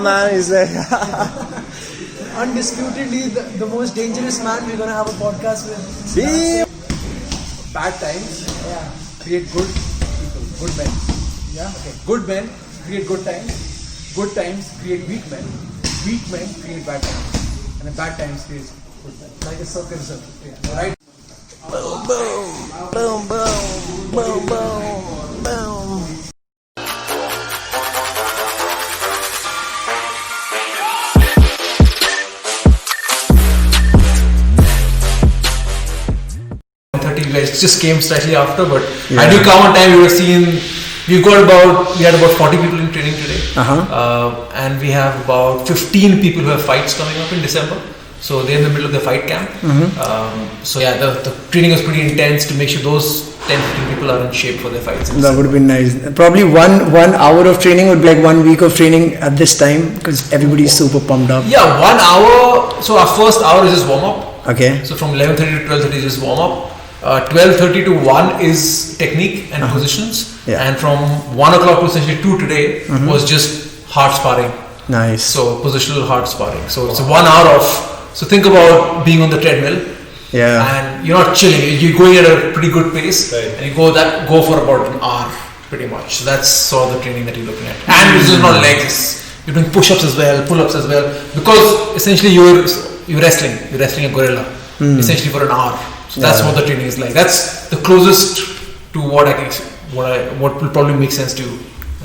Man is like undisputedly the most dangerous man we're gonna have a podcast with. Bad times create good people, good men. Yeah. Okay. Good men create good times. Good times create weak men. Weak men create bad times, and then bad times create good men. Like a circle. Yeah. Right. boom, boom, boom, boom, boom, boom, boom. You guys just came slightly after, but had you come on time, you would have seen we had about 40 people in training today, and we have about 15 people who have fights coming up in December. So they're in the middle of the fight camp. So yeah, the training was pretty intense to make sure those 10-15 people are in shape for their fights. That would have been nice. Probably one hour of training would be like 1 week of training at this time because everybody's super pumped up. Yeah, 1 hour. So our first hour is just warm up. Okay. So from 11:30 to 12:30 is just warm up. 12:30 to 1 is technique and positions. Yeah. And from 1 o'clock to essentially 2 today was just hard sparring. Nice. So positional hard sparring. So it's 1 hour of. So think about being on the treadmill. Yeah. And you're not chilling. You're going at a pretty good pace, and you go for about an hour, pretty much. So that's sort of the training that you're looking at. And this is not legs. You're doing push-ups as well, pull-ups as well, because essentially you're wrestling. You're wrestling a gorilla, essentially for an hour. So that's what the training is like. That's the closest to what will probably make sense to you.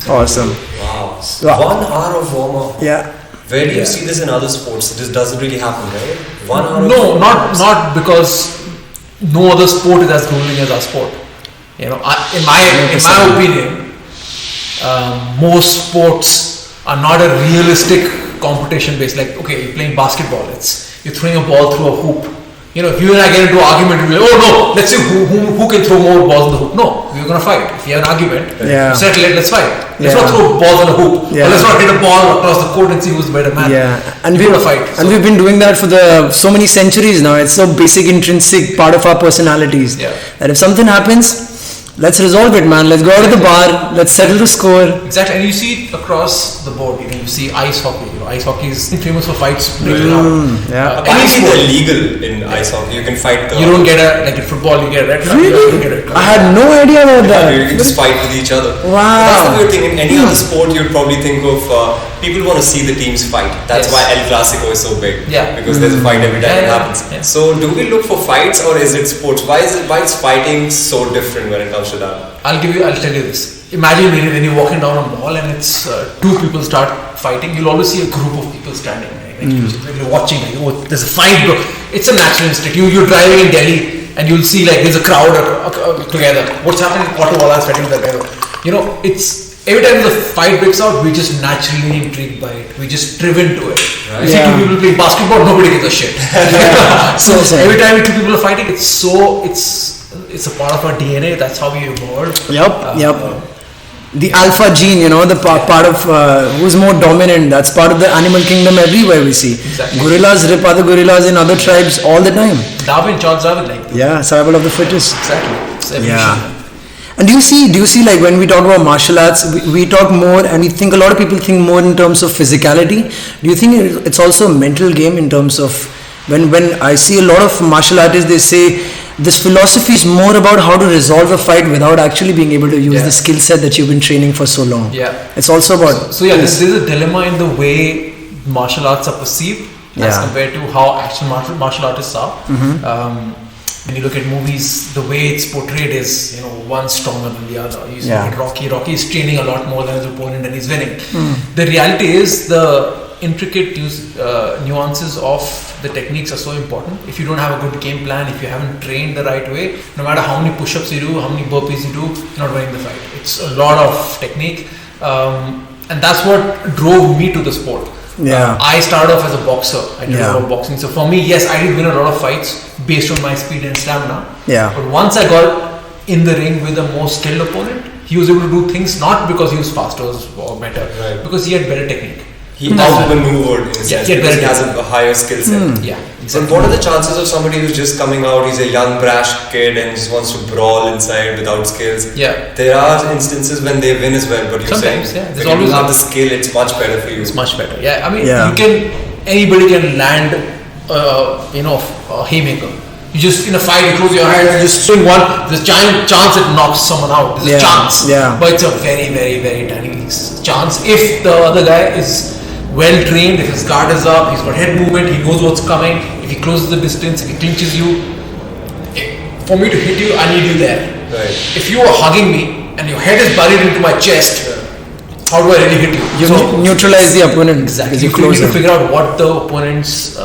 Awesome. Wow. 1 hour of warm-up. Yeah. Where do you see this in other sports? This doesn't really happen, right? 1 hour. No, not because no other sport is as grueling as our sport. You know, in my opinion, most sports are not a realistic competition based. Like, okay, you're playing basketball. You're throwing a ball through a hoop. You know, if you and I get into an argument, we'll be like, oh no, let's see who can throw more balls in the hoop. No, we're going to fight. If you have an argument, settle it, let's fight. Let's not throw balls in a hoop. Or let's not hit a ball across the court and see who's the better man. Yeah, and we're going to fight. And we've been doing that for so many centuries now. It's so basic, intrinsic part of our personalities. Yeah. That if something happens, let's resolve it, man. Let's go out of the bar. Let's settle the score. Exactly, and you see it across the board. You see ice hockey. Ice hockey is famous for fights breaking out. Yeah. Apparently they're legal in ice hockey. You can fight. You don't get like in football. You get a red card. Really? You don't get a red card. I had no idea about that. You can just fight with each other. Wow. That's the weird thing. In any other sport, you'd probably think of people want to see the teams fight. That's why El Clasico is so big. Yeah. Because there's a fight every time it happens. Yeah. So do we look for fights or is it sports? Why is fighting so different when it comes to that? I'll tell you this. Imagine when you're walking down a mall and it's two people start fighting, you'll always see a group of people standing. Right? Like you're watching, like, oh, there's a fight, bro. It's a natural instinct. You're driving in Delhi and you'll see like there's a crowd together. What's happening? Auto fighting together. You know, it's every time the fight breaks out, we're just naturally intrigued by it. We're just driven to it. Right. You see two people playing basketball, nobody gives a shit. So every time two people are fighting, it's a part of our DNA. That's how we evolved. Yep. The alpha gene, the part of who's more dominant. That's part of the animal kingdom everywhere we see. Exactly. Gorillas rip other gorillas in other tribes all the time. Charles Darwin, like. Yeah, survival of the fittest. Exactly. It's evolution. Yeah. And do you see like when we talk about martial arts, we talk more and we think a lot of people think more in terms of physicality. Do you think it's also a mental game in terms of when I see a lot of martial artists, they say this philosophy is more about how to resolve a fight without actually being able to use the skill set that you've been training for so long. Yeah. It's also about... So there's a dilemma in the way martial arts are perceived as compared to how actual martial artists are. When you look at movies, the way it's portrayed is, one stronger than the other. You see Rocky is training a lot more than his opponent and he's winning. The reality is the intricate nuances of the techniques are so important. If you don't have a good game plan, if you haven't trained the right way, no matter how many push-ups you do, how many burpees you do, you're not winning the fight. It's a lot of technique, and that's what drove me to the sport. I started off as a boxer. I did a lot of boxing. So for me, yes, I did win a lot of fights based on my speed and stamina. But once I got in the ring with a more skilled opponent, he was able to do things not because he was faster or better, because he had better technique. He outmaneuvered in a sense because he has a higher skill set. Yeah. So what are the chances of somebody who's just coming out, he's a young brash kid and just wants to brawl inside without skills? Yeah. There are instances when they win as well, but you're Sometimes, saying There's when always you have the skill, it's much better for you. It's much better. Yeah. I mean, Yeah. anybody can land, a haymaker. You just in a fight, you close your eyes, you just swing one. There's a giant chance it knocks someone out. There's a chance, but it's a very, very, very tiny chance. If the other guy is well trained, if his guard is up, he's got head movement, he knows what's coming. If he closes the distance, if he clinches you, for me to hit you, I need you there. Right. If you are hugging me and your head is buried into my chest, how do I really hit you? You neutralize the opponent. Exactly. You need to figure out what the opponent's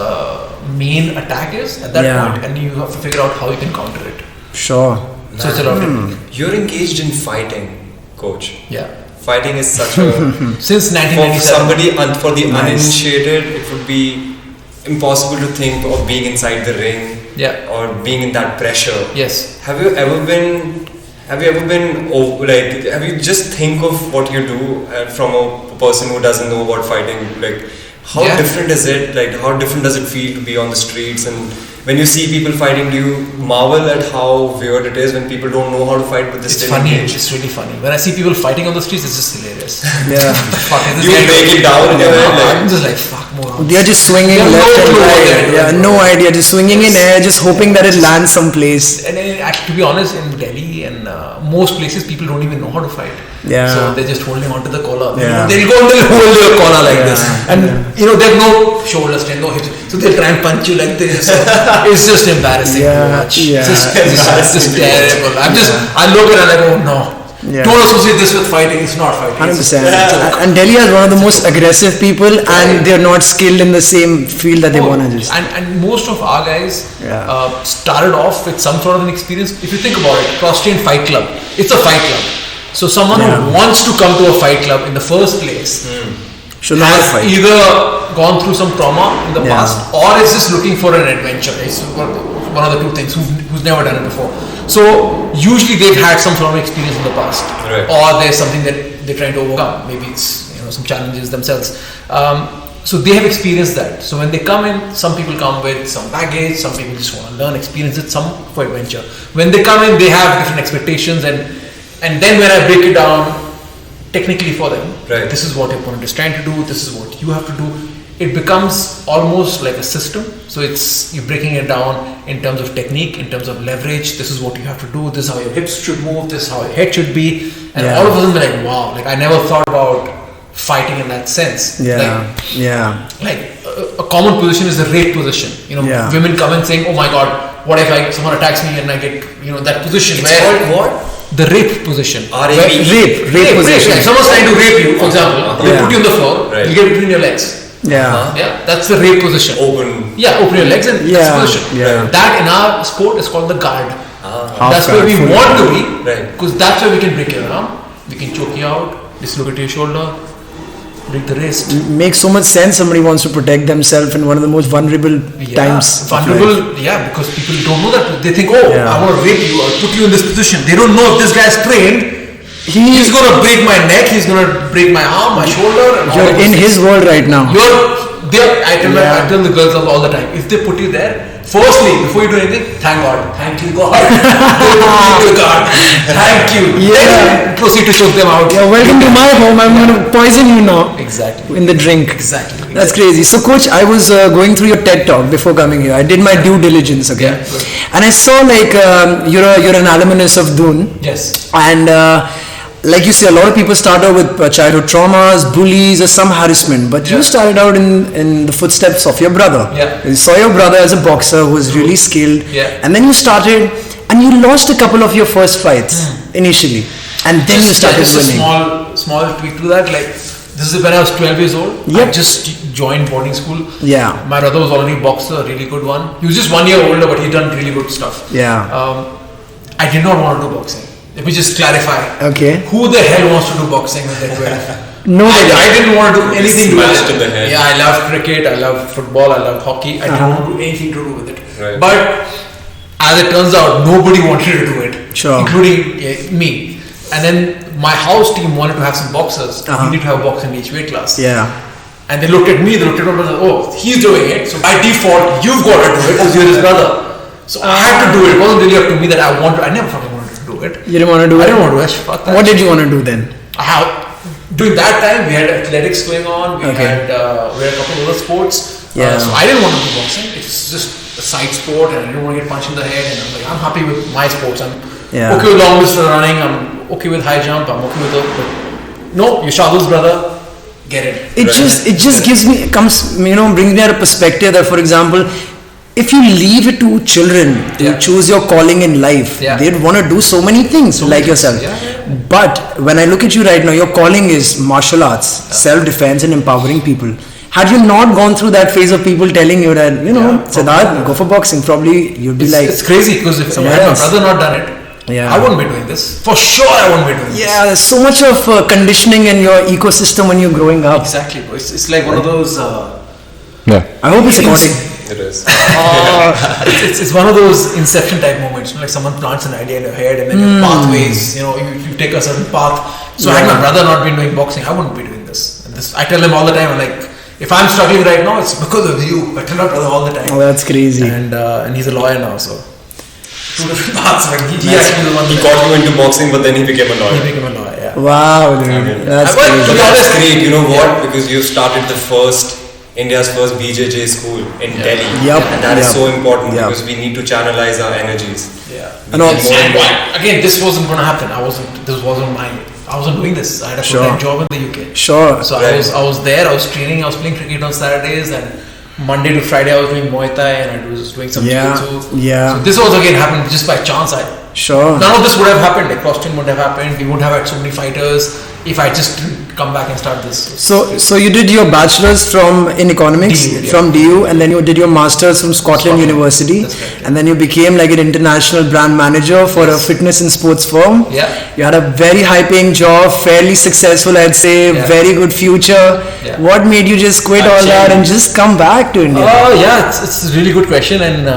main attack is at that point, and you have to figure out how you can counter it. Sure. So it's a lot of technique. You're engaged in fighting, coach. Yeah. Fighting is such a since 1997. for somebody for the uninitiated, it would be impossible to think of being inside the ring or being in that pressure. Yes. Have you ever been have you just think of what you do from a person who doesn't know about fighting, like how different is it, like how different does it feel to be on the streets, and when you see people fighting, do you marvel at how weird it is when people don't know how to fight but they It's still funny. engage? It's really funny. When I see people fighting on the streets, it's just hilarious. Yeah. You break it down in your head, I'm just like, fuck more. They are just swinging They have left no and clue what right. they're doing. Yeah, no idea. Just swinging in air, just hoping that it lands someplace. And to be honest, in Delhi and most places, people don't even know how to fight. Yeah. So they're just holding onto the collar. Yeah. They'll go and they'll hold your collar like this, and there's no shoulder strain, no hips. So they'll try and punch you like this. It's just embarrassing to watch. Yeah. It's just terrible. I look at it and I go, no. Yeah. Don't associate this with fighting. It's not fighting. 100%. And Delhi has one of the most aggressive people, and they're not skilled in the same field that they want to just. And most of our guys started off with some sort of an experience. If you think about it, CrossTrain Fight Club, it's a fight club. So someone who wants to come to a fight club in the first place should know how to has fight. either gone through some trauma in the past, or is just looking for an adventure. It's one of the two things. Who's never done it before. So usually they've had some sort of experience in the past, or there's something that they're trying to overcome. Maybe it's some challenges themselves. So they have experienced that. So when they come in, some people come with some baggage, some people just want to learn, experience it, some for adventure. When they come in, they have different expectations, and then when I break it down technically for them, this is what your opponent is trying to do, this is what you have to do, it becomes almost like a system. So you're breaking it down in terms of technique, in terms of leverage. This is what you have to do, this is how your hips should move, this is how your head should be, and all of a sudden they're like, wow, like I never thought about fighting in that sense. Like a common position is the rape position. Women come in saying, oh my god, what if someone attacks me and I get that position. It's called what? The rape position. Rape position. If someone's trying to rape you, for example, they put you on the floor, you get between your legs. That's the rape position. Open your legs and that's the position. That in our sport is called the guard. That's where we want to be, because that's where we can break your arm, we can choke you out, dislocate your shoulder, break the wrist. Makes so much sense. Somebody wants to protect themselves in one of the most vulnerable times. Vulnerable, because people don't know that. They think, I want to rape you or put you in this position. They don't know if this guy's trained. He's going to break my neck, he's going to break my arm, my shoulder. And you're in his world right now. I tell the girls all the time, if they put you there, firstly, before you do anything, thank God. Thank you, God. Thank you. Then proceed to choke them out. Welcome to my home. I'm going to poison you now. Exactly. In the drink. Exactly. That's crazy. So, Coach, I was going through your TED talk before coming here. I did my due diligence, okay? And I saw you're an alumnus of Doon. Yes. And like you say, a lot of people start out with childhood traumas, bullies, or some harassment. But you started out in the footsteps of your brother. You saw your brother as a boxer who was really skilled. And then you started, and you lost a couple of your first fights initially. And then you started winning. A small tweak to that. Like, this is when I was 12 years old. I just joined boarding school. My brother was already a boxer, a really good one. He was just 1 year older, but he done really good stuff. I did not want to do boxing. Let me just clarify. Okay. Who the hell wants to do boxing when they're 12? Nobody. I didn't want to do anything to Smashed it. in the head. Yeah, I love cricket, I love football, I love hockey. I didn't want to do anything to do with it. But as it turns out, nobody wanted to do it, including me. And then my house team wanted to have some boxers. We need to have a boxer in each weight class. And they looked at me, they looked at my brother, oh, he's doing it, so by default, you've got to do it because you're his brother. So I had to do it. It wasn't really up to me that I never fucking wanted to do it. You didn't want to do it? I didn't want to do it. Fuck that. What did you want to do then? During that time, we had athletics going on, we had a couple of other sports. Yeah. So I didn't want to do boxing. It's just a side sport and I didn't want to get punched in the head. And I'm like, I'm happy with my sports. I'm okay with long distance running, I'm okay with high jump, I'm okay with no, you're Shadul's brother. Get it. It just brings me at a perspective that, for example, if you leave it to children to choose your calling in life, they'd want to do so many things like yourself. But when I look at you right now, your calling is martial arts, self-defense and empowering people. Had you not gone through that phase of people telling you that, Siddharth, go for boxing, probably you'd be like... It's crazy because if my brother not done it, I wouldn't be doing this. For sure I wouldn't be doing this. Yeah, there's so much of conditioning in your ecosystem when you're growing up. Exactly. It's like one of those... I hope it's recording. It is. It's one of those inception type moments, like someone plants an idea in your head and then your pathways, you take a certain path. So had my brother not been doing boxing, I wouldn't be doing this. And I tell him all the time, I'm like, if I'm struggling right now, it's because of you. I tell my brother all the time. Oh, that's crazy. And he's a lawyer now, so two different paths. He actually the one he got you into boxing, but then he became a lawyer. He became a lawyer, yeah. Wow, dude. That's crazy. But that is great. You know what? Because you started India's first BJJ school in Delhi. And that is so important because we need to channelize our energies. Yeah. And again, this wasn't going to happen. I wasn't doing this. I had a full-time job in the UK. Sure. So I was there, I was training, I was playing cricket on Saturdays, and Monday to Friday I was doing Muay Thai and I was doing some jiu-jitsu. Yeah. So this also again happened just by chance. None of this would have happened. Like CrossTrain wouldn't have happened. We wouldn't have had so many fighters if I just didn't come back and start this. So you did your bachelor's in economics from DU, and then you did your master's from Scotland University. That's right, and then you became like an international brand manager for a fitness and sports firm. Yeah. You had a very high paying job, fairly successful, I'd say, very good future. Yeah. What made you just quit all that and just come back to India? Oh yeah, it's a really good question and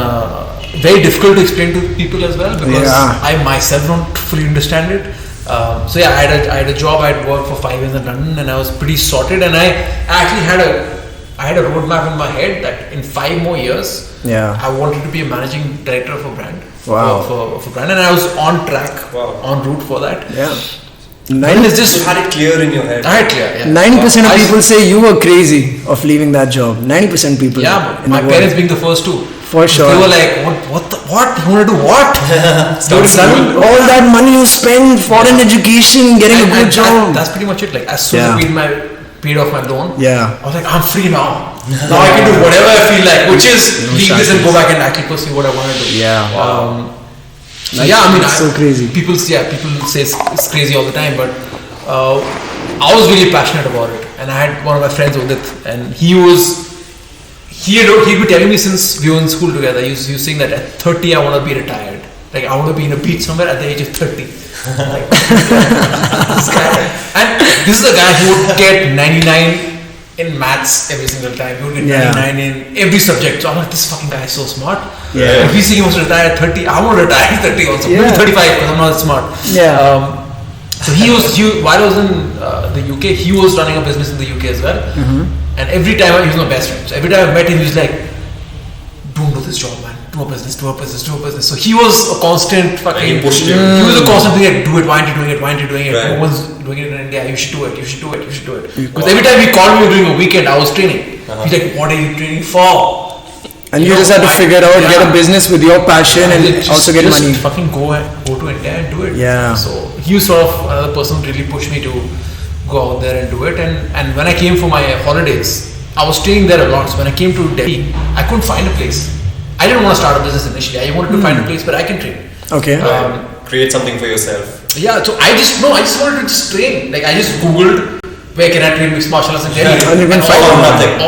very difficult to explain to people as well because I myself don't fully understand it. So yeah, I had a job. I had worked for 5 years in London, and I was pretty sorted. And I actually had a roadmap in my head that in 5 more years, I wanted to be a managing director of a brand. Wow. For brand, and I was on track, en route for that. Yeah. It's just you had it clear in your head. I had clear. Yeah. 90% of people say you were crazy of leaving that job. 90% people. Yeah, my parents being the first two. For sure. They were like, what? You want to do what? All that money you spend, foreign education, getting a good job. That's pretty much it. Like as soon as I paid off my loan, I was like, I'm free now. Now I can do whatever I feel like, which is leave this and go back and actually pursue what I want to do. Yeah. So it's so crazy. People say it's crazy all the time, but I was really passionate about it. And I had one of my friends Udit, and he'd be telling me since we were in school together, he was saying that at 30 I want to be retired. Like I want to be in a beach somewhere at the age of 30. Like, this guy. And this is a guy who would get 99 in maths every single time. He would get 99 in every subject. So I'm like, this fucking guy is so smart. If he says he wants to retire at 30, I want to retire at 30 also. Maybe 35 because I'm not that smart. So while I was in the UK, he was running a business in the UK as well. And every time he was my best friend. So every time I met him, he was like, don't do this job, man. Do a business. So he was a constant fucking... He pushed you. He was a constant thing like, do it, why aren't you doing it? Right. No one's doing it in India. You should do it. Because every time he called me during a weekend, I was training. He's like, what are you training for? And you just had to figure out, get a business with your passion and also get money. Just fucking go to India and do it. Yeah. So he was sort of another person who really pushed me to go out there and do it. And when I came for my holidays, I was staying there a lot. So when I came to Delhi, I couldn't find a place. I didn't want to start a business initially. I wanted to find a place where I can train. Okay. Create something for yourself. Yeah. So I just wanted to just train. Like I just Googled where can I train mixed martial arts in Delhi. And you can find nothing.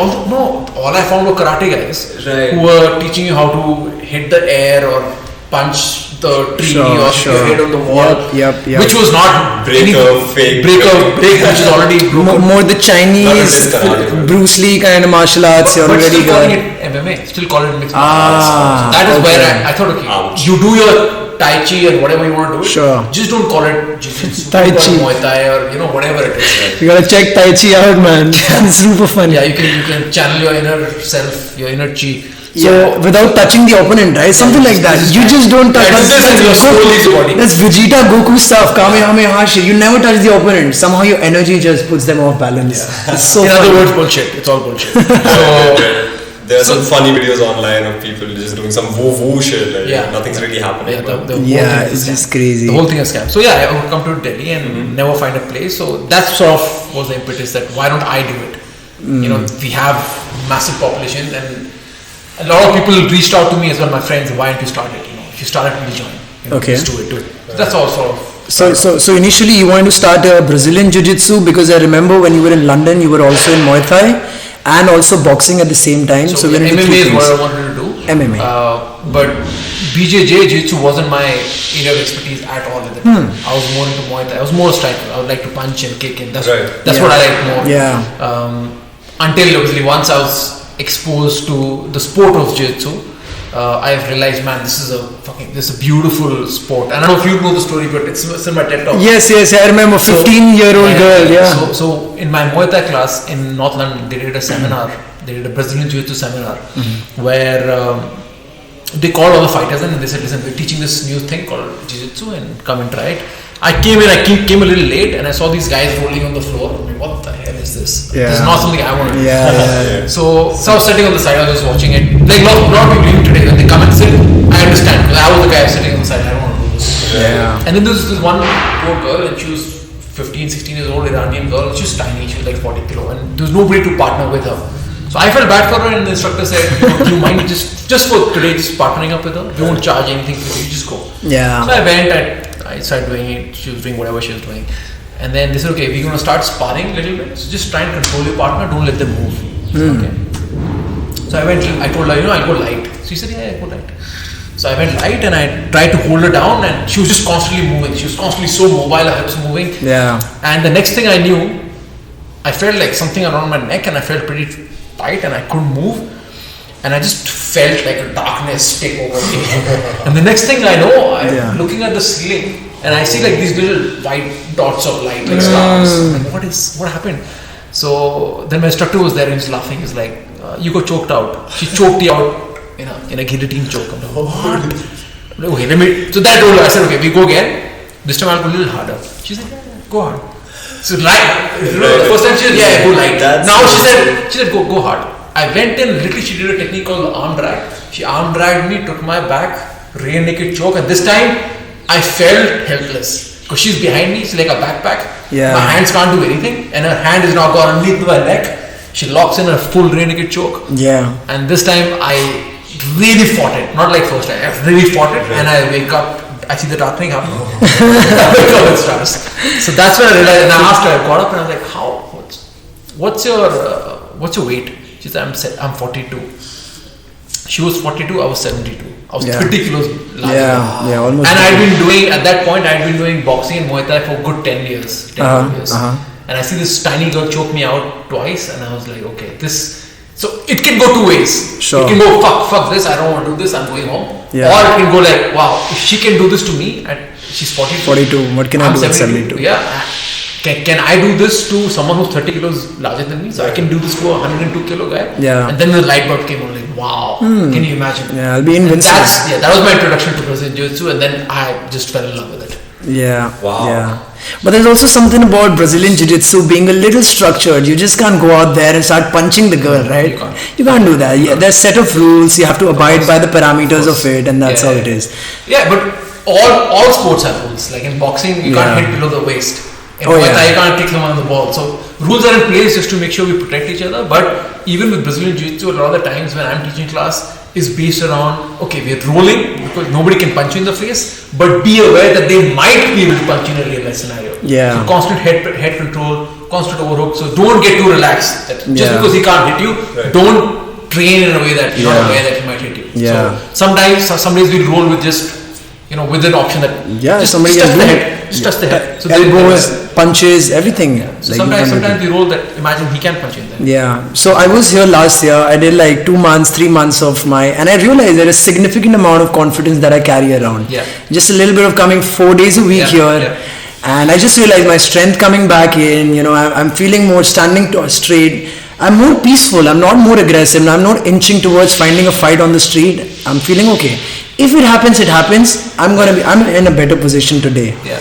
All I found were karate guys who were teaching you how to hit the air or punch the tree or hit your head on the wall. Yep. Which was not break, which is already broken. More the Chinese Bruce Lee kind of martial arts. You're but already still calling it MMA. Still call it mixed martial arts. So that is where I thought, okay, you do your Tai Chi and whatever you want to do it. Sure. Just don't call it Jiu-Jitsu. Tai Call Chi. it Muay Thai or whatever it is. You gotta check Tai Chi out, man. It's super funny. Yeah, you can channel your inner self, your inner chi. So without touching the opponent, right? Something like that. You just don't touch. That's Vegeta Goku stuff. Kamehameha shit. You never touch the opponent. Somehow your energy just puts them off balance. Yeah. It's so In funny. other words, bullshit. It's all bullshit. There are some funny videos online of people just doing some woo shit. Like nothing's really happening. Yeah, It's just crazy. The whole thing is scam. So I would come to Delhi and never find a place. So that sort of was the impetus that why don't I do it? We have massive population and a lot of people reached out to me as well. My friends, why don't you start it? If you start it, we'll join. Okay. Just do it. So that's all sort of. So initially you wanted to start Brazilian Jiu-Jitsu because I remember when you were in London, you were also in Muay Thai and also boxing at the same time. So MMA is what I wanted to do. MMA. But BJJ Jiu-Jitsu wasn't my area of expertise at all at the time. I was more into Muay Thai. I was more a striker. I would like to punch and kick and that's what I like more. Yeah. Until obviously once I was exposed to the sport of Jiu-Jitsu, I've realized, man, this is a beautiful sport. And I don't know if you know the story, but it's in my TED talk. Yes, I remember. 15-year-old girl. Yeah. So in my Muay Thai class in North London, they did a seminar. They did a Brazilian Jiu-Jitsu seminar where they called all the fighters in and they said, listen, we're teaching this new thing called Jiu-Jitsu and come and try it. I came a little late and I saw these guys rolling on the floor. I'm like, what the hell is this? Yeah. This is not something I want to do. Yeah. So I was sitting on the side, I was just watching it. Like a lot of people even today, when they come and sit, I understand because I was the guy sitting on the side, I don't want to do this. Yeah. And then there was this one poor girl and she was 15, 16 years old, Iranian girl. She was tiny, she was like 40 kilo and there was nobody to partner with her. So I felt bad for her and the instructor said, do you mind just for today, just partnering up with her? You won't charge anything for you, just go. Yeah. So I went, I started doing it, she was doing whatever she was doing. And then they said, okay, we're going to start sparring a little bit. So just try and control your partner, don't let them move. Okay. So I told her, I'll go light. So she said, yeah, I'll go light. So I went light and I tried to hold her down and she was just constantly moving. She was constantly so mobile, her hips moving. Yeah. And the next thing I knew, I felt like something around my neck and I felt pretty tight and I couldn't move. And I just felt like a darkness take over me. And the next thing I know, I'm looking at the ceiling and I see like these little white dots of light, like stars. I'm like, what happened? So then my instructor was there and he was laughing. He's like, you got choked out. She choked you out in a guillotine choke. I'm like, what? Like, okay, so that roller, I said, okay, we go again. This time I'll go a little harder. She said, yeah, go hard. So the first time she said, yeah, go light. Now she said, go hard. I went in, literally she did a technique called the arm drag. She arm dragged me, took my back, rear naked choke, and this time I felt helpless. Because she's behind me, she's like a backpack. Yeah. My hands can't do anything, and her hand is now gone underneath my neck. She locks in a full rear naked choke. Yeah. And this time I really fought it. Not like first time, I really fought it, and I wake up, I see the dark thing happen. I wake up with stars. So that's when I realized, and I asked her, I got up and I was like, what's your weight? She said, I'm 42. She was 42, I was 72. I was 30 kilos larger. Yeah, almost. And at that point, I'd been doing boxing and Muay Thai for a good 10 years. 10 years. And I see this tiny girl choke me out twice and I was like, okay, so it can go two ways. Sure. It can go, fuck this, I don't want to do this, I'm going home. Yeah. Or it can go like, wow, if she can do this to me, she's 42. What can I do at 72? Yeah. Can I do this to someone who's 30 kilos larger than me? So I can do this to a 102 kilo guy. Yeah. And then the light bulb came on, like, wow. Can you imagine? Yeah, I'll be invincible. That was my introduction to Brazilian Jiu-Jitsu, and then I just fell in love with it. Yeah. Wow. Yeah. But there's also something about Brazilian Jiu-Jitsu being a little structured. You just can't go out there and start punching the girl, right? You can't do that. Yeah, there's a set of rules. You have to abide by the parameters of it, and that's how it is. Yeah, but all sports have rules. Like in boxing, you can't hit below the waist. In Muay Thai, you can't kick someone on the ball. So rules are in place just to make sure we protect each other. But even with Brazilian Jiu-Jitsu, a lot of the times when I'm teaching class is based around, okay, we're rolling because nobody can punch you in the face, but be aware that they might be able to punch you in a real life scenario. Yeah. So constant head control, constant overhook. So don't get too relaxed. Just because he can't hit you, don't train in a way that you're not aware that he might hit you. Yeah. So sometimes, some days we roll with just with an option that somebody just can the do head, it. just touch the head. So Elbows, punches, everything. So sometimes you roll that. Imagine he can punch in there. Yeah. So I was here last year. I did like 2 months, 3 months of and I realized there is a significant amount of confidence that I carry around. Yeah. Just a little bit of coming 4 days a week here. Yeah. And I just realized my strength coming back in, I'm feeling more standing straight. I'm more peaceful. I'm not more aggressive. I'm not inching towards finding a fight on the street. I'm feeling okay. If it happens, it happens. I'm in a better position today. Yeah.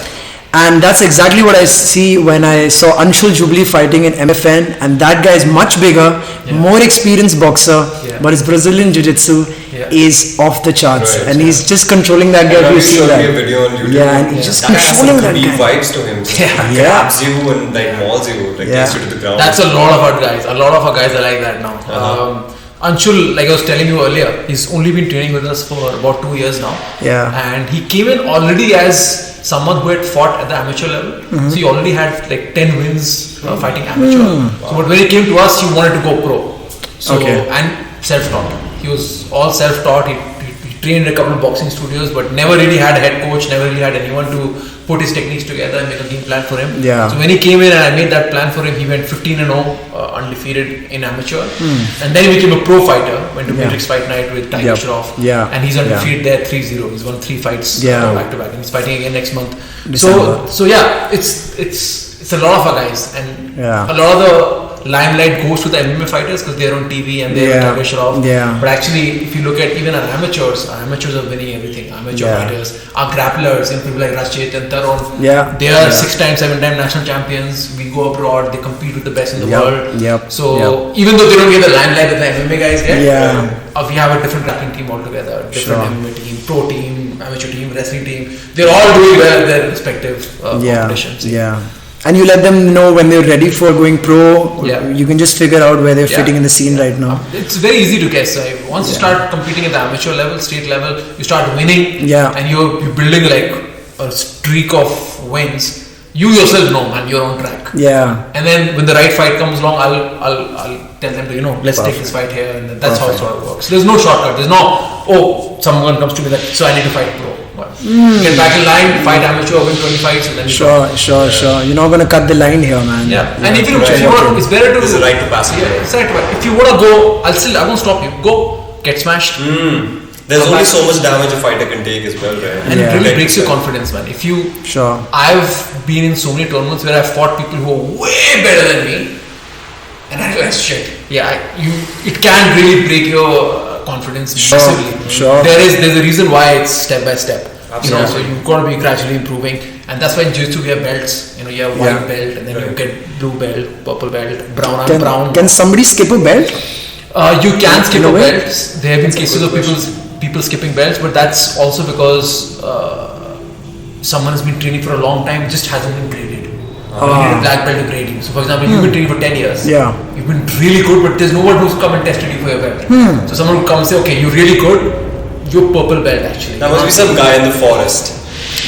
And that's exactly what I see when I saw Anshul Jubilee fighting in MFN, and that guy is much bigger, more experienced boxer, but his Brazilian Jiu-Jitsu is off the charts, and he's just controlling that guy. You showed me a video on YouTube. Yeah, and he's just controlling that guy. Vibes to him. He grabs you and mauls you, takes you to the ground. That's a lot of our guys. A lot of our guys are like that now. Anshul, like I was telling you earlier, he's only been training with us for about 2 years now. Yeah. And he came in already as someone who had fought at the amateur level. So he already had like 10 wins fighting amateur. So but when he came to us, he wanted to go pro. So and self-taught. He was all self-taught. He trained in a couple of boxing studios, but never really had a head coach, never really had anyone to put his techniques together and make a game plan for him. Yeah. So when he came in and I made that plan for him, he went 15-0 undefeated in amateur. And then he became a pro fighter, went to Matrix Fight Night with Tiger Shroff. Yeah. And he's undefeated there 3-0. He's won 3 fights back to back, and he's fighting again next month. December. So yeah, it's a lot of our guys, and Yeah. a lot of the limelight goes to the MMA fighters because they're on TV and they're Tiger Shroff. Yeah. But actually, if you look at even our amateurs are winning everything. Amateur fighters, our grapplers, people like Rashid and Tarun, they are 6-time, 7-time national champions. We go abroad, they compete with the best in the world. So even though they don't get the limelight that the MMA guys get, we have a different grappling team altogether, different MMA team, pro team, amateur team, wrestling team. They're all doing well in their respective competitions. And you let them know when they're ready for going pro. You can just figure out where they're fitting in the scene right now. It's very easy to guess. Once you start competing at the amateur level, state level, you start winning, and you're building like a streak of wins. You yourself know, man, you're on track. And then when the right fight comes along, I'll tell them to let's take this fight here, and that's how it sort of works. There's no shortcut. There's no someone comes to me like, so I need to fight pro. Get back in line, fight amateur, win 20 fights, and then Sure. You're not gonna cut the line here, man. And if you want, it's better to. There's a right to pass. It's right to pass. If you wanna go, I won't stop you. Go, get smashed. There's only so much damage a fighter can take as well, right? And it really breaks your confidence, man. If you, I've been in so many tournaments where I've fought people who are way better than me, and I realized, shit. It can really break your confidence massively. There's a reason why it's step by step. Absolutely. So you've got to be gradually improving, and that's why in Jiu-Jitsu we have belts. You have white belt, and then you get blue belt, purple belt, brown. Can somebody skip a belt? You can skip a belt. There have been cases of people skipping belts, but that's also because someone has been training for a long time, just hasn't been graded. You need a black belt to grade you. So for example, you've been training for 10 years. You've been really good, but there's no one who's come and tested you for your belt. So someone would come and say, okay, you're really good, you're purple belt actually. There must be some guy in the forest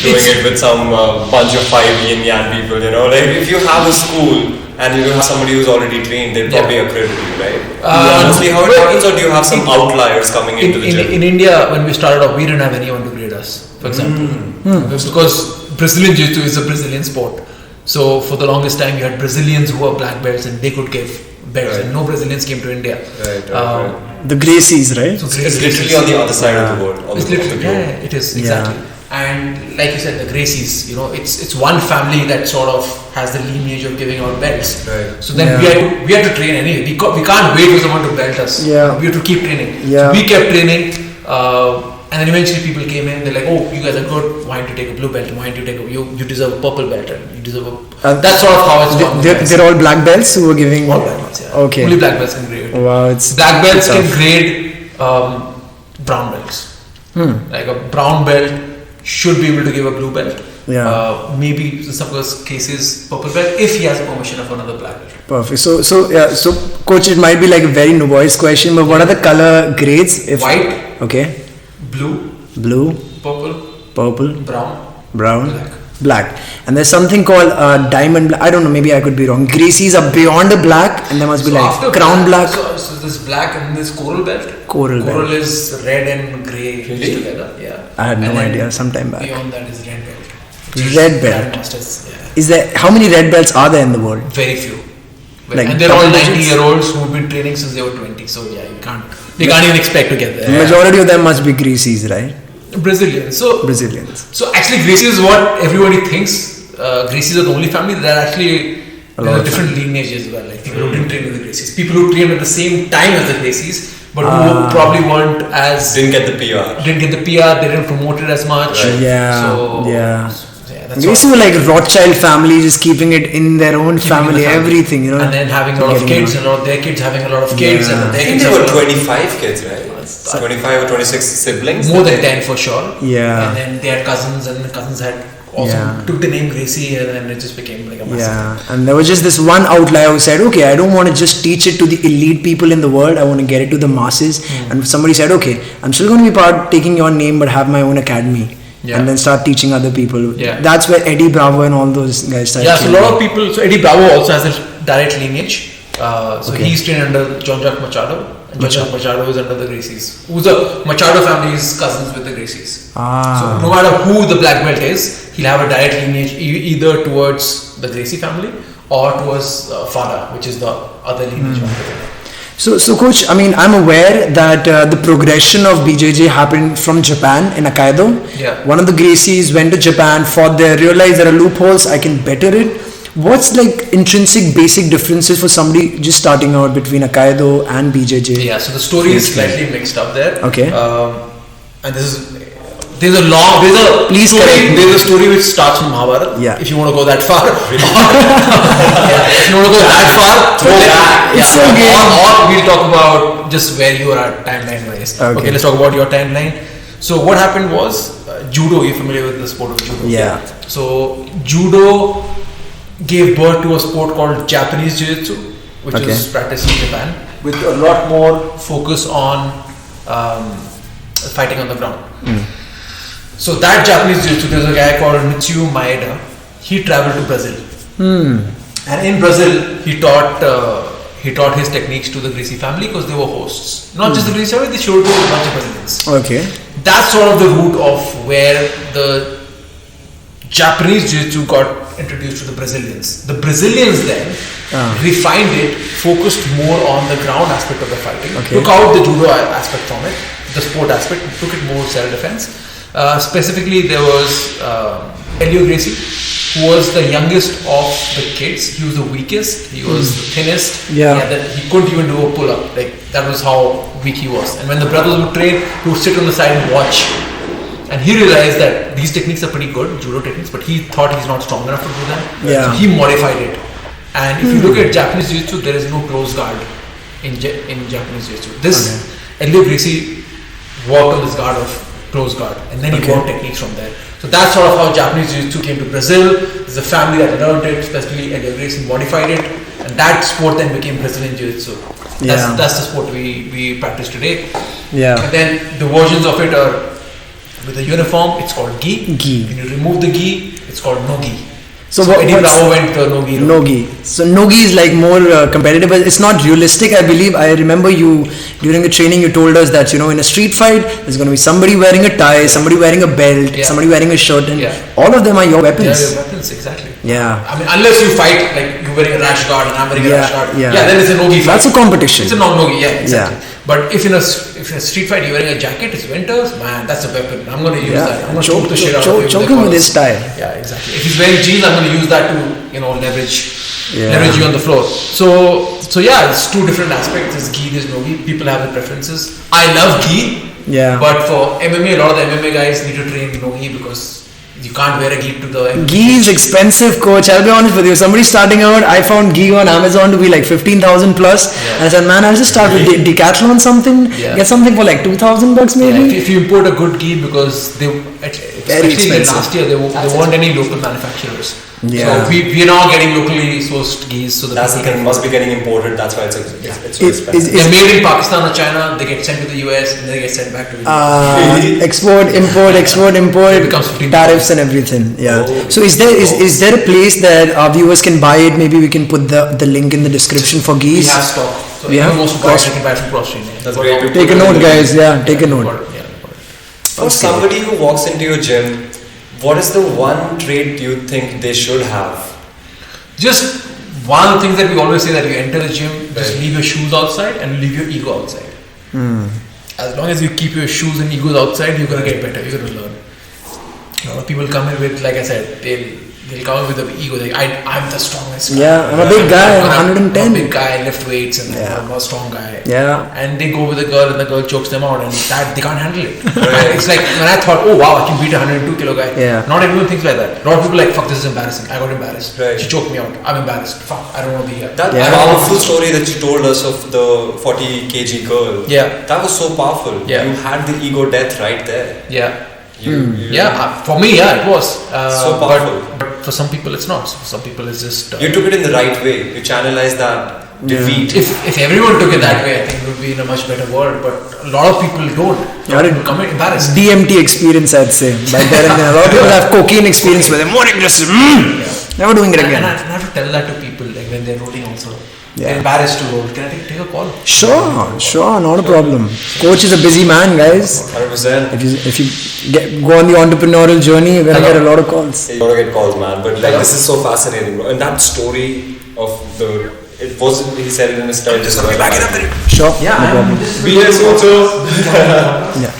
doing it with some bunch of 5 yin yang people, Like if you have a school and you have somebody who's already trained, they'll probably accredit you, right? Honestly, how it happens, or do you have some outliers coming into the gym? In India, when we started off, we didn't have anyone to grade us, for example. Because Brazilian Jiu-Jitsu is a Brazilian sport. So for the longest time, you had Brazilians who were black belts and they could give belts, and no Brazilians came to India. The Gracies, right? So it's literally on the other side of the world. It's literally, it is, exactly. And like you said, the Gracies, it's one family that sort of has the lineage of giving out belts. So then we had to train anyway. We can't wait for someone to belt us. We have to keep training. So we kept training, and then eventually people came in. They're like, "Oh, you guys are good. Why don't you take a blue belt? Why don't you take you deserve a purple belt? You deserve a." That's sort of how it's gone. They're all black belts who were giving. All black belts, Okay. Only black belts can grade. Wow, it's black belts can grade brown belts. Like a brown belt should be able to give a blue belt. Maybe in some cases purple belt if he has permission of another black belt. Perfect. So coach, it might be like a very novice question, but what are the color grades? White. Okay. Blue. Purple. Brown. Black. Black. And there's something called diamond black. I don't know, maybe I could be wrong. Gracies are beyond a black, and there must be like crown black. So there's black and there's coral belt. Coral belt. Coral is red and grey mixed together. Yeah. I had no idea. Sometime back. Beyond that is red belt. Red belt. Masters, yeah. Is there, how many red belts are there in the world? Very few. Like and they're all double digits? 90-year-olds who've been training since they were 20. So yeah, you can't even expect to get there. The majority of them must be Gracies, right? Brazilians. Brazilians. So actually, Gracies is what everybody thinks. Gracies are the only family. There are actually a different lineage as well. Like people who didn't train with the Gracies, people who trained at the same time as the Gracies, but who probably weren't as Didn't get the PR. They didn't promote it as much. Right. Yeah. So, yeah. That's Gracies were like Rothschild family, just keeping it in their own family, everything, you know. And then having a lot of kids, and their kids having a lot of kids, and I their think kids there were 25 kids, right? 25 or 26 siblings. more than 10 for sure. Yeah. And then they had cousins, and the cousins had also took the name Gracie, and then it just became like a massive. Yeah, and there was just this one outlier who said, okay, I don't want to just teach it to the elite people in the world, I want to get it to the masses. And somebody said, okay, I'm still going to be taking your name, but have my own academy. And then start teaching other people. That's where Eddie Bravo and all those guys started. Yeah, so a lot of people. So Eddie Bravo also has a direct lineage. So he's trained under John Jack Machado, and John Jack Machado is under the Gracies. Who's the Machado family's cousins with the Gracies. So no matter who the black belt is, he'll have a direct lineage either towards the Gracie family or towards Fada, which is the other lineage of the family. So coach, I mean, I'm aware that the progression of BJJ happened from Japan in Aikido. Yeah. One of the Gracies went to Japan, fought there, realized there are loopholes, I can better it. What's like intrinsic basic differences for somebody just starting out between Aikido and BJJ? Yeah, so the story is slightly mixed up there. Okay. And there's a story which starts from Mahabharata. Yeah. If you want to go that far. If you want to go that far, go back. It's so good. Or we'll talk about just where you are timeline wise. Okay, let's talk about your timeline. So what happened was judo. You're familiar with the sport of judo? Yeah. So judo gave birth to a sport called Japanese Jiu-Jitsu, which is practiced in Japan, with a lot more focus on fighting on the ground. So that Japanese Jiu-Jitsu, there's a guy called Mitsuyo Maeda. He traveled to Brazil, and in Brazil he taught his techniques to the Gracie family because they were hosts. Not just the Gracie family, they showed it to a bunch of Brazilians. Okay. That's sort of the root of where the Japanese Jiu-Jitsu got introduced to the Brazilians. The Brazilians then refined it, focused more on the ground aspect of the fighting, took out the judo aspect from it, the sport aspect, took it more self-defense. Specifically, there was Elio Gracie, who was the youngest of the kids. He was the weakest. He was the thinnest. He couldn't even do a pull-up. Like that was how weak he was. And when the brothers would train, he would sit on the side and watch. And he realized that these techniques are pretty good, judo techniques, but he thought he's not strong enough to do them. So he modified it. And if you look at Japanese Jiu-Jitsu, there is no close guard in Japanese Jiu-Jitsu. This Elio Gracie worked on this guard of close guard, and then he worked techniques from there. So that's sort of how Japanese Jiu-Jitsu came to Brazil. There's a family that learned it, especially Elio Gracie modified it, and that sport then became Brazilian Jiu-Jitsu. That's the sport we practice today. Yeah. And then the versions of it are with a uniform, it's called gi. When you remove the gi, it's called no gi. So Eddie Bravo went to no gi. No gi. So no gi is like more competitive, but it's not realistic, I believe. I remember you during the training, you told us that in a street fight, there's going to be somebody wearing a tie, somebody wearing a belt, somebody wearing a shirt, and all of them are your weapons. Yeah, your weapons, exactly. Yeah. I mean, unless you fight like you're wearing a rash guard and I'm wearing a rash guard. Yeah, then it's a no gi fight. That's a competition. It's a no gi. Yeah, exactly. But if in a street fight you're wearing a jacket, it's winters, man, that's a weapon. I'm going to use that. I'm going to choke the shit out of him. Choke him with his tie. Yeah, exactly. If he's wearing jeans, I'm going to use that to leverage you on the floor. So yeah, it's two different aspects. There's gi, there's no gi. People have their preferences. I love gi. Yeah. But for MMA, a lot of the MMA guys need to train no gi because you can't wear a gi to the MMA. Gi is expensive, coach. I'll be honest with you. Somebody starting out, I found gi on Amazon to be like 15,000 plus. And I said, man, I'll just start with Decathlon something. Get something for like 2,000 bucks maybe. If you import a good gi, because especially last year, they weren't any local manufacturers. Yeah. So we are now getting locally sourced geese. So That's the thing, must be getting imported. That's why it's so expensive. They're made in Pakistan or China. They get sent to the US and then they get sent back to India. Export, import, It becomes 15%. tariffs and everything. Yeah. Oh. So is there a place that our viewers can buy it? Maybe we can put the link in the description for We geese. have stock. So We anyone have wants to buy it, they can buy it from CrossTrain. That's great. Take a note, guys. Yeah, take a note. For somebody who walks into your gym, what is the one trait you think they should have? Just one of the things that we always say that you enter the gym, just Right. leave your shoes outside and leave your ego outside. As long as you keep your shoes and egos outside, you're gonna get better. You're gonna learn. A lot of people come in with, like I said, they'll come in with the ego. Like I'm the strongest guy. Yeah, I'm a big guy. I'm 110. I'm a big guy, lift weights, and I'm a strong guy. Yeah. And they go with a girl, and the girl chokes them out, and that they can't handle it. Right. It's like when I thought, oh wow, I can beat a 102 kilo guy. Yeah. Not everyone thinks like that. A lot of people are like, fuck, this is embarrassing. I got embarrassed. Right. She choked me out. I'm embarrassed. Fuck, I don't want to be here. That Yeah. powerful story that you told us of the 40 kg girl. Yeah. That was so powerful. Yeah. You had the ego death right there. Yeah. You For me, it was. So powerful. But for some people, it's not. So for some people, it's just. You took it in the right way. You channelized that defeat. If everyone took it that way, I think we would be in a much better world. But a lot of people don't. A lot of people come in embarrassed. DMT experience, I'd say. By there and then, a lot of people have cocaine experience where they're more aggressive. Never doing it And again. I have to tell that to people, like when they're rolling also. Yeah. They're embarrassed to roll. Can I take a call? Sure, not a problem. Coach is a busy man, guys. 100%. If you go on the entrepreneurial journey, you're gonna get a lot of calls. You're gonna get calls, man. But like, this is so fascinating, bro. And that story of the, it wasn't, he said it in his style, just back it up there. Sure, Yeah, no problem. Be here soon, too. Yeah.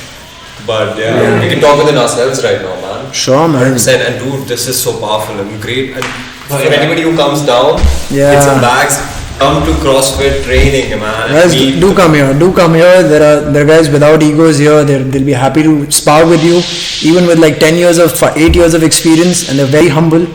But we can talk within ourselves right now, man. Sure, man. 100%. And dude, this is so powerful and great. And for anybody who comes down, Yeah. it's some bags. Come to CrossFit training, man. Guys, Meet. do come here. Do come here. There are guys without egos here. They'll be happy to spar with you, even with like 8 years of experience, and they're very humble.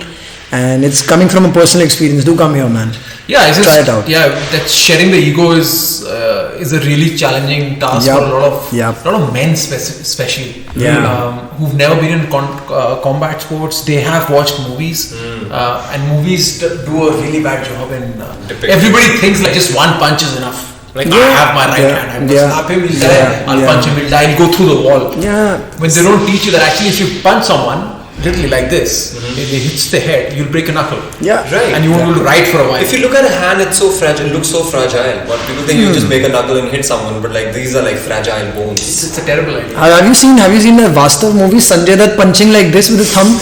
And it's coming from a personal experience. Do come here, man. Yeah, it's Try just, it out. Yeah, that shedding the ego is a really challenging task Yup. for a Yup. lot of men, especially. Yeah. Who've never been in combat sports. They have watched movies, and movies do a really bad job. And Depicting. everybody thinks like just one punch is enough. Like I have my right hand, I'm gonna slap him, he'll die. I'll punch him, he'll die. He'll go through the wall. Yeah. When they don't teach you that actually, if you punch someone literally like this, if it hits the head, you'll break a knuckle. Yeah. Right. And you won't ride for a while. If you look at a hand, it's so fragile. It looks so fragile. But people think you just make a knuckle and hit someone. But like these are like fragile bones. It's a terrible idea. Have you seen that Vastav movie? Sanjay Dutt punching like this with his thumb.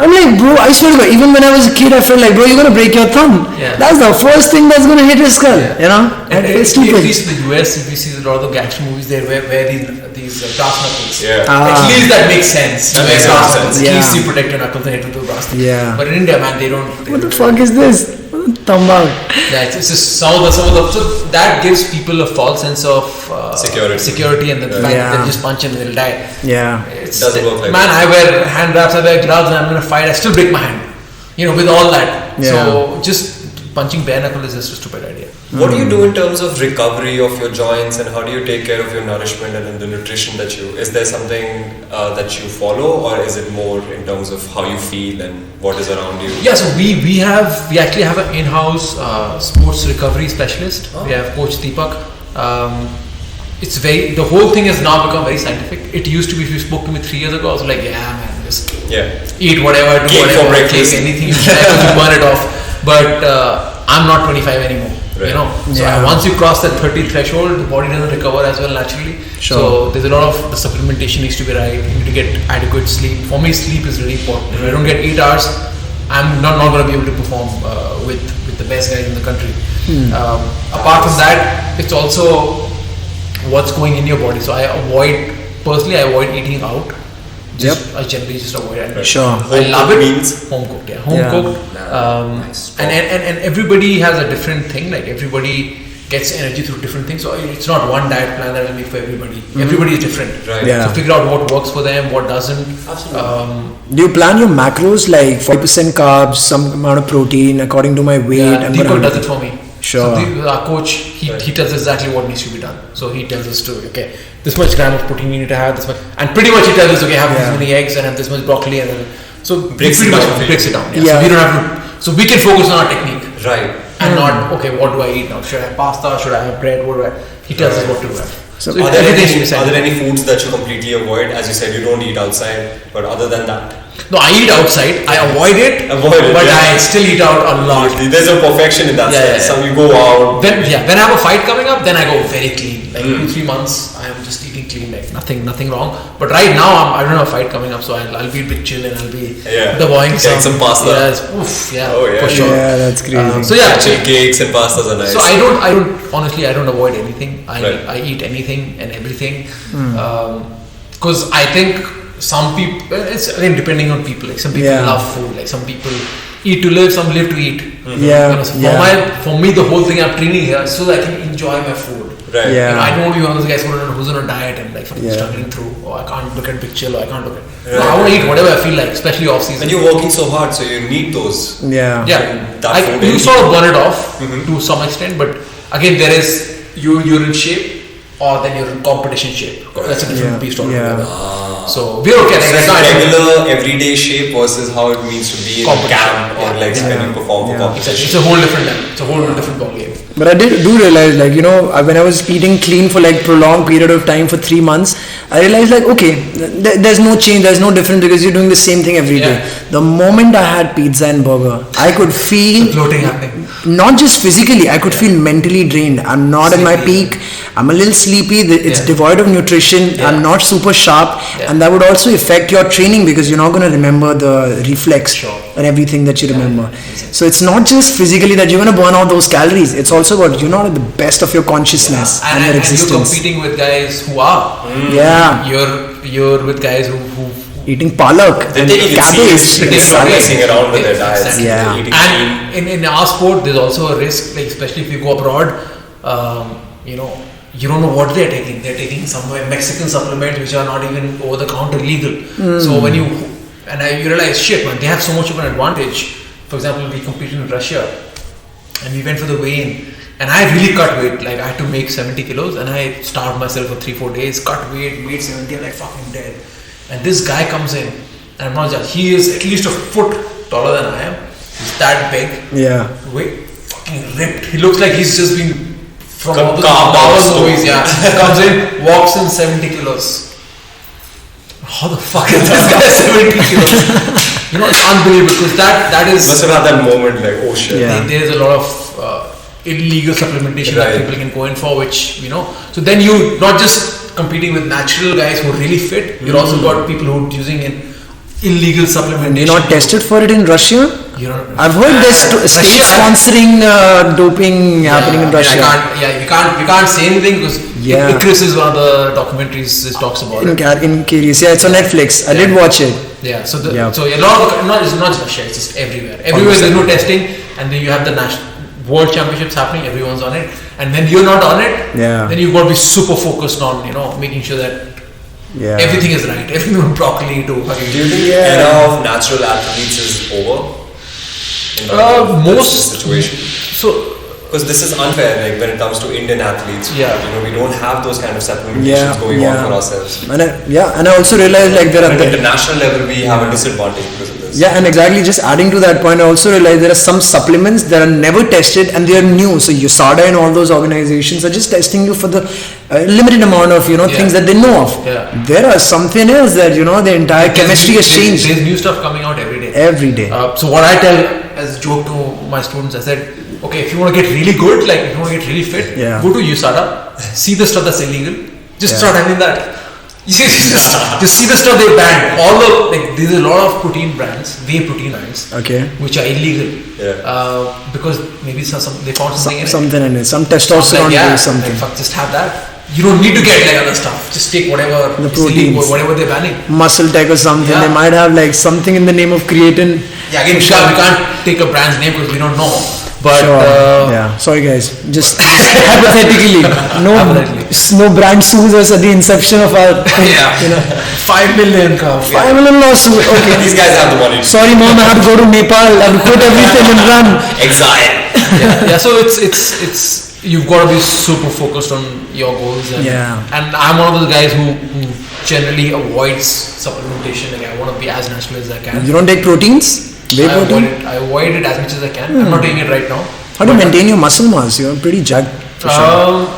I'm like, bro, I swear to God, even when I was a kid, I felt like, bro, you're gonna break your thumb. Yeah. That's the first thing that's gonna hit his skull. You know? And it's At stupid. least in the US, if you see a lot of the action movies, they wear these brass knuckles. Yeah. At least that makes sense. That makes brass sense. knuckles. At least Yeah. you protect your knuckles and hit with the brass knuckles. Yeah. But in India, man, they don't. What the fuck is this? Thumb out. Yeah, it's just some of the. So that gives people a false sense of security, and the fact that they'll just punch and they'll die. Yeah. It's, Doesn't work like man, that. I wear hand wraps, I wear gloves, and I'm gonna fight. I still break my hand. You know, with all that. Yeah. So just punching bare knuckle is just a stupid idea. What do you do in terms of recovery of your joints, and how do you take care of your nourishment and the nutrition that you? Is there something that you follow, or is it more in terms of how you feel and what is around you? Yeah, so we actually have an in-house sports recovery specialist. We have Coach Deepak. The whole thing has now become very scientific. It used to be, if you spoke to me 3 years ago, I was like, yeah man, just eat whatever, do Cake for whatever, breakfast. cake, anything you try to burn it off. But I'm not 25 anymore. Right. You know, so Yeah. once you cross that 30 threshold, the body doesn't recover as well naturally. Sure. So there's a lot of the supplementation needs to be right. You need to get adequate sleep. For me, sleep is really important. If I don't get 8 hours, I'm not going to be able to perform with the best guys in the country. Apart from that, it's also what's going in your body. So I avoid eating out. I generally just avoid it. Sure. I love it. Meals? Home cooked, yeah. Home cooked. And everybody has a different thing. Like everybody gets energy through different things. So it's not one diet plan that will be for everybody. Everybody is different. Right. Yeah. So figure out what works for them, what doesn't. Absolutely. Do you plan your macros like 40% carbs, some amount of protein according to my weight? Yeah, I'm Deepak gonna- does it for me. Sure. So our coach, he tells us exactly what needs to be done. So he tells us to, okay, this much gram of protein you need to have, this much, and pretty much he tells us, okay, have this many eggs and have this much broccoli, and then So Breaks pretty it much down for you. breaks it down. Yeah. So we don't have to. So we can focus on our technique. Right. And not, okay, what do I eat now? Should I have pasta? Should I have bread? What do I? He tells us what to have. So Are there, everything any, is are there any foods that you completely avoid? As you said, you don't eat outside, but other than that, No, I eat outside. I avoid it. But yeah. I still eat out a lot. There's a perfection in that sense. Some you go out. When I have a fight coming up, then I go very clean. Like 2-3 months, I am just eating clean, like nothing wrong. But right now, I don't have a fight coming up, so I'll be a bit chill and I'll be devoying some pasta. For sure. Yeah, that's crazy. So yeah, actually cakes and pastas are nice. So I don't honestly, I don't avoid anything. I eat anything and everything, because I think some people, it's again depending on people. Like some people love food, like some people eat to live, some live to eat. For me, the whole thing I'm training here is so that I can enjoy my food. Right. Yeah. You know, I don't want to be one of those guys who's on a diet and like struggling through. Oh, I can't look at big chill. Or I can't look at. No, I want to eat whatever I feel like, especially off season. And you're working so hard, so you need those. Yeah. That You sort of burn it off to some extent, but again, there is you're in shape, or then you're in competition shape. That's a different beast altogether. So we're okay. Like regular everyday shape versus how it means to be in camp or like when you perform for competition. It's a whole different level. It's a whole different ball game. But I do realize, like, you know, when I was eating clean for like prolonged period of time for 3 months, I realized like, okay, there's no change, there's no difference because you're doing the same thing every day. The moment I had pizza and burger, I could feel bloating happening. Not just physically, I could feel mentally drained. I'm not at my peak. I'm a little sleepy. It's devoid of nutrition. I'm not super sharp, and that would also affect your training because you're not going to remember the reflex and everything that you remember. So it's not just physically that you're going to burn out those calories. It's also about you're not at the best of your consciousness and your existence. And you're competing with guys who are. You're with guys who eating palak and cabbage. They're messing around with their diets. And in our sport, there's also a risk, like especially if you go abroad, you don't know what they're taking. They're taking somewhere Mexican supplements which are not even over the counter legal. So when you realize, shit, man, they have so much of an advantage. For example, we competed in Russia and we went for the weigh-in. And I really cut weight, like I had to make 70 kilos and I starved myself for 3-4 days, cut weight, weighed 70, I'm like fucking dead. And this guy comes in, and I'm not just, he is at least a foot taller than I am. He's that big. Wait, fucking ripped. He looks like he's just been from all the Marvel movies. Comes in, walks in 70 kilos. How the fuck is this guy 70 kilos? You know, it's unbelievable because that is. Must have had that moment like, oh shit. There's a lot of illegal supplementation that people can go in for, which, you know. So then you not just competing with natural guys who are really fit, you're also got people who are using illegal supplementation. You're not tested for it in Russia? I've heard there's state sponsoring doping happening in Russia. We can't say anything because Chris is one of the documentaries that talks about it. In case, it's on Netflix. I did watch it. So a lot of it's not just Russia, it's just everywhere. Everywhere there's no testing, and then you have the national world championships happening, everyone's on it, and when you're not on it, then you've got to be super focused on, you know, making sure that everything is right, everything properly to. Do you think the era of natural athletes is over? Most situation. So because this is unfair, like when it comes to Indian athletes, you know, we don't have those kind of supplementations going on for ourselves. And I also realized like there are at the international level we have a disadvantage because of this. And exactly, just adding to that point, I also realized there are some supplements that are never tested and they are new. So USADA and all those organizations are just testing you for the limited amount of, you know, things that they know of. There are something else that, you know, the entire chemistry has changed. There's new stuff coming out every day. Every day. So what I tell as a joke to my students, I said, okay, if you want to get really good, like if you want to get really fit, go to USADA, see the stuff that's illegal, just start having that. Just see the stuff they banned. All the there's a lot of protein brands, whey protein lines, which are illegal. Because maybe they found something in it. Some testosterone or something. Fuck, just have that. You don't need to get like other stuff. Just take whatever the proteins, whatever they're banning. Muscle Tech or something. They might have like something in the name of creatine. Again, we can't take a brand's name because we don't know. But sorry guys, just hypothetically, no brand sues us at the inception of our, you know, 5 million. 5 million lawsuit. Okay, these guys have the money. Sorry, mom, I have to go to Nepal. I have to quit everything and run. Exile. So it's you've got to be super focused on your goals. And, Yeah. and I'm one of those guys who generally avoids supplementation. Like I want to be as natural as I can. You don't take proteins? Whey protein? I avoid it as much as I can. I'm not doing it right now. How do you maintain your muscle mass? You're pretty jacked. For sure.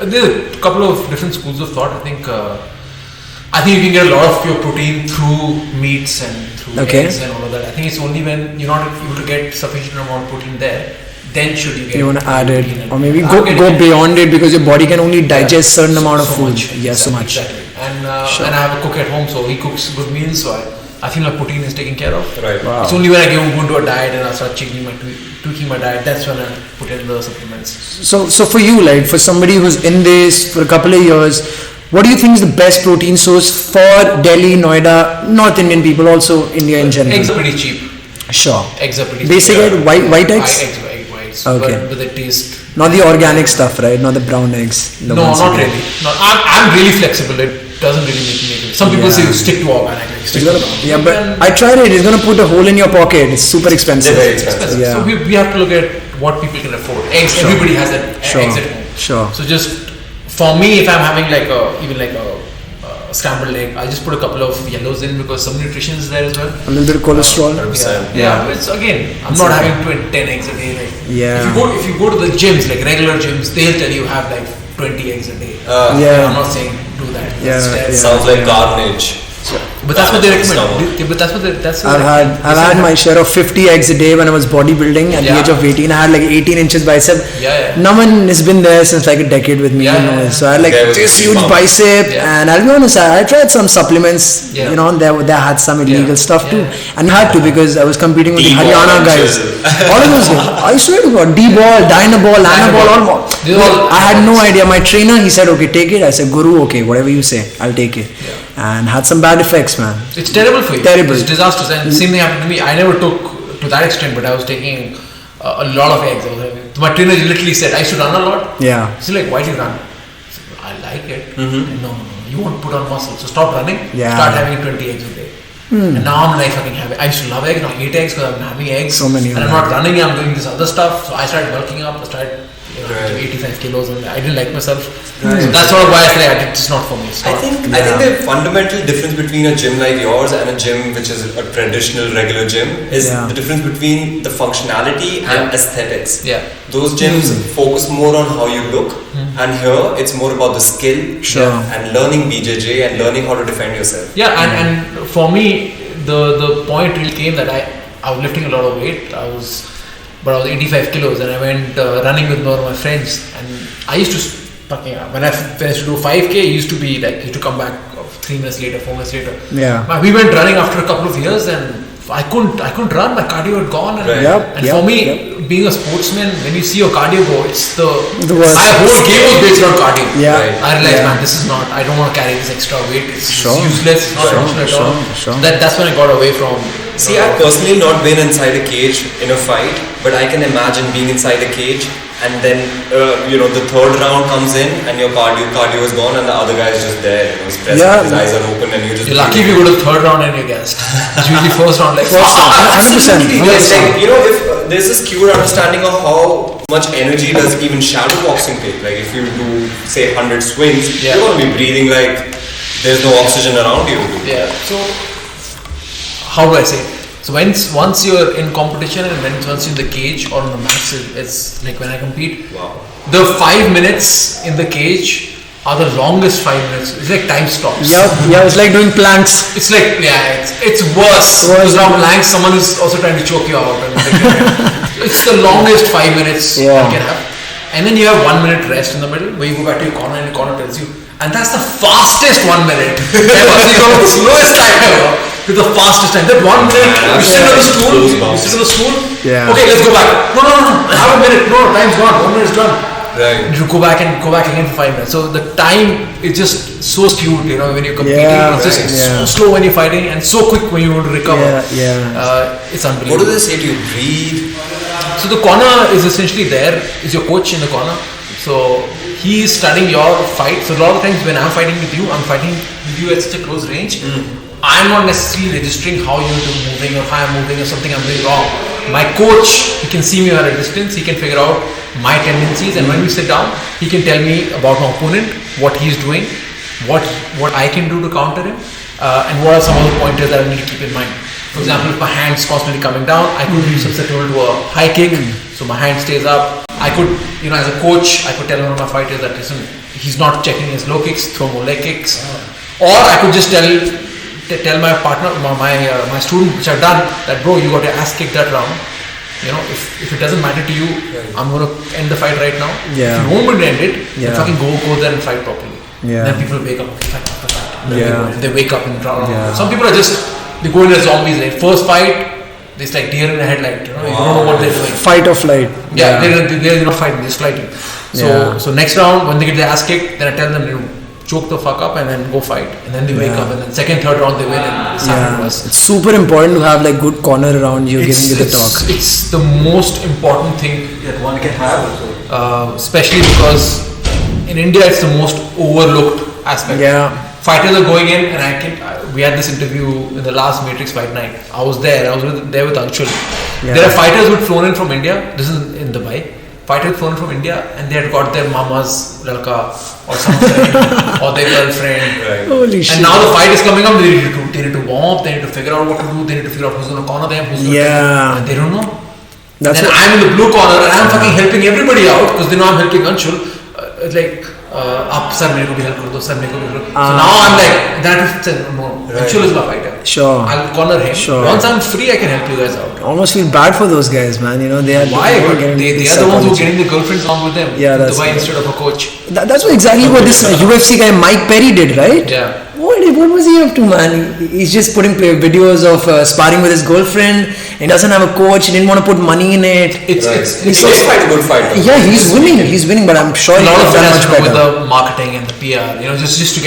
There are a couple of different schools of thought. I think you can get a lot of your protein through meats and through eggs and all of that. I think it's only when you're not able to get sufficient amount of protein there, then should you get. You want to add it, or maybe go beyond it because your body can only digest certain amount of food. So much. Exactly. And I have a cook at home, so he cooks good meals. So I feel my protein is taken care of. Right. Wow. It's only when I go into a diet and I start tweaking my diet. That's when I put in the supplements. So for you, like for somebody who's in this for a couple of years, what do you think is the best protein source for Delhi, Noida, North Indian people, also India in general? Eggs are pretty cheap. Sure. Eggs are pretty cheap. Basic egg, white eggs? Egg whites. Okay. But the taste. Not the organic stuff, right? Not the brown eggs. No, not really. No, I'm really flexible. It doesn't really make me agree. Some people say you stick to organic. Yeah, but I tried it. It's going to put a hole in your pocket. It's super expensive. They're very expensive. Yeah. So we have to look at what people can afford. Eggs. Sure. Everybody has that eggs at home. Sure. So just for me, if I'm having even a scrambled egg, I just put a couple of yellows in because some nutrition is there as well. A little bit of cholesterol. Yeah. But it's again, I'm not having 10 eggs a day. Like, Yeah. If you go to the gyms, like regular gyms, they'll tell you have like 20 eggs a day. Yeah. I'm not saying do that. Yeah. Sounds like carnage. But that's what they recommend. But that's what I've had my share of 50 eggs a day when I was bodybuilding at the age of 18. I had like 18 inches bicep. Naman has been there since like a decade with me. So I had like this huge bicep, and I'll be honest, I tried some supplements. You know, they had some illegal stuff too, and I had to because I was competing with the Haryana guys. All of those guys. I swear to God, D-ball, Dynaball, Anaball, all more. I had no idea. My trainer, he said, "Okay, take it." I said, "Guru, okay, whatever you say, I'll take it." And had some bad effects, man. It's terrible for you. Terrible. It's disastrous. And same thing happened to me. I never took to that extent, but I was taking a lot of eggs. My trainer literally said, I used to run a lot. Yeah. He's like, why do you run? I said, I like it. No, you won't put on muscle. So stop running. Start having 20 eggs a day. And now I'm like fucking having. I used to love eggs. Now I hate eggs because I'm having eggs. So many. And I'm not running. I'm doing this other stuff. So I started bulking up. I started 85 kilos, and I didn't like myself. So that's sort of why I say it's not for me. I think the fundamental difference between a gym like yours and a gym which is a traditional regular gym is the difference between the functionality and aesthetics. Those gyms focus more on how you look, and here it's more about the skill and learning BJJ and learning how to defend yourself. And for me, the point really came that I was lifting a lot of weight. I was 85 kilos, and I went running with one of my friends, and I used to when I used to do 5k, it used to be like you used to come back 3 minutes later, 4 minutes later. We went running after a couple of years, and I couldn't run. My cardio had gone, and for me, being a sportsman, when you see your cardio go, it's the worst. My whole game was based on cardio. I realized, man, this is not. I don't want to carry this extra weight. It's useless. It's not functional at all. So that's when I got away from. See, I've personally not been inside a cage in a fight, but I can imagine being inside a cage, and then the third round comes in and your cardio is gone, and the other guy is just there. He's pressing, his eyes are open, and you just. You're lucky if you go to third round and you're gassed. It's usually first round, like 100%. If there's this skewed understanding of how much energy does even shadow boxing take. Like if you do say 100 swings, you're gonna be breathing like there's no oxygen around you. So how do I say? So once you're in competition and once you're in the cage or on the mat, it's like when I compete. The 5 minutes in the cage are the longest 5 minutes. It's like time stops. It's like doing planks. It's like it's worse. Because now planks, someone is also trying to choke you out. It's the longest 5 minutes you can have. And then you have 1 minute rest in the middle where you go back to your corner and your corner tells you. And that's the fastest 1 minute ever. So you go the slowest time ever to the fastest time. That 1 minute, you sit on the stool. Okay, let's go back. No. Have a minute. No, time's gone. 1 minute's done. Right. You go back again for 5 minutes. So the time is just so skewed, when you're competing. It's just so slow when you're fighting and so quick when you want to recover. It's unbelievable. What do they say to you? Breathe. So the corner is essentially is your coach in the corner. So he is studying your fight. So a lot of times when I'm fighting with you, I'm fighting with you at such a close range. I'm not necessarily registering how you're moving or how I'm moving or something I'm doing wrong. my coach, he can see me at a distance, he can figure out my tendencies, and when we sit down, he can tell me about my opponent, what he's doing, what I can do to counter him, and what are some of the pointers that I need to keep in mind. For example, if my hand's constantly coming down, I could substitute to a high kick, so my hand stays up. I could, as a coach, I could tell one of my fighters that, listen, he's not checking his low kicks, throw more leg kicks. Or I could just tell my partner, my student, which I've done, that bro, you got your ass kicked that round. If it doesn't matter to you, I'm going to end the fight right now. Yeah. If you don't want to end it, then fucking go there and fight properly. Yeah. Then people wake up, fight. Yeah. They wake up and round. Yeah. Some people are they go in as zombies. Like first fight, there's like deer in the headlight. You don't know what they're doing. Fight or flight. Yeah, they're not fighting, they're just fighting. So next round, when they get their ass kicked, then I tell them choke the fuck up and then go fight, and then they wake up, and then second, third round they win, and it's happened to us. It's super important to have like good corner around you, giving you the talk. It's the most important thing that one can have, especially because in India it's the most overlooked aspect. Yeah. Fighters are going in, and we had this interview in the last Matrix fight night. I was there with Anshul. Yeah. There are fighters who had flown in from India. This is in Dubai. Fighters flown from India, and they had got their mama's lalka or some friend or their girlfriend. Right. Holy shit. And now the fight is coming up. They need to warm up. They need to figure out what to do. They need to figure out who's going to corner them. Who's going to and they don't know. That's then I'm in the blue corner and I'm fucking helping everybody out because they know I'm helping Anshul. It's like, up, sir, मेरे को भी help कर दो, sir, मेरे को भी help. So now I'm like, that is no. Anshul is my fighter. Sure. I'll corner him. Sure. Once I'm free, I can help you guys out. Almost feel bad for those guys, man. They are Why? They are the ones who are psychology. getting the girlfriends on with them. Yeah, that's Dubai right. instead of a coach. That's exactly what this UFC guy Mike Perry did, right? Yeah. What was he up to, man? He's just putting videos of sparring with his girlfriend. He doesn't have a coach. He didn't want to put money in it. It's He's quite a good fighter. Yeah, he's winning, but I'm sure a he lot could of have it done has much to do with better. the marketing and the PR. Just to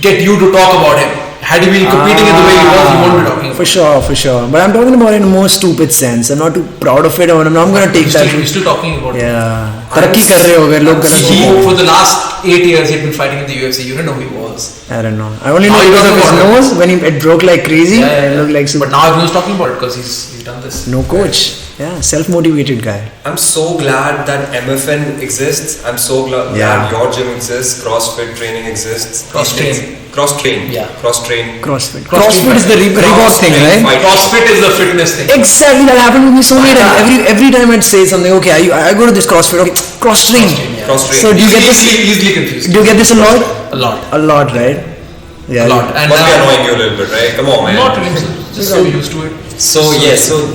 get you to talk about him. Had he been competing in the way he was, he won't be talking about For sure. But I'm talking about it in a more stupid sense. I'm not too proud of it. I'm not going to take that. We're still talking about it. Yeah. तरक्की कर रहे हो अगर लोग गलत He, बोल रहे for the last 8 years, he'd been fighting in the UFC. You didn't know who he was. हैं. I don't know. I only know Now he because of his doesn't want nose when it broke like crazy. It looked like But now everyone's talking about it because he's done this. no coach. Yeah, self-motivated guy. I'm so glad that MFN exists. I'm so glad your gym exists. CrossFit training exists. CrossTrain. CrossTrain. Yeah. CrossTrain. CrossFit. CrossFit is the Reebok thing, right? CrossFit is the fitness thing. Exactly, that happened with me so many times. Every time I'd say something, okay, I go to this CrossFit, okay, CrossTrain. Yeah. CrossTrain. So do you get this? Easily confused. Do you get this a lot? A lot. A lot, right? Yeah. A lot. And Must be annoying you a little bit, right? Come on, man. not really. Just so used to it. So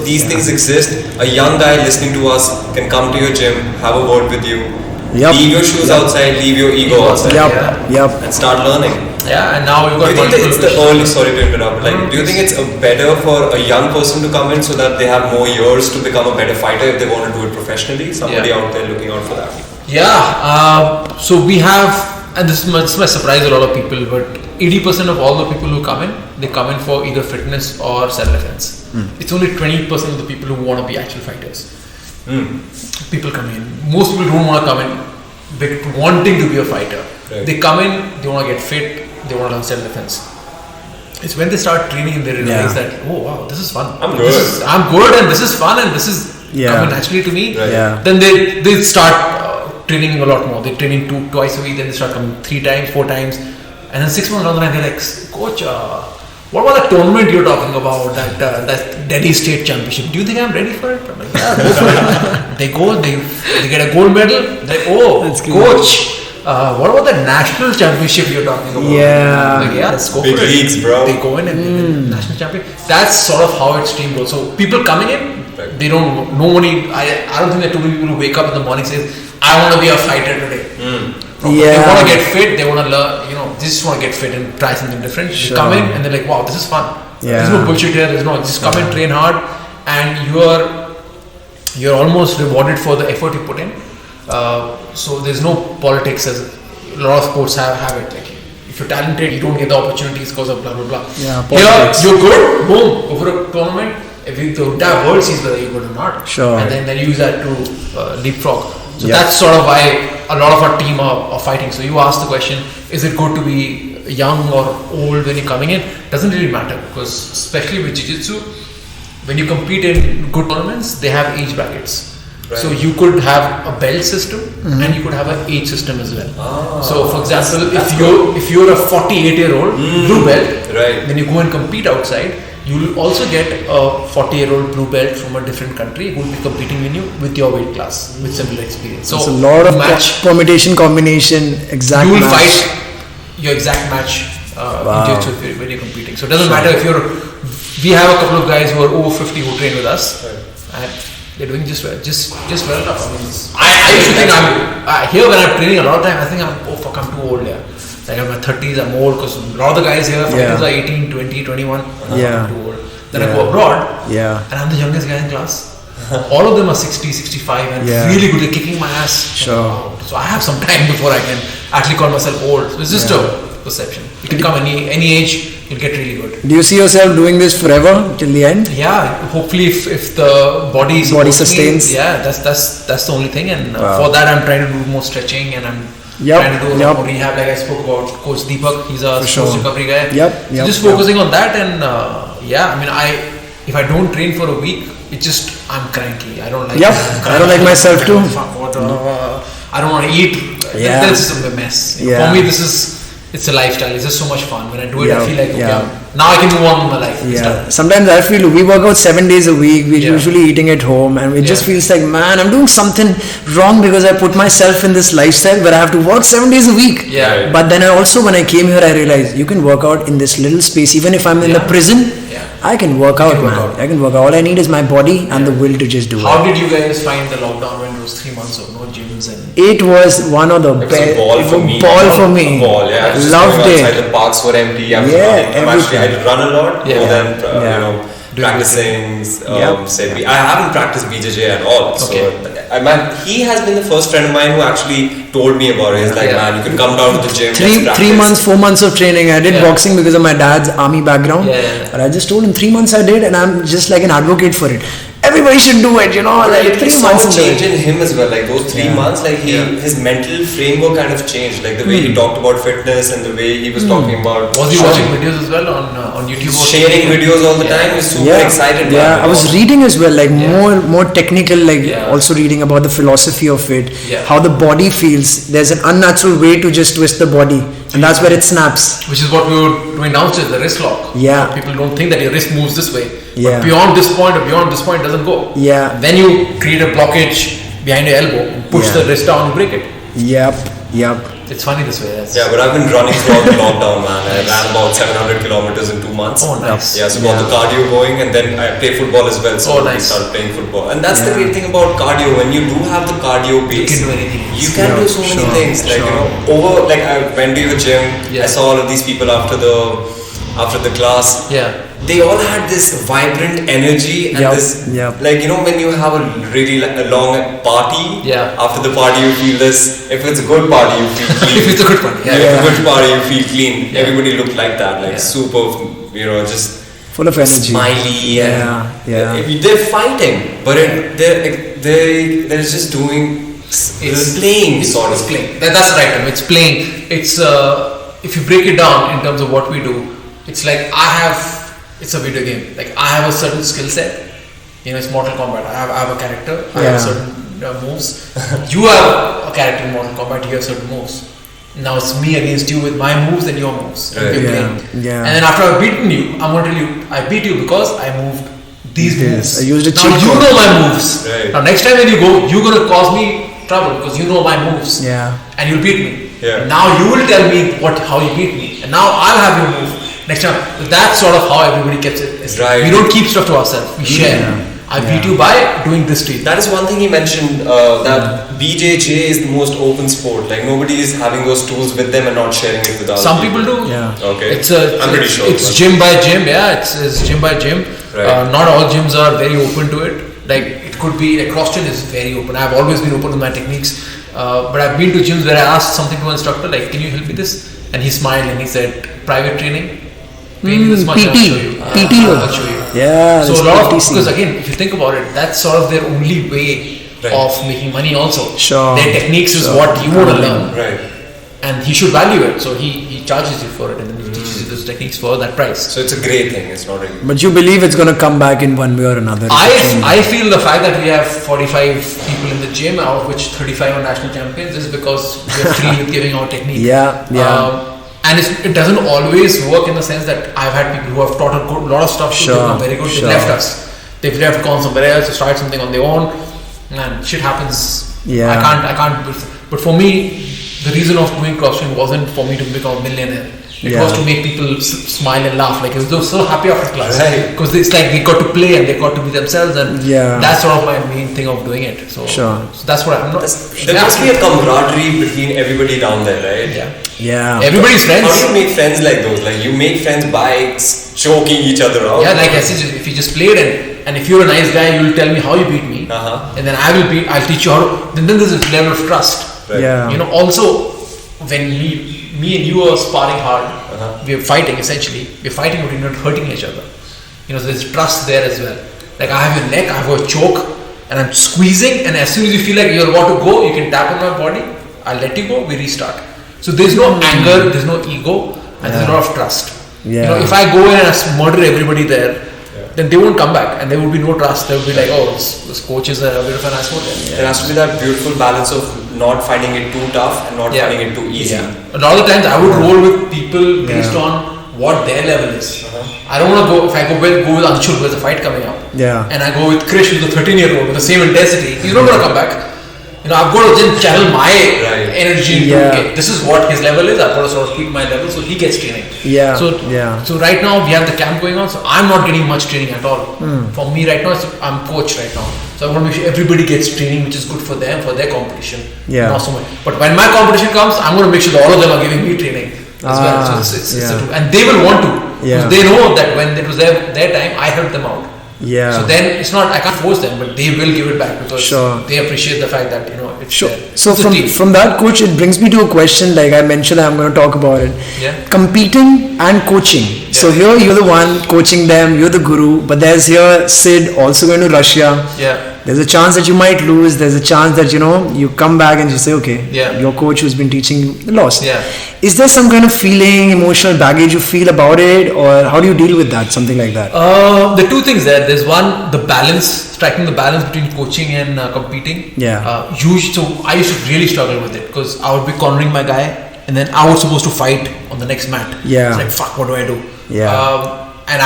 these things exist. A young guy listening to us can come to your gym, have a word with you, Yep. leave your shoes outside, leave your ego outside, Yep. and start learning. Yeah, and now you've Do got you think that multiple it's the early? Sorry to interrupt. Do you think it's better for a young person to come in so that they have more years to become a better fighter if they want to do it professionally? Somebody out there looking out for that. Yeah, so we have, and this might surprise a lot of people, but 80% of all the people who come in, they come in for either fitness or self-defense. It's only 20% of the people who want to be actual fighters. People come in. Most people don't want to come in wanting to be a fighter. Right. They come in, they want to get fit, they want to learn self-defense. It's when they start training and they realize that, oh wow, this is fun. I'm good. I'm good and this is fun and this is coming naturally to me. Right. Yeah. Then they start training a lot more. They train twice a week, then they start coming 3 times, 4 times, and then 6 months down the line they're like, coach, what about that tournament you're talking about, that Delhi State Championship? Do you think I'm ready for it? I'm like, yeah, go for it. They go, they get a gold medal. They're like, That's good. coach, what about the national championship you're talking about? Yeah. Like, yeah, let's go Big for it. leagues, bro. They go in and they win national champion. That's sort of how it's team goes. So people coming in, they don't. Nobody. I don't think that too many people who wake up in the morning says, I want to be a fighter today. They want to get fit. They want to learn. They just want to get fit and try something different. Sure. They come in and they're like, wow, this is fun. Yeah. There's no bullshit here. There's no. Just come in, train hard, and you're almost rewarded for the effort you put in. So there's no politics as a lot of sports have it. Like if you're talented, you don't get the opportunities because of blah blah blah. Yeah, Here politics. you're good, boom, go for a tournament. If the entire world sees whether you're good or not, Sure. and then use that to leapfrog. So Yeah. that's sort of why a lot of our team are fighting. So you asked the question: is it good to be young or old when you're coming in? Doesn't really matter because especially with jiu-jitsu, when you compete in good tournaments, they have age brackets. Right. So you could have a belt system and you could have an age system as well. So for example, if you're a 48-year-old blue belt, right, when you go and compete outside, you will also get a 40-year-old blue belt from a different country who will be competing with your weight class with similar experience. So it's a lot of permutation, combination, exact you will match. fight your exact match in jiu-jitsu when you're competing. So it doesn't matter if we have a couple of guys who are over 50 who train with us, and they're doing just well enough. I used to think here when I'm training a lot of time, I think I'm too old. Yeah, like in my 30s, I'm old because a lot of the guys here fighters are 18, 20, 21. I'm too old. Then I go abroad, and I'm the youngest guy in class. All of them are 60, 65 and really good. They're kicking my ass. Sure. So I have some time before I can actually call myself old. So it's just a perception. You can come any age, you'll get really good. Do you see yourself doing this forever till the end? Yeah, hopefully if the body sustains. Me, that's the only thing. And for that, I'm trying to do more stretching and I'm trying to do a lot more rehab. Like I spoke about Coach Deepak, he's a sports recovery guy. So just focusing on that and if I don't train for a week, I'm cranky. I don't like. I don't like myself too. I don't want to eat. This is a mess. For me, it's a lifestyle. It's just so much fun. When I do it, I feel like now I can move on with my life. Sometimes I feel we work out 7 days a week. We're usually eating at home, and it just feels like, man, I'm doing something wrong because I put myself in this lifestyle where I have to work 7 days a week. But then when I came here, I realized you can work out in this little space. Even if I'm in the prison, I can work out, man. I can work out. All I need is my body and the will to just do it. How did you guys find the lockdown when it was 3 months of no gyms? It was one of the best. It was a ball for me. A ball, yeah. Loved it. The parks were empty. I run a lot more than practicing. I haven't practiced BJJ at all. So he has been the first friend of mine who actually told me about it. He's like, man, you can come down to the gym. 3 months, 4 months of training. I did boxing because of my dad's army background. But I just told him 3 months I did, and I'm just like an advocate for it. Everybody should do it, like 3 months. Change in him as well. Like those 3 months, like his mental framework kind of changed. Like the way he talked about fitness and the way he was talking about. Was he watching videos as well on YouTube? Sharing videos all the time. He was super excited. I was reading as well, like more technical, also reading about the philosophy of it, how the body feels. There's an unnatural way to just twist the body, and that's where it snaps. Which is what we were doing downstairs, the wrist lock. People don't think that your wrist moves this way. But beyond this point it doesn't go. Then you create a blockage behind your elbow, push the wrist down and break it. It's funny this way. But I've been running throughout the lockdown, man. I ran about 700 kilometers in 2 months. Oh, nice. So got the cardio going, and then I play football as well. So we started playing football, and that's the great thing about cardio. When you do have the cardio base, you can do anything. You can do so many things. Like I went to the gym. I saw all of these people after the class. They all had this vibrant energy and when you have a really long party, after the party you feel this. If it's a good party, you feel clean. If it's a good party, if it's a good party, you feel clean. Everybody looked like that, super, just full of energy, smiley, and they're fighting, but they're just doing. It's playing, sort of playing. That's the right term. It's playing. It's if you break it down in terms of what we do, it's like it's a video game. Like I have a certain skill set. It's Mortal Kombat. I have a character. I have certain moves. You have a character in Mortal Kombat. You have certain moves. Now it's me against you with my moves and your moves. And then after I've beaten you, I'm going to tell you, I beat you because I moved these moves. I used a cheat now you code. know my moves. Now next time when you go, you're going to cause me trouble because you know my moves. And you'll beat me. Now you will tell me how you beat me, and now I'll have your move. Next time, that's sort of how everybody keeps it. We don't keep stuff to ourselves. We share. I beat you by doing this to you. That is one thing he mentioned, that BJJ is the most open sport. Like nobody is having those tools with them and not sharing it with others. Some people do. Okay. I'm pretty sure. It's gym by gym. It's gym by gym. Not all gyms are very open to it. Like it could be, like CrossTrain is very open. I've always been open with my techniques. But I've been to gyms where I asked something to an instructor, like, can you help me this? And he smiled and he said, private training. Maybe this much, PT. I'll show you. So a lot of, because again, if you think about it, that's sort of their only way of making money also. Their techniques is what you want to learn. And he should value it. So he charges you for it and then he teaches you this techniques for that price. So it's a great thing. It's not a. But you believe it's going to come back in one way or another? I feel the fact that we have 45 people in the gym, out of which 35 are national champions, is because we're free with giving out technique. And it doesn't always work in the sense that I've had people who have taught a lot of stuff, they've become very good, they've left us. They've left, gone somewhere else, to start something on their own, and shit happens. I can't. But for me, the reason of doing CrossTrain wasn't for me to become a millionaire. It was to make people smile and laugh. Like, they were so happy after class, because it's like they got to play and they got to be themselves, and that's sort of my main thing of doing it. So that's what I'm not. There must be a camaraderie between everybody down there, right? Yeah. Everybody's friends. How do you make friends like those? Like, you make friends by choking each other out. Yeah, like I said, if you just played and if you're a nice guy, you'll tell me how you beat me, and then I'll teach you how to. Then there's a level of trust. Right. You know, also when me and you are sparring hard, we're fighting essentially. We're fighting, but we're not hurting each other. You know, so there's trust there as well. Like, I have your neck, I have a choke, and I'm squeezing, and as soon as you feel like you're about to go, you can tap on my body, I'll let you go, we restart. So there's no anger, there's no ego, and there's a lot of trust. You know, if I go in and I murder everybody there, then they won't come back, and there will be no trust. They will be like, oh, this coach is a bit of an asshole. There has to be that beautiful balance of not finding it too tough and not finding it too easy. A lot of the times I would roll with people based on what their level is. I don't want to go, if I go with Anshul, there's a fight coming up, and I go with Krish, who's a 13-year-old with the same intensity, he's not going to come back. You know, I've got to then channel my energy into, okay, this is what his level is, I've got to sort of keep my level, so he gets training. So right now we have the camp going on, so I'm not getting much training at all. For me right now, I'm coach right now, so I want to make sure everybody gets training, which is good for them, for their competition. Not so much. But when my competition comes, I'm going to make sure that all of them are giving me training as well. So it's and they will want to, because they know that when it was their time, I helped them out. So then it's not, I can't force them, but they will give it back, because they appreciate the fact that, you know, it's there. So from that, coach, it brings me to a question, like I mentioned, I'm going to talk about it. Competing and coaching. So here you're the one coaching them, you're the guru, but there's here Sid also going to Russia. There's a chance that you might lose. There's a chance that, you know, you come back and you say, okay, your coach who's been teaching you lost. Is there some kind of feeling, emotional baggage you feel about it, or how do you deal with that, something like that? The two things there. There's one, the balance, striking the balance between coaching and competing. So I used to really struggle with it, because I would be cornering my guy, and then I was supposed to fight on the next mat. It's like, fuck, what do I do? And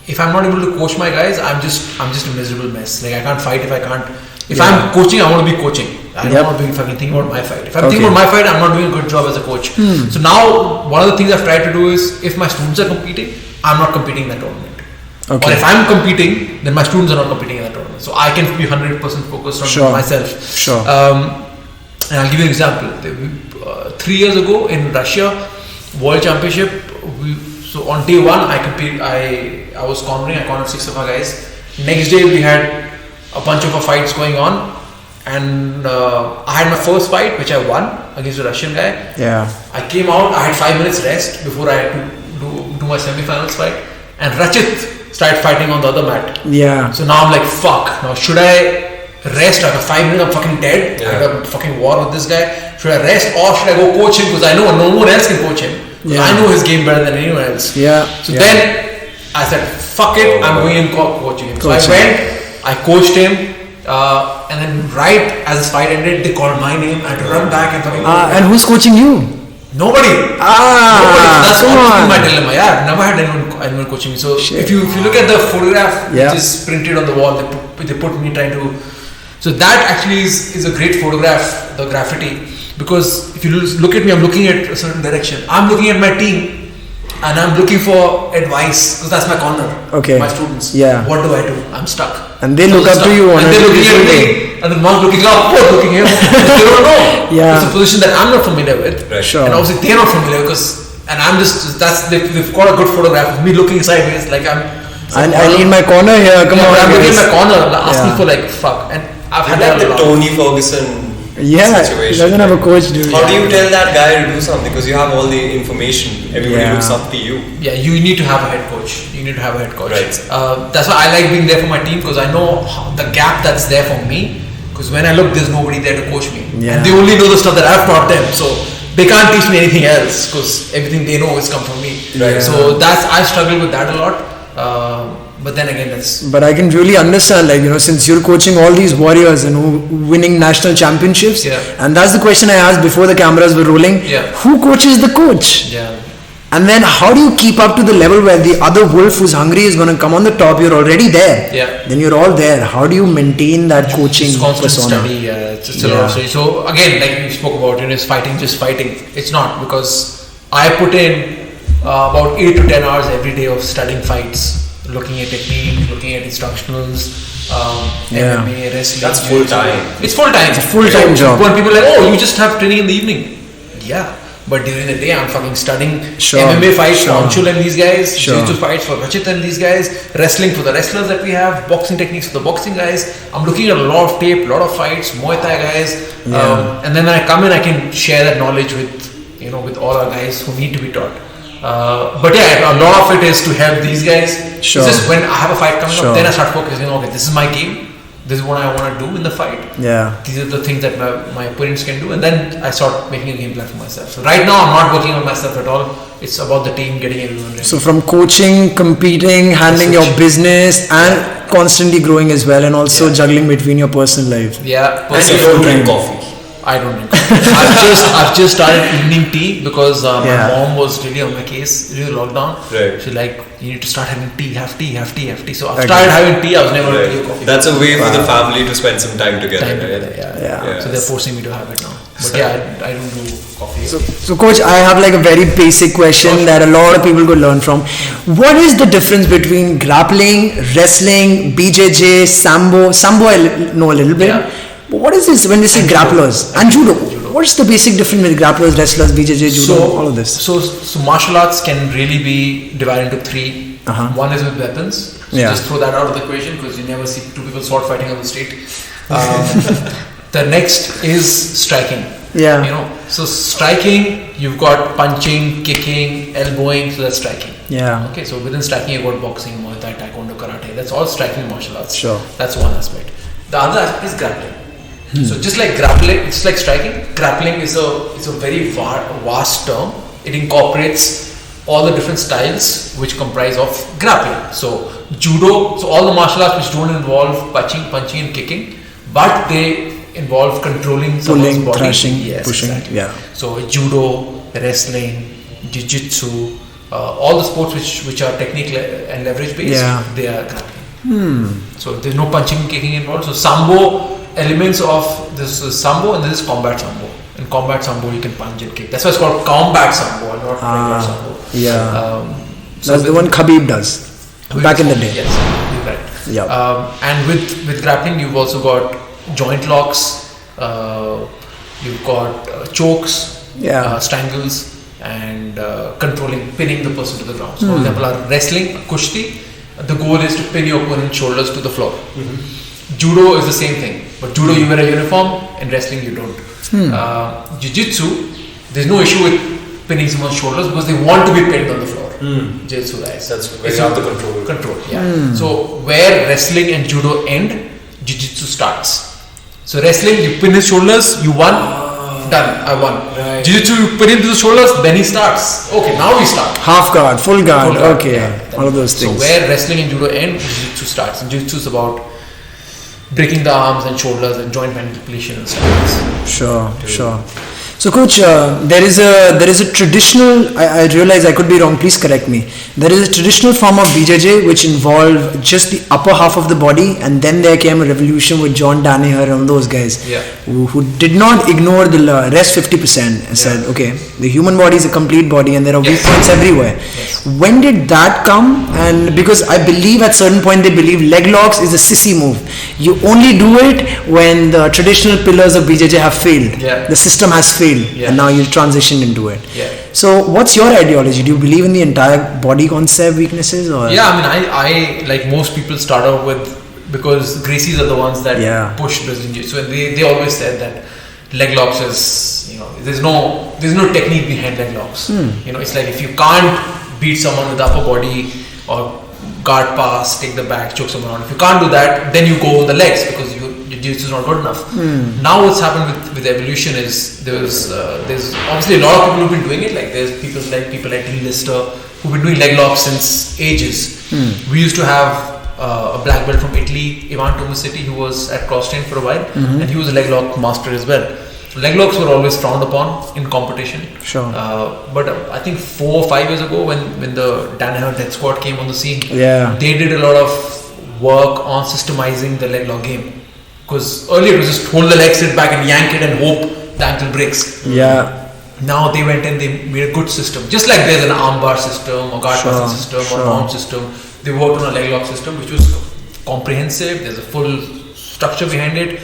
if I'm not able to coach my guys, I'm just a miserable mess. Like, I can't fight if I can't. If I'm coaching, I want to be coaching. I don't want to be fucking thinking about my fight. If I'm thinking about my fight, I'm not doing a good job as a coach. So now, one of the things I've tried to do is, if my students are competing, I'm not competing in that tournament. Or if I'm competing, then my students are not competing in that tournament. So I can be 100% focused on myself. And I'll give you an example. 3 years ago in Russia, World Championship, so on day one, I was cornering, I cornered 6 of our guys. Next day, we had a bunch of fights going on, and I had my first fight, which I won against a Russian guy. I came out, I had 5 minutes rest before I had to do my semi-finals fight, and Rachit started fighting on the other mat. So now I'm like, fuck, now should I rest? I have 5 minutes, I'm fucking dead. I have a fucking war with this guy. Should I rest, or should I go coach him? Because I know no one else can coach him. I know his game better than anyone else. So then I said, fuck it, I'm going in coaching him. So I went, I coached him, and then right as this fight ended, they called my name. I had to run back and fucking and who's coaching you? Nobody. Nobody. That's always my dilemma. I've never had anyone coaching me. So if you look at the photograph which is printed on the wall, they put me trying to. So that actually is a great photograph, the graffiti. Because if you look at me, I'm looking at a certain direction. I'm looking at my team, and I'm looking for advice, because that's my corner. My students. What do I do? I'm stuck. And they look up to you. And they're looking at me. And then one's looking up, both looking at me. They don't know. It's a position that I'm not familiar with. And obviously they're not familiar, and I'm just, they've got a good photograph of me looking sideways, like I'm. And I need my corner here. Come on. I'm looking at my corner, asking for like, fuck. And I've had that. The Tony Ferguson. He doesn't have a coach, dude. How do you tell that guy to do something? Because you have all the information. Everybody looks up to you. You need to have a head coach. That's why I like being there for my team, because I know the gap that's there for me. Because when I look, there's nobody there to coach me. And they only know the stuff that I've taught them. So they can't teach me anything else because everything they know has come from me. Right. So I struggle with that a lot. But then again, that's. But I can really understand, like, since you're coaching all these warriors and winning national championships, and that's the question I asked before the cameras were rolling. Yeah. Who coaches the coach? Yeah. And then how do you keep up to the level where the other wolf who's hungry is going to come on the top? You're already there. Yeah. Then you're all there. How do you maintain that coaching It's constant persona? study. It's a lot of study. So again, like you spoke about, is fighting just fighting? It's not, because I put in about 8 to 10 hours every day of studying fights, looking at technique, looking at instructionals, MMA, wrestling. That's full time. It's full time. It's a full-time job. When people are like, oh, you just have training in the evening. Yeah. But during the day, I'm fucking studying MMA fights for Anshul and these guys, jiu-jitsu fights for Rachit and these guys, wrestling for the wrestlers that we have, boxing techniques for the boxing guys. I'm looking at a lot of tape, a lot of fights, Muay Thai guys, and then when I come in, I can share that knowledge with with all our guys who need to be taught. But yeah, a lot of it is to help these guys. Sure. It's just when I have a fight coming up, then I start focusing. Okay, this is my game. This is what I want to do in the fight. Yeah. These are the things that my opponents can do, and then I start making a game plan for myself. So right now, I'm not working on myself at all. It's about the team, getting everyone ready. So from coaching, competing, handling your business, and constantly growing as well, and also juggling between your personal life. Yeah. And you don't drink coffee. I don't drink. I've just started evening tea because my mom was really on my case during the lockdown. Right. She's like, you need to start having tea, have tea. So I've started having tea. I was never a tea or coffee. That's a way for the family to spend some time together. Yeah. So they're forcing me to have it now. But I don't do coffee. So coach, I have like a very basic question that a lot of people could learn from. What is the difference between grappling, wrestling, BJJ, Sambo? Sambo I know a little bit. Yeah. But what is this when they say grapplers? And judo. What's the basic difference with grapplers, wrestlers, BJJ, judo, all of this? So martial arts can really be divided into 3. One is with weapons. So just throw that out of the equation because you never see 2 people sword fighting on the street. The next is striking. Yeah. So striking, you've got punching, kicking, elbowing, so that's striking. Yeah. Okay, so within striking, you've got boxing, Muay Thai, Taekwondo, Karate. That's all striking martial arts. Sure. That's one aspect. The other aspect is grappling. So just like grappling, it's like striking. Grappling is a very vast term. It incorporates all the different styles which comprise of grappling. So judo, so all the martial arts which don't involve punching and kicking, but they involve controlling someone's body. Thrashing, pushing. Exactly. Yeah. So judo, wrestling, jiu-jitsu, all the sports which are technical and leverage based, they are grappling. So there's no punching and kicking involved. So Sambo, elements of this is Sambo and this is combat Sambo. In combat Sambo you can punch and kick. That's why it's called combat Sambo and not regular Sambo. Yeah. That's the one Khabib does. Back in the day. Yes, you're right. Yeah. And with grappling you've also got joint locks, you've got chokes, strangles, and pinning the person to the ground. So for example, our wrestling, kushti, the goal is to pin your opponent's shoulders to the floor. Judo is the same thing, but judo you wear a uniform, in wrestling you don't. Jiu-jitsu, there's no issue with pinning someone's shoulders because they want to be pinned on the floor. Jiu-jitsu guys. That's where you have the control. Control, yeah. So where wrestling and judo end, jiu-jitsu starts. So wrestling, you pin his shoulders, you won, done, I won. Right. Jiu-jitsu, you pin him to the shoulders, then he starts. Okay, now we start. Half guard, full guard, okay. Yeah, all of those things. So where wrestling and judo end, jiu-jitsu starts. And jiu-jitsu is about breaking the arms and shoulders and joint manipulation and stuff. Sure. So coach, there is a traditional, I realize I could be wrong, please correct me. There is a traditional form of BJJ which involved just the upper half of the body, and then there came a revolution with John Danaher and those guys who did not ignore the rest 50% and said, okay, the human body is a complete body and there are weak points everywhere. When did that come? And because I believe at certain point they believe leg locks is a sissy move. You only do it when the traditional pillars of BJJ have failed. The system has failed. And now you transition into it. So what's your ideology? Do you believe in the entire body concept weaknesses? Or? Yeah, I mean, I like most people start out with, because Gracies are the ones that push Brazilian Jiu-Jitsu. So they always said that leg locks is, there's no technique behind leg locks. It's like if you can't beat someone with the upper body or guard pass, take the back, choke someone out. If you can't do that, then you go with the legs because you're jiu-jitsu is not good enough. Now what's happened with evolution is there's obviously a lot of people who've been doing it. Like there's people like Lee Lister who've been doing leg locks since ages. We used to have a black belt from Italy, Ivan Tomasiti, who was at CrossTrain for a while, and he was a leg lock master as well. Leg locks were always frowned upon in competition. Sure. But I think 4 or 5 years ago, when the Danaher Death Squad came on the scene, they did a lot of work on systemizing the leg lock game. Because earlier it was just hold the leg, sit back and yank it and hope the ankle breaks. Yeah. Now they went and they made a good system. Just like there's an armbar system or guard passing system or mount system, they worked on a leg lock system which was comprehensive. There's a full structure behind it.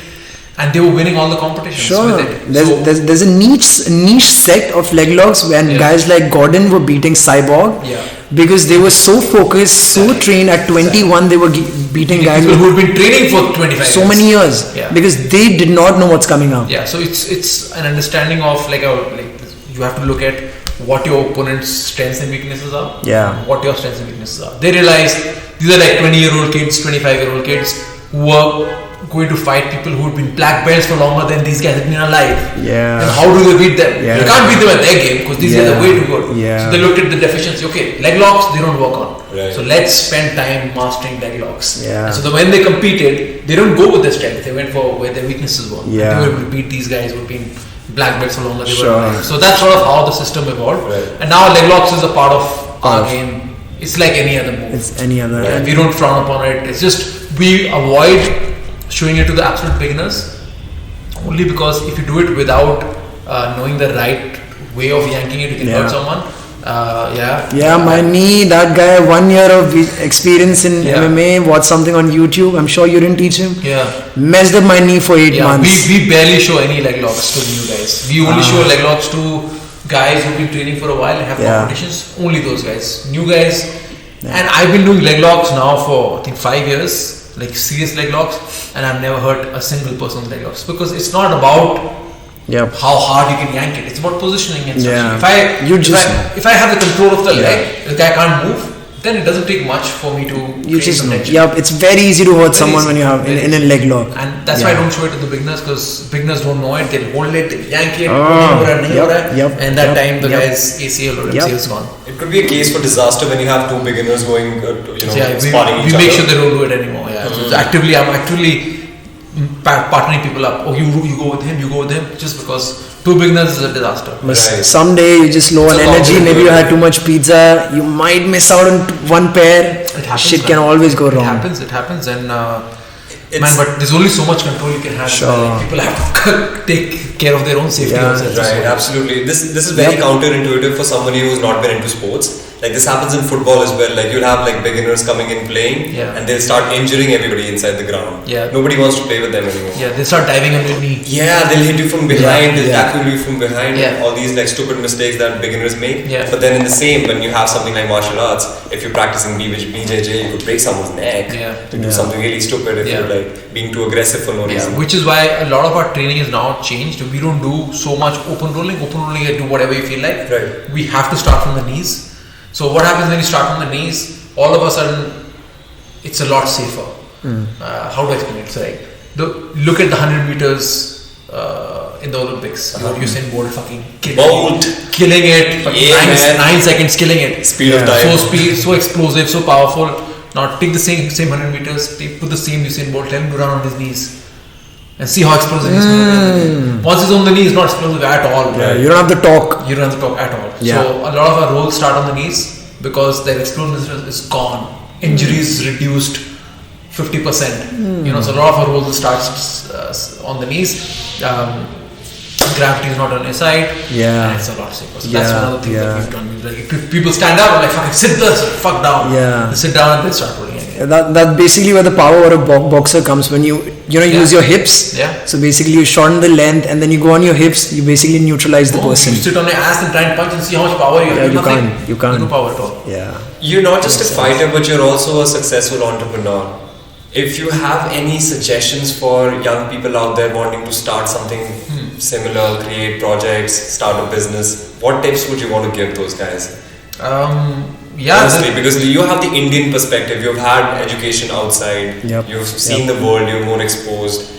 And they were winning all the competitions with it. There's a niche sect of leg locks when guys like Gordon were beating Cyborg because they were so focused, so trained. At 21, they were beating guys who had been training for 25 years. So many years because they did not know what's coming up. Yeah, so it's an understanding of like you have to look at what your opponent's strengths and weaknesses are. Yeah. What your strengths and weaknesses are. They realize these are like 20-year-old kids, 25-year-old kids who are going to fight people who have been black belts for longer than these guys have been alive. Yeah. And how do they beat them? You can't beat them at their game because these guys are way too good. Yeah. So they looked at the deficiency. Okay, leg locks they don't work on. Right. So let's spend time mastering leg locks. Yeah. And so when they competed, they don't go with their strength. They went for where their weaknesses were. Yeah. And they were able to beat these guys who have been black belts for longer. They were alive. So that's sort of how the system evolved. Right. And now leg locks is a part of our game. It's like any other move. It's any other. Yeah, we don't frown upon it. It's just we avoid showing it to the absolute beginners only because if you do it without knowing the right way of yanking it, you can hurt someone. My knee, that guy, 1 year of experience in MMA, watched something on YouTube. I'm sure you didn't teach him. Messed up my knee for 8 months. We barely show any leg locks to new guys. We only show leg locks to guys who've been training for a while and have competitions. Only those guys. New guys. And I've been doing leg locks now for I think 5 years. Like serious leg locks, and I've never hurt a single person's leg locks because it's not about how hard you can yank it. It's about positioning and such. If I have the control of the leg, the guy can't move, then it doesn't take much for me to it's very easy to hurt someone when you have in a leg lock. And that's why I don't show it to the beginners because beginners don't know it. They'll hold it, they'll yank it, and that time the guy's ACL or MCL is gone. It could be a case for disaster when you have two beginners going, sparring each other. We make sure they don't do it anymore. So I'm actually partnering people up. Oh, you go with him, just because two beginners is a disaster. Someday you just low on energy, maybe you had too much pizza, you might miss out on one pair. Shit can always go wrong. It happens and but there's only so much control you can have. People have to take care of their own safety. Right, absolutely. This is very counterintuitive for somebody who's not been into sports. Like this happens in football as well. Like you'll have like beginners coming in playing and they'll start injuring everybody inside the ground. Nobody wants to play with them anymore. They start diving on your knee. They'll hit you from behind, they'll tackle you from behind, all these like stupid mistakes that beginners make. But then in the same, when you have something like martial arts, if you're practicing BJJ, you could break someone's neck to do something really stupid if you're like being too aggressive for no reason. Which is why a lot of our training is now changed. We don't do so much open rolling. Open rolling, you do whatever you feel like. Right. We have to start from the knees. So what happens when you start from the knees? All of a sudden, it's a lot safer. How do I explain it? So look at the 100 meters in the Olympics. Usain Bolt fucking killing it. 9 seconds killing it. Speed of time. So explosive, so powerful. Now take the same 100 meters. Put the same Usain Bolt. Tell him to run on his knees. And see how explosive he's going to be. Once he's on the knee, he's not explosive at all. You don't have the torque. You don't have the torque at all. So a lot of our rolls start on the knees because their explosiveness is gone. Injuries reduced 50%. So a lot of our rolls start on the knees. Gravity is not on your side. And it's a lot safer. So that's one of the things that we've done. Like, if people stand up and like fucking sit the fuck down. They sit down and they start rolling again. That's basically where the power of a boxer comes when you use your hips. So basically you shorten the length and then you go on your hips. You basically neutralize the person. You sit on your ass and try and punch and see how much power you have. You can't. No power at all. You're not just a fighter, but you're also a successful entrepreneur. If you have any suggestions for young people out there wanting to start something similar, create projects, start a business, what tips would you want to give those guys? Yeah, honestly, because you have the Indian perspective, you've had education outside, you've seen the world, you're more exposed.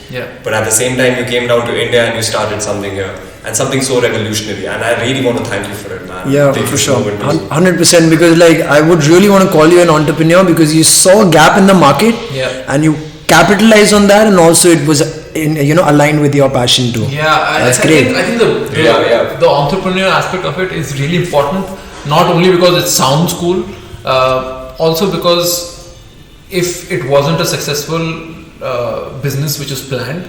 But at the same time, you came down to India and you started something here, and something so revolutionary. And I really want to thank you for it, man. Yeah, for sure, 100%. Because like I would really want to call you an entrepreneur because you saw a gap in the market, and you capitalized on that, and also it was aligned with your passion too. That's great. I think the entrepreneurial aspect of it is really important. Not only because it sounds cool, also because if it wasn't a successful business which was planned,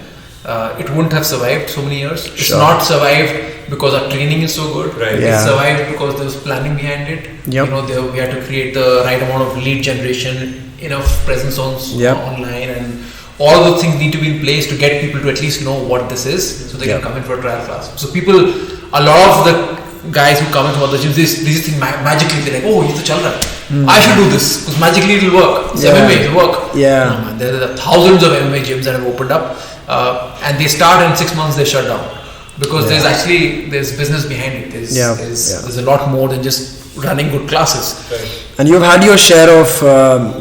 it wouldn't have survived so many years. It's not survived because our training is so good. It survived because there was planning behind it. We had to create the right amount of lead generation, enough presence on online, and all the things need to be in place to get people to at least know what this is, so they can come in for a trial class. So a lot of the guys who come into other gyms, these things magically, they're like, oh, it's a chalra. I should do this because magically it'll work. It's MMA, it'll work. No, man, there are thousands of MMA gyms that have opened up, and they start in 6 months, they shut down because there's business behind it. There's a lot more than just running good classes. And you've had your share of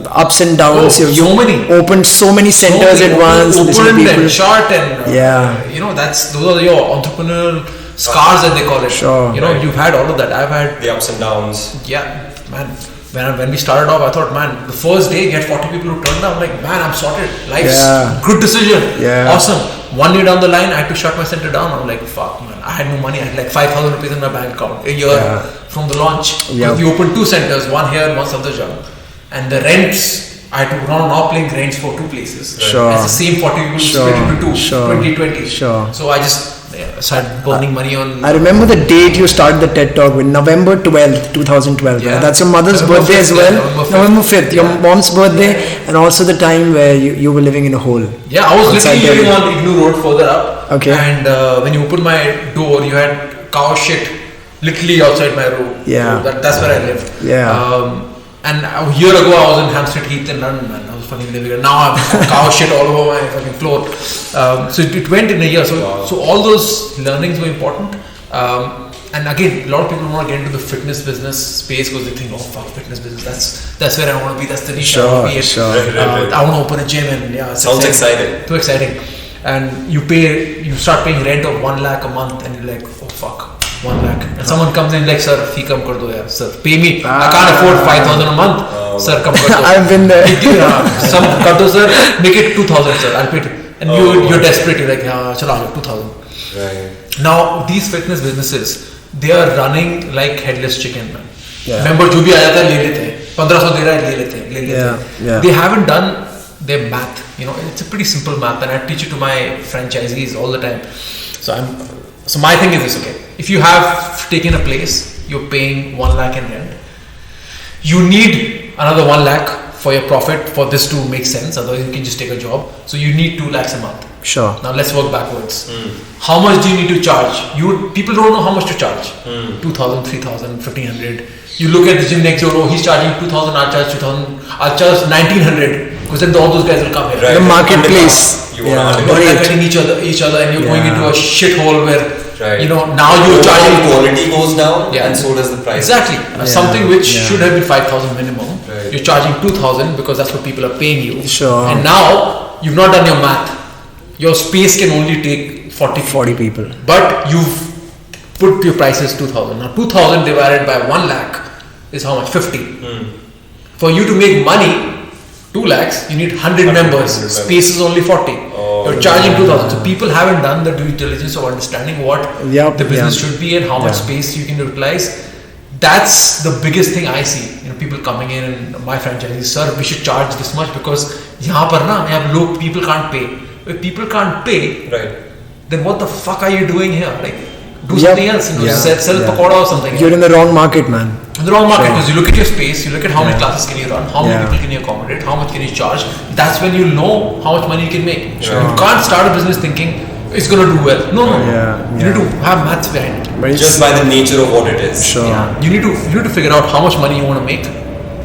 ups and downs. So many. Opened so many centers at once. Opened and shut and those are your entrepreneurial scars that they call it. You've had all of that. I've had the ups and downs. Yeah, man. When we started off, I thought, man, the first day you had 40 people who turned down. I'm like, man, I'm sorted. Life's good decision. Awesome. 1 year down the line, I had to shut my center down. I'm like, fuck, man. I had no money. I had like 5,000 rupees in my bank account a year from the launch. We opened 2 centers, one here and one Safdarjung. And the rents, I had to run on uplink rents for 2 places. It's the same 40 people split into 2, 2020. So I just started burning money on. I remember the date you started the TED Talk with, November 12th, 2012. That's your mother's birthday as well. November 5th, your mom's birthday, and also the time where you were living in a hole. I was literally living on Ignu Road further up. And when you opened my door, you had cow shit literally outside my room. That's where I lived. And a year ago, I was in Hampstead Heath in London, man. I was fucking living there. Now I've cow shit all over my fucking floor. So it went in a year. So all those learnings were important. And again, a lot of people want to get into the fitness business space because they think, oh fuck, fitness business. That's where I want to be. That's the niche I want to be in. I want to open a gym and sounds exciting. Too exciting. And you start paying rent of 1 lakh a month, and you're like, oh fuck. 1 lakh. And someone comes in like, sir, fee kam kar do yaar. Sir, pay me. I can't afford 5,000 a month. Sir, kam kar do. I've been there. Some kar do, sir. Make it 2,000, sir. I'll pay it. And you're desperate. You're like, chala, 2,000. Now, these fitness businesses, they are running like headless chicken, man. Remember, jo bhi aaya tha, le lete hain. 1500 de raha hai, le lete hain. They haven't done their math. It's a pretty simple math, and I teach it to my franchisees all the time. So my thing is this, okay. If you have taken a place, you're paying 1 lakh in rent. You need another 1 lakh for your profit for this to make sense. Otherwise, you can just take a job. So you need 2 lakhs a month. Now let's work backwards. How much do you need to charge? People don't know how much to charge. 2,000, 3,000, 1,500. You look at the gym next door. Oh, he's charging 2,000. I'll charge 2,000. I'll charge 1,900 because then all those guys will come here. The marketplace. You're getting each other, and you're going into a shithole where. Now you're charging, quality goes down, and so does the price. Exactly. Something which should have been 5,000 minimum, you're charging 2,000 because that's what people are paying you. And now you've not done your math. Your space can only take 40 people. But you've put your prices 2,000. Now 2,000 divided by 1 lakh is how much? 50. For you to make money, 2 lakhs, you need 100 members. Space is only 40. You're charging 2,000. So people haven't done the due diligence of understanding what the business should be and how much space you can utilize. That's the biggest thing I see. People coming in and my franchisees, sir, we should charge this much because people can't pay. If people can't pay, then what the fuck are you doing here? Like, do something else. Sell pakoda or something. You're in the wrong market, man. In the wrong market because you look at your space, you look at how many classes can you run, how many people can you accommodate, how much can you charge. That's when you know how much money you can make. You can't start a business thinking it's going to do well. No. You need to have maths behind it. But just by the nature of what it is. You need to figure out how much money you want to make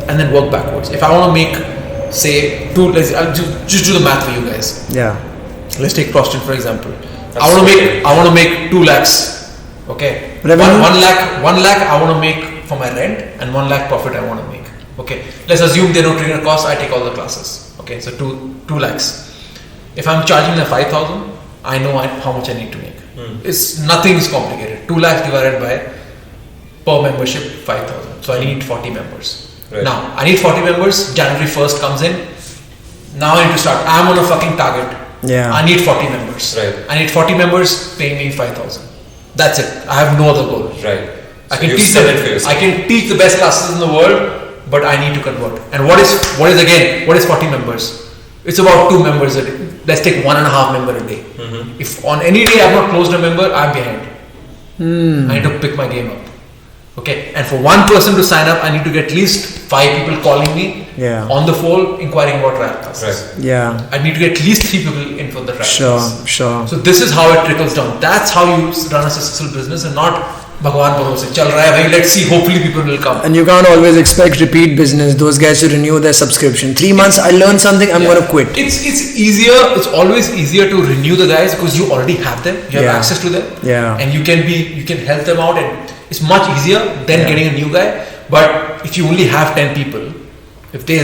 and then work backwards. If I want to make, say, I'll just do the math for you guys. Let's take CrossTrain for example. I want to make 2 lakhs. Okay. 1 lakh. I want to make for my rent and 1 lakh profit I want to make. Okay, let's assume there are no trainer costs. I take all the classes. Okay, so 2 lakhs. If I'm charging them 5,000, I know how much I need to make. It's nothing is complicated. 2 lakhs divided by per membership 5,000. So I need 40 members. Right. Now I need 40 members. January 1st comes in. Now I need to start. I'm on a fucking target. Yeah. I need 40 members. Right. I need 40 members paying me 5,000. That's it. I have no other goal. Right. I So can you teach sell them. it for yourself. I can teach the best classes in the world, but I need to convert. And what is 40 members? It's about 2 members a day. Let's take 1.5 member a day. If on any day I've not closed a member, I'm behind. I need to pick my game up. Okay, and for one person to sign up, I need to get at least 5 people calling me on the phone, inquiring about trial classes. Right. Yeah. I need to get at least 3 people in for the trial class. Sure. So this is how it trickles down. That's how you run a successful business, and not Bhagwan bharose chal raha hai bhai, let's see, hopefully people will come. And you can't always expect repeat business. Those guys to renew their subscription. 3 months, I learned something, I'm going to quit. It's easier. It's always easier to renew the guys because you already have them. You have access to them. Yeah. And you can help them out, and it's much easier than getting a new guy. But if you only have 10 people, if they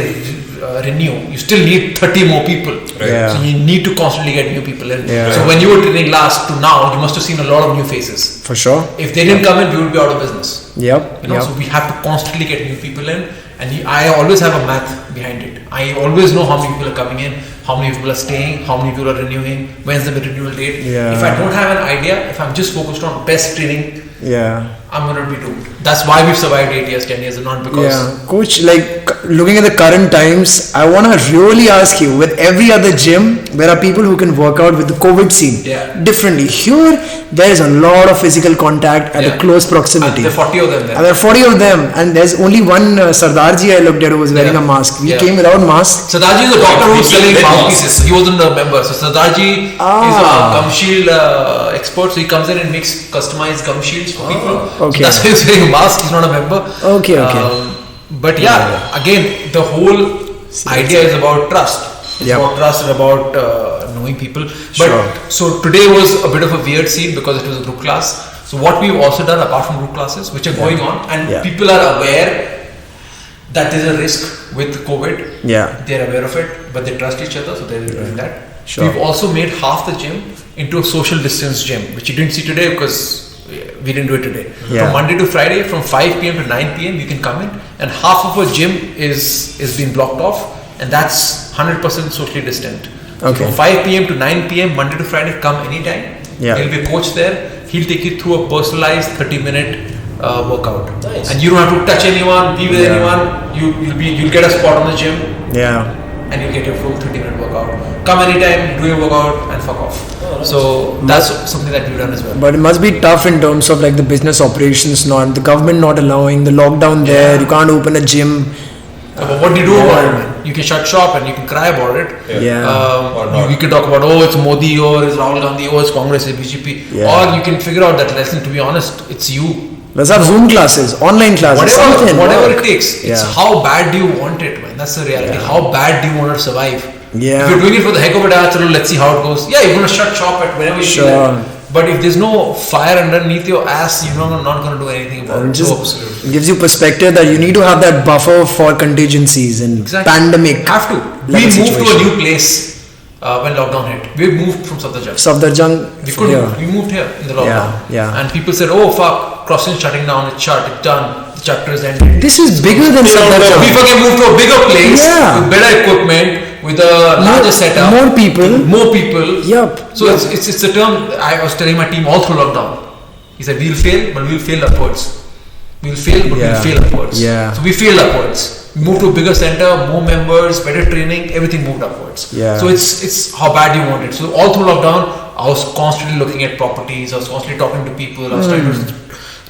renew, you still need 30 more people. Right. Yeah. So you need to constantly get new people in. Yeah. So when you were training last to now, you must have seen a lot of new faces. For sure. If they didn't come in, we would be out of business. Yep. So we have to constantly get new people in, and I always have a math behind it. I always know how many people are coming in, how many people are staying, how many people are renewing, when's the renewal date. Yeah. If I don't have an idea, if I'm just focused on best training, I'm going to be doomed. That's why we've survived 8 years, 10 years, and not because... Yeah, coach, like looking at the current times, I want to really ask you, with every other gym, there are people who can work out with the COVID scene differently. Here, there is a lot of physical contact at a close proximity. And there are 40 of them there. And there are 40 of them, and there's only one Sardarji I looked at who was wearing a mask. We came without masks. Sardarji is a doctor who's selling mouthpieces. He wasn't a member. So Sardarji is a gum shield expert. So he comes in and makes customized gum shields for people. Okay. So that's why he's wearing a mask. He's not a member. Okay. But again, the whole idea is about trust. It's about trust and about knowing people. But so today was a bit of a weird scene because it was a group class. So what we've also done apart from group classes, which are going on, and people are aware that there's a risk with COVID. They're aware of it, but they trust each other, so they're doing that. We've also made half the gym into a social distance gym, which you didn't see today because we didn't do it today. From Monday to Friday, from 5 p.m. to 9 p.m. you can come in, and half of a gym is being blocked off, and that's 100% socially distant. Okay. From 5 p.m. to 9 p.m. Monday to Friday, come anytime. There'll be a coach there. He'll take you through a personalized 30-minute workout. Nice. And you don't have to touch anyone, be with anyone. You'll get a spot on the gym. And you'll get your full 30-minute workout. Come anytime, do your workout, and fuck off. So that's something that we've done as well. But it must be tough in terms of like the business operations, the government not allowing, the lockdown there, you can't open a gym. But what do you do about it, man? You can shut shop and you can cry about it. You can talk about, it's Modi, or it's Rahul Gandhi, or it's Congress, it's BJP. Or you can figure out that lesson, to be honest, it's you. Let's have Zoom classes, online classes, whatever it takes. It's how bad do you want it, man? That's the reality. How bad do you want to survive? If you're doing it for the heck of it, let's see how it goes. You're going to shut shop at whenever you feel like. But if there's no fire underneath your ass, you're not going to do anything about it. Just gives you perspective that you need to have that buffer for contingencies and pandemic. Have to. We moved to a new place when lockdown hit. We moved from Safdarjung. We moved here in the lockdown. And people said, oh fuck, CrossTrain shutting down, it's shut, it's done, the chapter is ended. This is bigger than Safdarjung. We fucking moved to a bigger place with better equipment, with a larger setup, more people. So it's a term I was telling my team all through lockdown. He said we'll fail, but we'll fail upwards. We'll fail, but we'll fail upwards. So we failed upwards. We moved to a bigger center, more members, better training, everything moved upwards. So it's how bad you want it. So all through lockdown, I was constantly looking at properties. I was constantly talking to people. I was trying to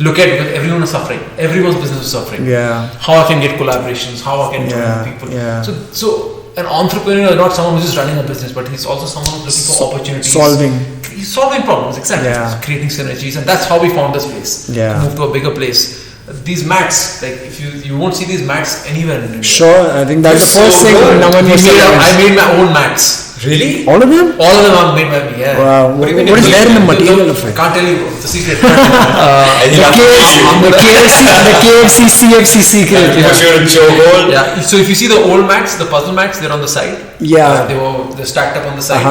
look at, because everyone is suffering. Everyone's business is suffering. How I can get collaborations, how I can join people. So an entrepreneur is not someone who's just running a business, but he's also someone who's looking for opportunities. He's solving problems, exactly. Creating synergies, and that's how we found this place. Moved to a bigger place. These mats, like if you won't see these mats anywhere in India. I think that's the first thing no one was I made my own mats. Really? All of them? All of them are made by me. Yeah. Wow. What is there in the material of it? Can't tell you. It's a secret. The KFC CFC secret. Put you in a chokehold. Yeah. So if you see the old mats, the puzzle mats, they're on the side. Yeah. They're stacked up on the side.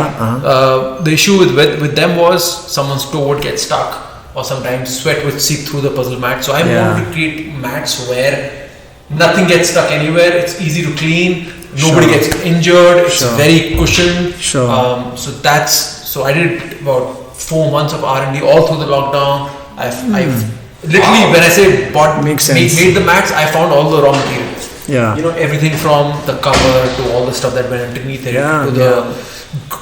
The issue with them was someone's toe would get stuck, or sometimes sweat would seep through the puzzle mat. So I wanted to create mats where nothing gets stuck anywhere. It's easy to clean. Nobody gets injured. It's very cushioned. So I did about 4 months of R&D all through the lockdown. I've literally, when I say made the mats, I found all the raw materials. Yeah. Everything from the cover to all the stuff that went underneath it,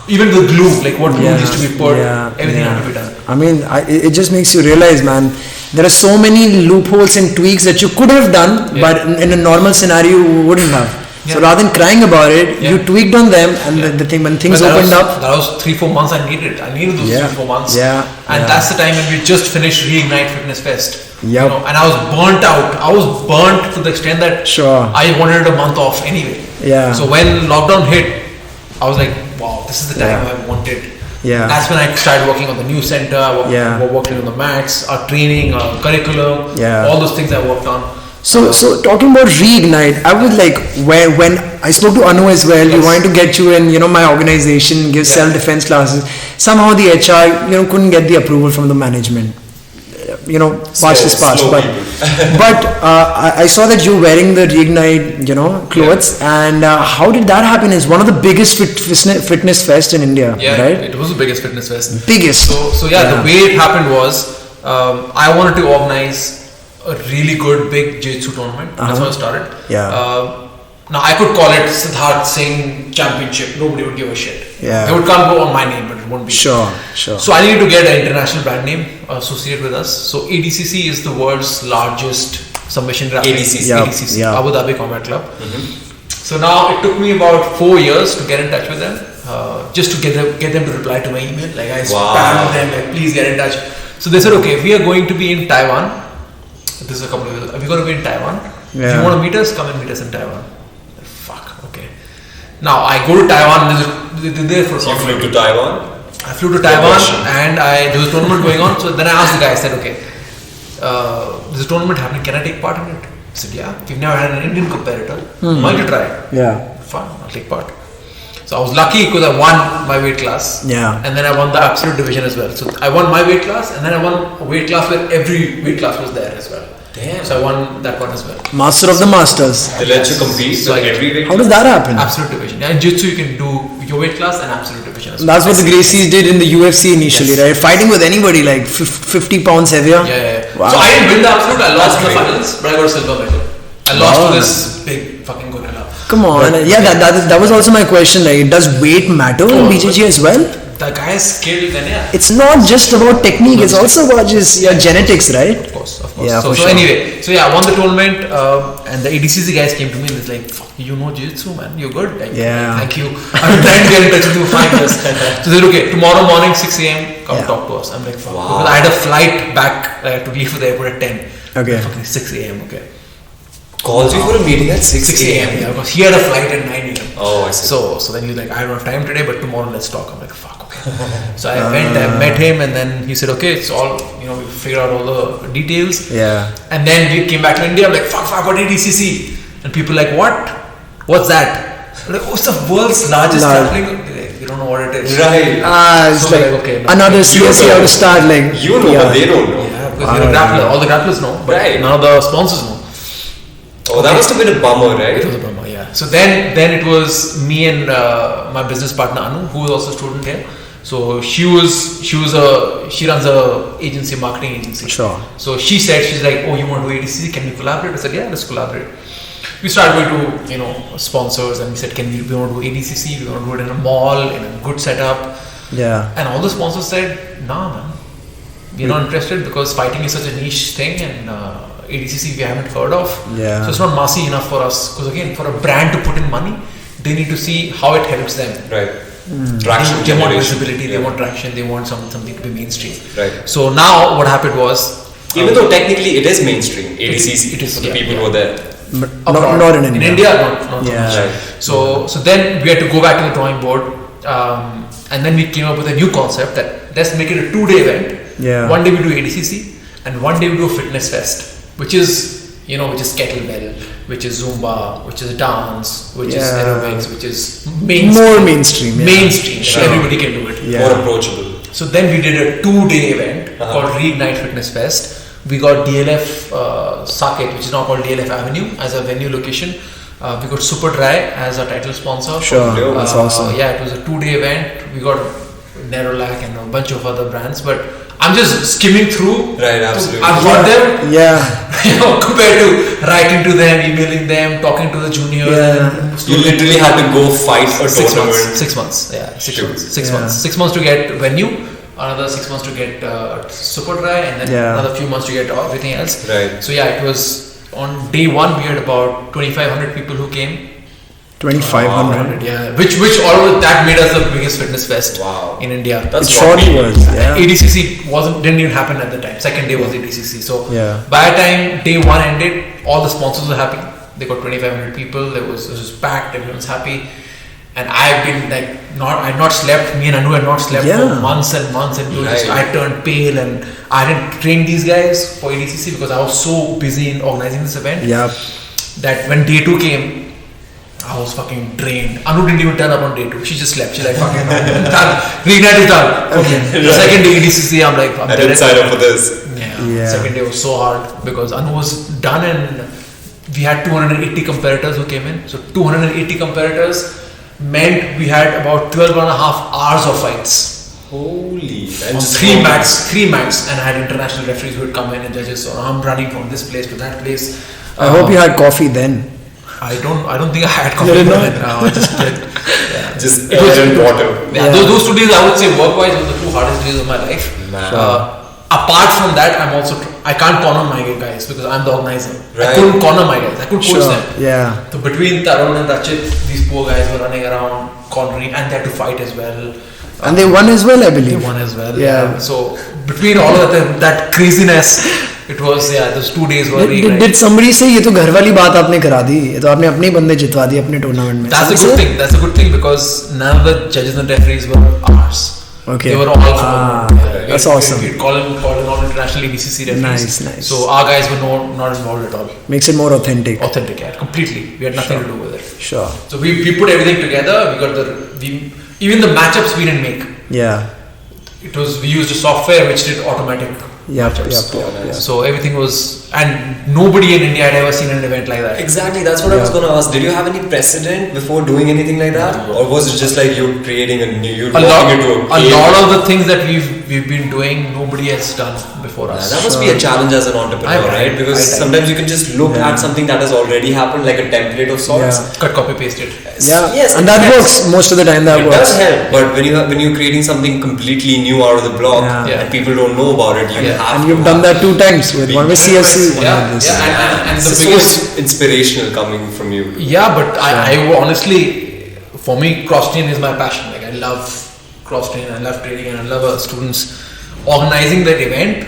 even the glue, like what glue used to be poured, everything had to be done. I mean, it just makes you realize, man, there are so many loopholes and tweaks that you could have done, but in a normal scenario you wouldn't have. So rather than crying about it, you tweaked on them, and the thing when things opened up. That was 3-4 months I needed those 3-4 months. And that's the time when we just finished Reignite Fitness Fest. And I was burnt out. I was burnt to the extent that I wanted a month off anyway. So when lockdown hit, I was like, wow, this is the time I wanted. That's when I started working on the new center. Working on the mats, our training, our curriculum, all those things I worked on. So talking about Reignite, I was like, when I spoke to Anu as well, we wanted to get you in, my organization, give self-defense classes. Somehow the HR, couldn't get the approval from the management. Past is past. But I saw that you wearing the Reignite, clothes. And how did that happen? It's one of the biggest fitness fest in India, right? It was the biggest fitness fest. Biggest. The way it happened was, I wanted to organize a really good big jiu-jitsu tournament. That's how I started. Now I could call it Siddharth Singh Championship. Nobody would give a shit. They would come go on my name, but it won't be. Sure. So I needed to get an international brand name associated with us. So ADCC is the world's largest submission grappling. ADCC, Abu Dhabi Combat Club. So now it took me about 4 years to get in touch with them, just to get them to reply to my email. Like I spammed them, like, please get in touch. So they said, okay, we are going to be in Taiwan. This is a couple of years. We're going to be in Taiwan. If you want to meet us, come and meet us in Taiwan. Fuck, okay. Now I go to Taiwan. They're there for You flew to Taiwan? I flew to Taiwan and there was a tournament going on. So then I asked the guy, I said, okay, there's a tournament happening. Can I take part in it? I said, yeah. We've never had an Indian competitor. Why don't you try? Fine, I'll take part. So I was lucky because I won my weight class. And then I won the absolute division as well. So I won my weight class, and then I won a weight class where every weight class was there as well. Damn. So I won that one as well. Master of the masters. They let you compete So every weight How does that happen? Absolute division. In jiu-jitsu you can do your weight class and absolute division as well. That's what the Gracies did in the UFC initially, right? Fighting with anybody like 50 pounds heavier. Wow. So I didn't win the absolute. I lost in the finals, but I got a silver medal. I lost to this big fucking gorilla. Come on. That was also my question. Like, does weight matter in BJJ as well? The guy is skilled, then It's not just about technique, it's also about just your genetics, right? Of course. Yeah, so anyway, I won the tournament, and the ADCC guys came to me and was like, fuck, you know jiu-jitsu, man, you're good. Like, thank you. I've been trying to get in touch with you for 5 years. So they said, okay, tomorrow morning 6 a.m. come talk to us. I'm like, fuck. Because I had a flight back, I had to leave for the airport at 10. Okay. Fucking 6 a.m. Okay. Calls you for a meeting at 6 a.m. Yeah, because he had a flight at 9 a.m. Oh, I see. So then he's like, I don't have time today, but tomorrow let's talk. I'm like, fuck, okay. So I went, I met him, and then he said, okay, it's all, we figured out all the details. And then we came back to India. I'm like, fuck, what ADCC? And people like, what? What's that? I'm like, oh, it's the world's largest grappling. We don't know what it is. Right. It's so like, okay, another CSC how to start. Like, but they don't know. Yeah, because you're a grappler. All the grapplers know, but none of the sponsors know. Oh, that must have been a bummer, right? It was a bummer, yeah. So then it was me and my business partner Anu, who was also a student here. So she runs a agency, marketing agency. Sure. So she's like, oh, you want to do ADCC? Can we collaborate? I said, yeah, let's collaborate. We started going to sponsors, and we said, we want to do ADCC? We want to do it in a mall, in a good setup. Yeah. And all the sponsors said, nah, man, we're not interested because fighting is such a niche thing, and ADCC we haven't heard of. Yeah. So it's not massy enough for us, because again, for a brand to put in money, they need to see how it helps them. Right. Traction. They want visibility, they want traction, they want something to be mainstream. Right. So now what happened was, even though technically it is mainstream, ADCC, it is, for the people who are there. But not in India. In India, not yeah. Right. So then we had to go back to the drawing board. And then we came up with a new concept that let's make it a 2-day event. Yeah. One day we do ADCC and one day we do a fitness fest, which is kettlebell, which is Zumba, which is dance, which is aerobics, which is more mainstream. Yeah. Mainstream. Sure. Everybody can do it. More approachable. So then we did a 2-day event called Reignite Fitness Fest. We got DLF Saket, which is now called DLF Avenue, as a venue location. We got Super Dry as a title sponsor. Sure, that's awesome. Yeah, it was a 2-day event. We got Nerolac and a bunch of other brands, but I'm just skimming through. Right, absolutely. I've got them. Yeah. Compared to writing to them, emailing them, talking to the juniors. Yeah. You literally had to go fight a 6 tournament. months. 6 months. Yeah, 6 Shoot. months. 6 Yeah. months. 6 months to get venue. Another 6 months to get Super Dry, and then another few months to get everything else. Right. So yeah, it was on day 1 we had about 2,500 people who came. 2,500. Yeah, which all of that made us the biggest fitness fest in India. It surely was. Yeah. ADCC didn't even happen at the time. Second day was ADCC. So Yeah. by the time day 1 ended, all the sponsors were happy. They got 2,500 people. It was packed. Everyone's happy. And I've been I'd not slept. Me and Anu had not slept for months and months, and I turned pale, and I didn't train these guys for ADCC because I was so busy in organizing this event. Yeah. That when day 2 came, I was fucking drained. Anu didn't even turn up on day 2. She just slept. She's like, fucking done. Reignite is done. Okay. The second day ADCC, I'm like, I didn't sign up for this. Yeah. Second day was so hard because Anu was done, and we had 280 competitors who came in. So 280 competitors meant we had about 12.5 hours of fights. Holy. On three mats, and I had international referees who would come in and judges. So I'm running from this place to that place. I hope you had coffee then. I don't think I had coffee then. I just did. Yeah. Just air and water. Yeah. Those 2 days I would say work-wise were the 2 hardest days of my life. Apart from that, I can't corner my guys because I'm the organizer. Right. I couldn't corner my guys. I couldn't coach them. Yeah. So between Tarun and Rachit, these poor guys were running around cornering, and they had to fight as well. And they won as well, I believe. They won as well. Yeah. So between all of that craziness, it was those 2 days were really Did somebody say ये तो घर वाली बात आपने करा दी, ये तो आपने अपने ही बंदे जितवा दिए अपने टूर्नामेंट में? That's a good thing. That's a good thing because none of the judges and referees were ours. Okay. They were all from that's awesome. We'd call in all international ADCC referees. Nice. So our guys were not involved at all. Makes it more authentic. Authentic, yeah, completely. We had nothing to do with it. Sure. So we put everything together. We got even the matchups we didn't make. Yeah. We used a software which did automatic matchups. Yep. So everything was, and nobody in India had ever seen an event like that. Exactly, that's what I was going to ask. Did you have any precedent before doing anything like that, or was it just like you're creating a lot of the things that we've been doing, nobody has done before us. That must be a challenge as an entrepreneur, right? Because sometimes you can just look at something that has already happened, like a template of sorts. Cut, copy, paste it. Yeah. Yes, and that works most of the time. That it works. does help, but when you're creating something completely new out of the block and people don't know about it, you have. And you've done that 2 times with one with CFC. And the so biggest inspirational coming from you. Yeah, but I honestly, for me, CrossTrain is my passion. Like I love CrossTrain, I love training, and I love students. Organizing that event,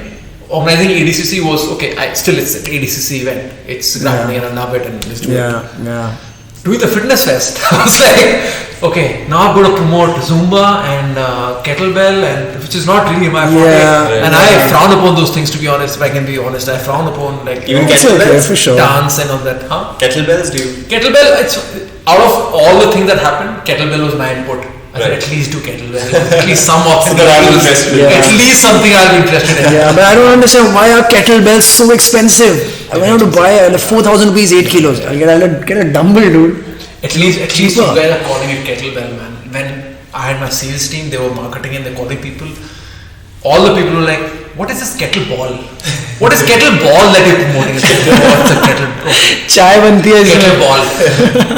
organizing ADCC was okay. It's an ADCC event. It's grounding, and I love it, and let's do it. Yeah. Doing the fitness fest, I was like, okay, now I've got to promote Zumba and kettlebell, and which is not really my forte. And I frown upon those things, to be honest. If I can be honest, I frown upon even kettlebells, for sure. Dance and all that. Kettlebells, do you? Kettlebell, it's out of all the things that happened, kettlebell was my input. I said at least do kettlebell, at least some option that I'll be interested in. At least something I'll be interested in. Yeah, but I don't understand why are kettlebells so expensive. I went out to buy 4,000 rupees 8 kilos. I'll get a dumbbell, dude. At least you guys are calling it kettlebell, man. When I had my sales team, they were marketing and they're calling people. All the people were like, what is this kettleball? What is kettleball that you're promoting? What's a kettleball? चाय बनती है kettleball.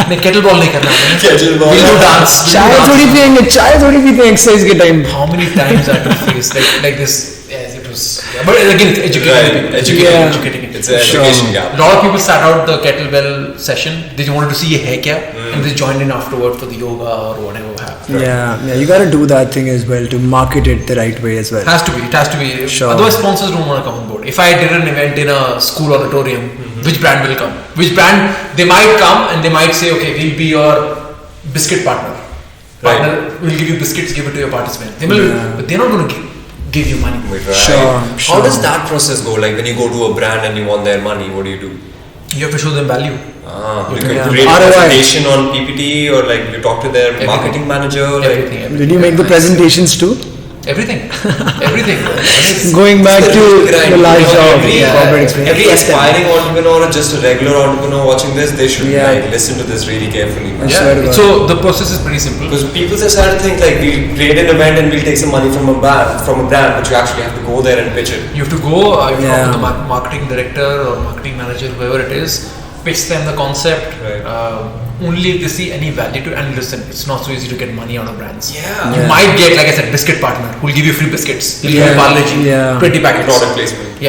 नहीं kettleball नहीं करना है. Kettleball. We'll do dance. चाय थोड़ी पियेंगे एक्सरसाइज के time. How many times I had to face like this? Yes, it was. Yeah, but again, it's educating. Educating. It's an education gap. A lot of people sat out the kettlebell session. They just wanted to see ये है क्या, and they joined in afterward for the yoga or whatever happened. Yeah, you gotta do that thing as well to market it the right way as well. It has to be. Sure. Otherwise, sponsors don't want to come on board. If I did an event in a school auditorium, which brand will come? Which brand? They might come and they might say, okay, we'll be your biscuit partner. Partner will give you biscuits, give it to your participant. They will, but they're not going to give you money. Right. Sure. How does that process go? Like when you go to a brand and you want their money, what do? You have to show them value. You can create a presentation on PPT or like you talk to their marketing manager. Everything. Did you make the presentations too? Everything. Going back to the life job, corporate experience. Every aspiring entrepreneur or just a regular entrepreneur watching this, they should like listen to this really carefully. So the process is pretty simple. Because people just start to think like we'll create an event and we'll take some money from a brand, but you actually have to go there and pitch it. You have to go, you talk to the marketing director or marketing manager, whoever it is, pitch them the concept. Only if they see any value to it. And listen, it's not so easy to get money out of brands. You might get, like I said, biscuit partner who will give you free biscuits. He'll give you Parle-G, 20 packets. Product placement.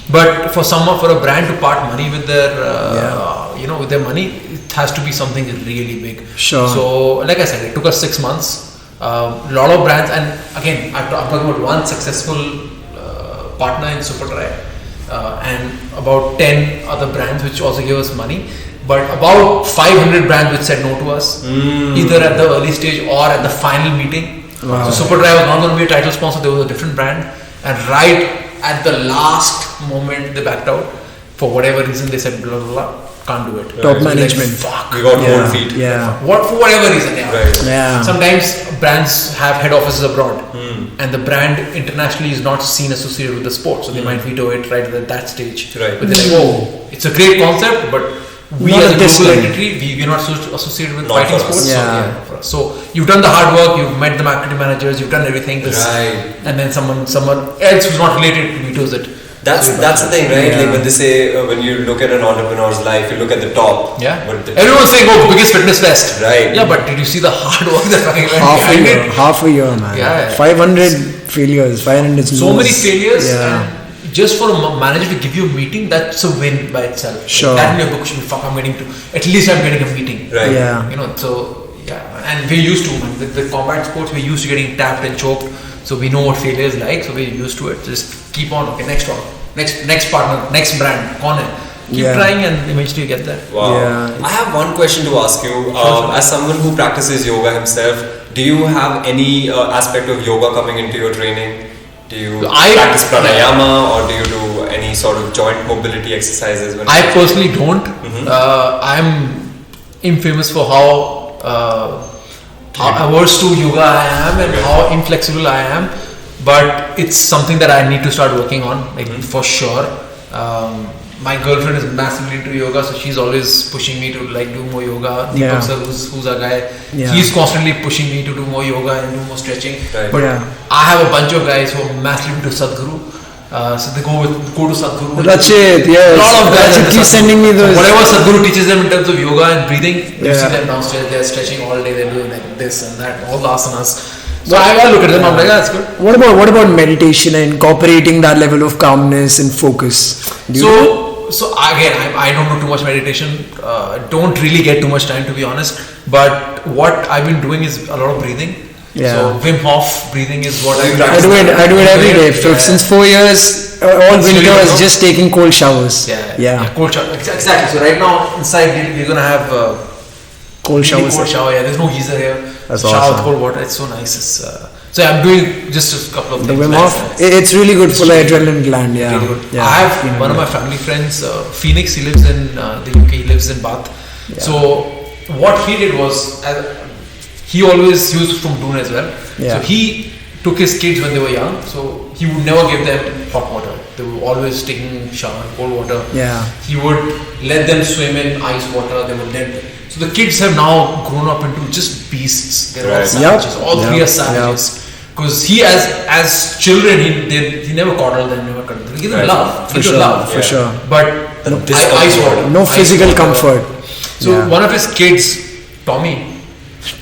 But for a brand to part money with their, with their money, it has to be something really big. Sure. So, like I said, it took us 6 months. A lot of brands, and again, I'm talking about one successful partner in Superdry, and about 10 other brands which also gave us money. But about 500 brands which said no to us, either at the early stage or at the final meeting. So Superdry was not going to be a title sponsor, there was a different brand. And right at the last moment, they backed out. For whatever reason, they said, blah, blah, blah, can't do it. Top management. Like, fuck. We got cold feet. For whatever reason, Sometimes brands have head offices abroad. And the brand internationally is not seen associated with the sport. So they might veto it right at that stage. But they're like, oh, it's a great concept, but we as a global entity, we're not associated with fighting sports. So you've done the hard work, you've met the marketing managers, you've done everything. And then someone else who's not related vetoes it. That's the thing, right? Like when they say, when you look at an entrepreneur's life, you look at the top. But everyone's saying, oh, biggest fitness fest. Right. Yeah, but did you see the hard work that fucking went behind it? Half a year, man. 500 failures, 500 so many failures. And just for a manager to give you a meeting, that's a win by itself. Sure. Like that in your book should be, fuck, at least I'm getting a meeting. Right. And we're used to, man. With the combat sports, we're used to getting tapped and choked. So we know what failure is like, so we're used to it. Just keep on, okay, next one. Next partner, next brand, keep trying and eventually you get there. Wow. I have one question to ask you. As someone who practices yoga himself, do you have any aspect of yoga coming into your training? Do you practice pranayama or do you do any sort of joint mobility exercises? I personally don't. I'm infamous for how averse to yoga I am and how inflexible I am. But it's something that I need to start working on, for sure. My girlfriend is massively into yoga, so she's always pushing me to do more yoga. Deepak sir, who's our guy, he's constantly pushing me to do more yoga and do more stretching. But I have a bunch of guys who are massively into Sadhguru. So they go to Sadhguru. Rachit, yes. A lot of guys keep sending me those. Whatever Sadhguru teaches them in terms of yoga and breathing, you see them downstairs, they're stretching all day, they're doing like this and that, all the asanas. So I look at them, I'm like, that's good. What about meditation and incorporating that level of calmness and focus? So again, I don't know too much meditation. Don't really get too much time, to be honest. But what I've been doing is a lot of breathing. So Wim Hof breathing is what I do it every day. So since 4 years, all winter is just taking cold showers. Cold shower. Exactly. So right now inside we're gonna have cold shower. There's no geyser here. That's shower awesome. with cold water. It's so nice. So I'm doing just a couple of things. The Wim Hof, it's really good for the adrenaline gland. Really good. I have one of my family friends, Phoenix. He lives in the UK. He lives in Bath. So what he did was, he was from Doon as well. So he took his kids when they were young. So he would never give them hot water. They were always taking shower, cold water. He would let them swim in ice water. They would let them. So the kids have now grown up into just beasts. They're all savages. All three are savages. Because he, as children, he never coddled them, never cuddled them. He gave them love. For sure. But ice water. No physical comfort. So one of his kids, Tommy,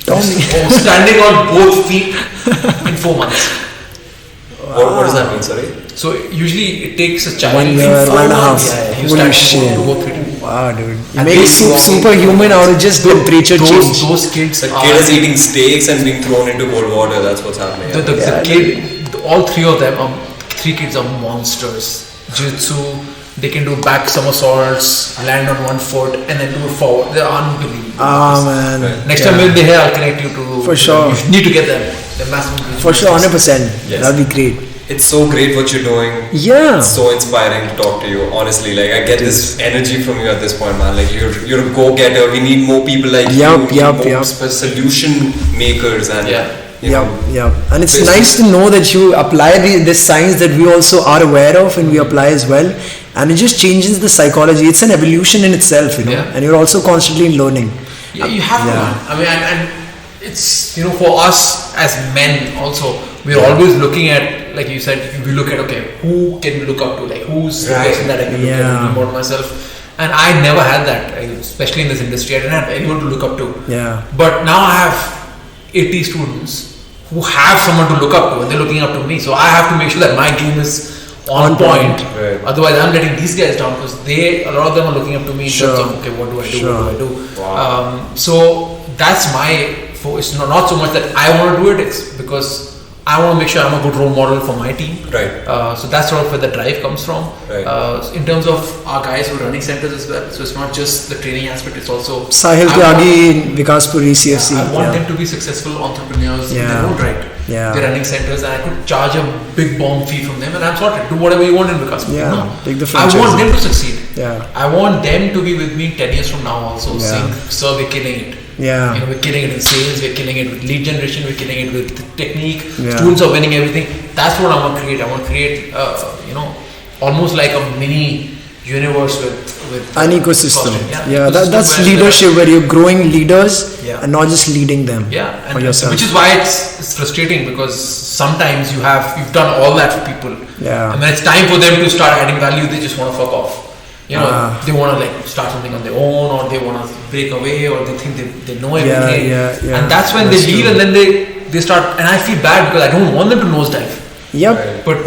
was standing on both feet in 4 months. What does that mean, sorry? So usually it takes a child 1 year, 1.5. Holy shit. Wow, dude. You make superhuman out of just temperature change. Those kids. The kid is eating steaks and being thrown into cold water. That's what's happening. The kid, all three of them, 3 kids are monsters. Jiu-jitsu, They can do back somersaults, land on one foot, and then do it forward. They're unbelievable. Ah, man. Next time when they're here, I'll connect you to. For sure. You need to get them. They're massive. For sure, 100%. Yes. That'd be great. It's so great what you're doing. Yeah. It's so inspiring to talk to you. Honestly, like I get this energy from you at this point, man. Like you're a go-getter. We need more people like you. More solution makers and And it's nice to know that you apply this science that we also are aware of and we apply as well. And it just changes the psychology. It's an evolution in itself, you know. And you're also constantly learning. Yeah, you have to learn. I mean, and it's, you know, for us as men also, we're always looking at, like you said, we look at, okay, who can we look up to? Like, who's the person that I can look at about myself? And I never had that, especially in this industry. I didn't have anyone to look up to. Yeah. But now I have 80 students who have someone to look up to, and they're looking up to me. So I have to make sure that my game is on point. Right. Otherwise, I'm letting these guys down because a lot of them are looking up to me in terms of, okay, what do I do? What do I do? Wow. So that's my focus. Not so much that I want to do it. It's because I want to make sure I'm a good role model for my team. Right. So that's sort of where the drive comes from. Right. In terms of our guys who are running centers as well. So it's not just the training aspect. It's also Sahil Tyagi, Vikas Puri, CFC. I want them to be successful entrepreneurs in their own right. Yeah. They're running centers, and I could charge a big bomb fee from them, and I'm sorted. Do whatever you want in Vikas. Yeah. No. Take the I franchise. want them to succeed. Yeah. I want them to be with me 10 years from now also, saying, "Sir, we're killing it." Yeah. You know, we're killing it in sales, we're killing it with lead generation, we're killing it with technique. Yeah. Students are winning everything. That's what I want to create. I want to create, almost like a mini universe with an ecosystem. CrossTrain. That's leadership where you're growing leaders and not just leading them. Yeah, for yourself. which is why it's frustrating because sometimes you've done all that for people. Yeah. And when it's time for them to start adding value, they just want to fuck off. You know, they want to like start something on their own, or they want to break away, or they think they know everything. And that's when they leave, and then they start. And I feel bad because I don't want them to nosedive. Yep. But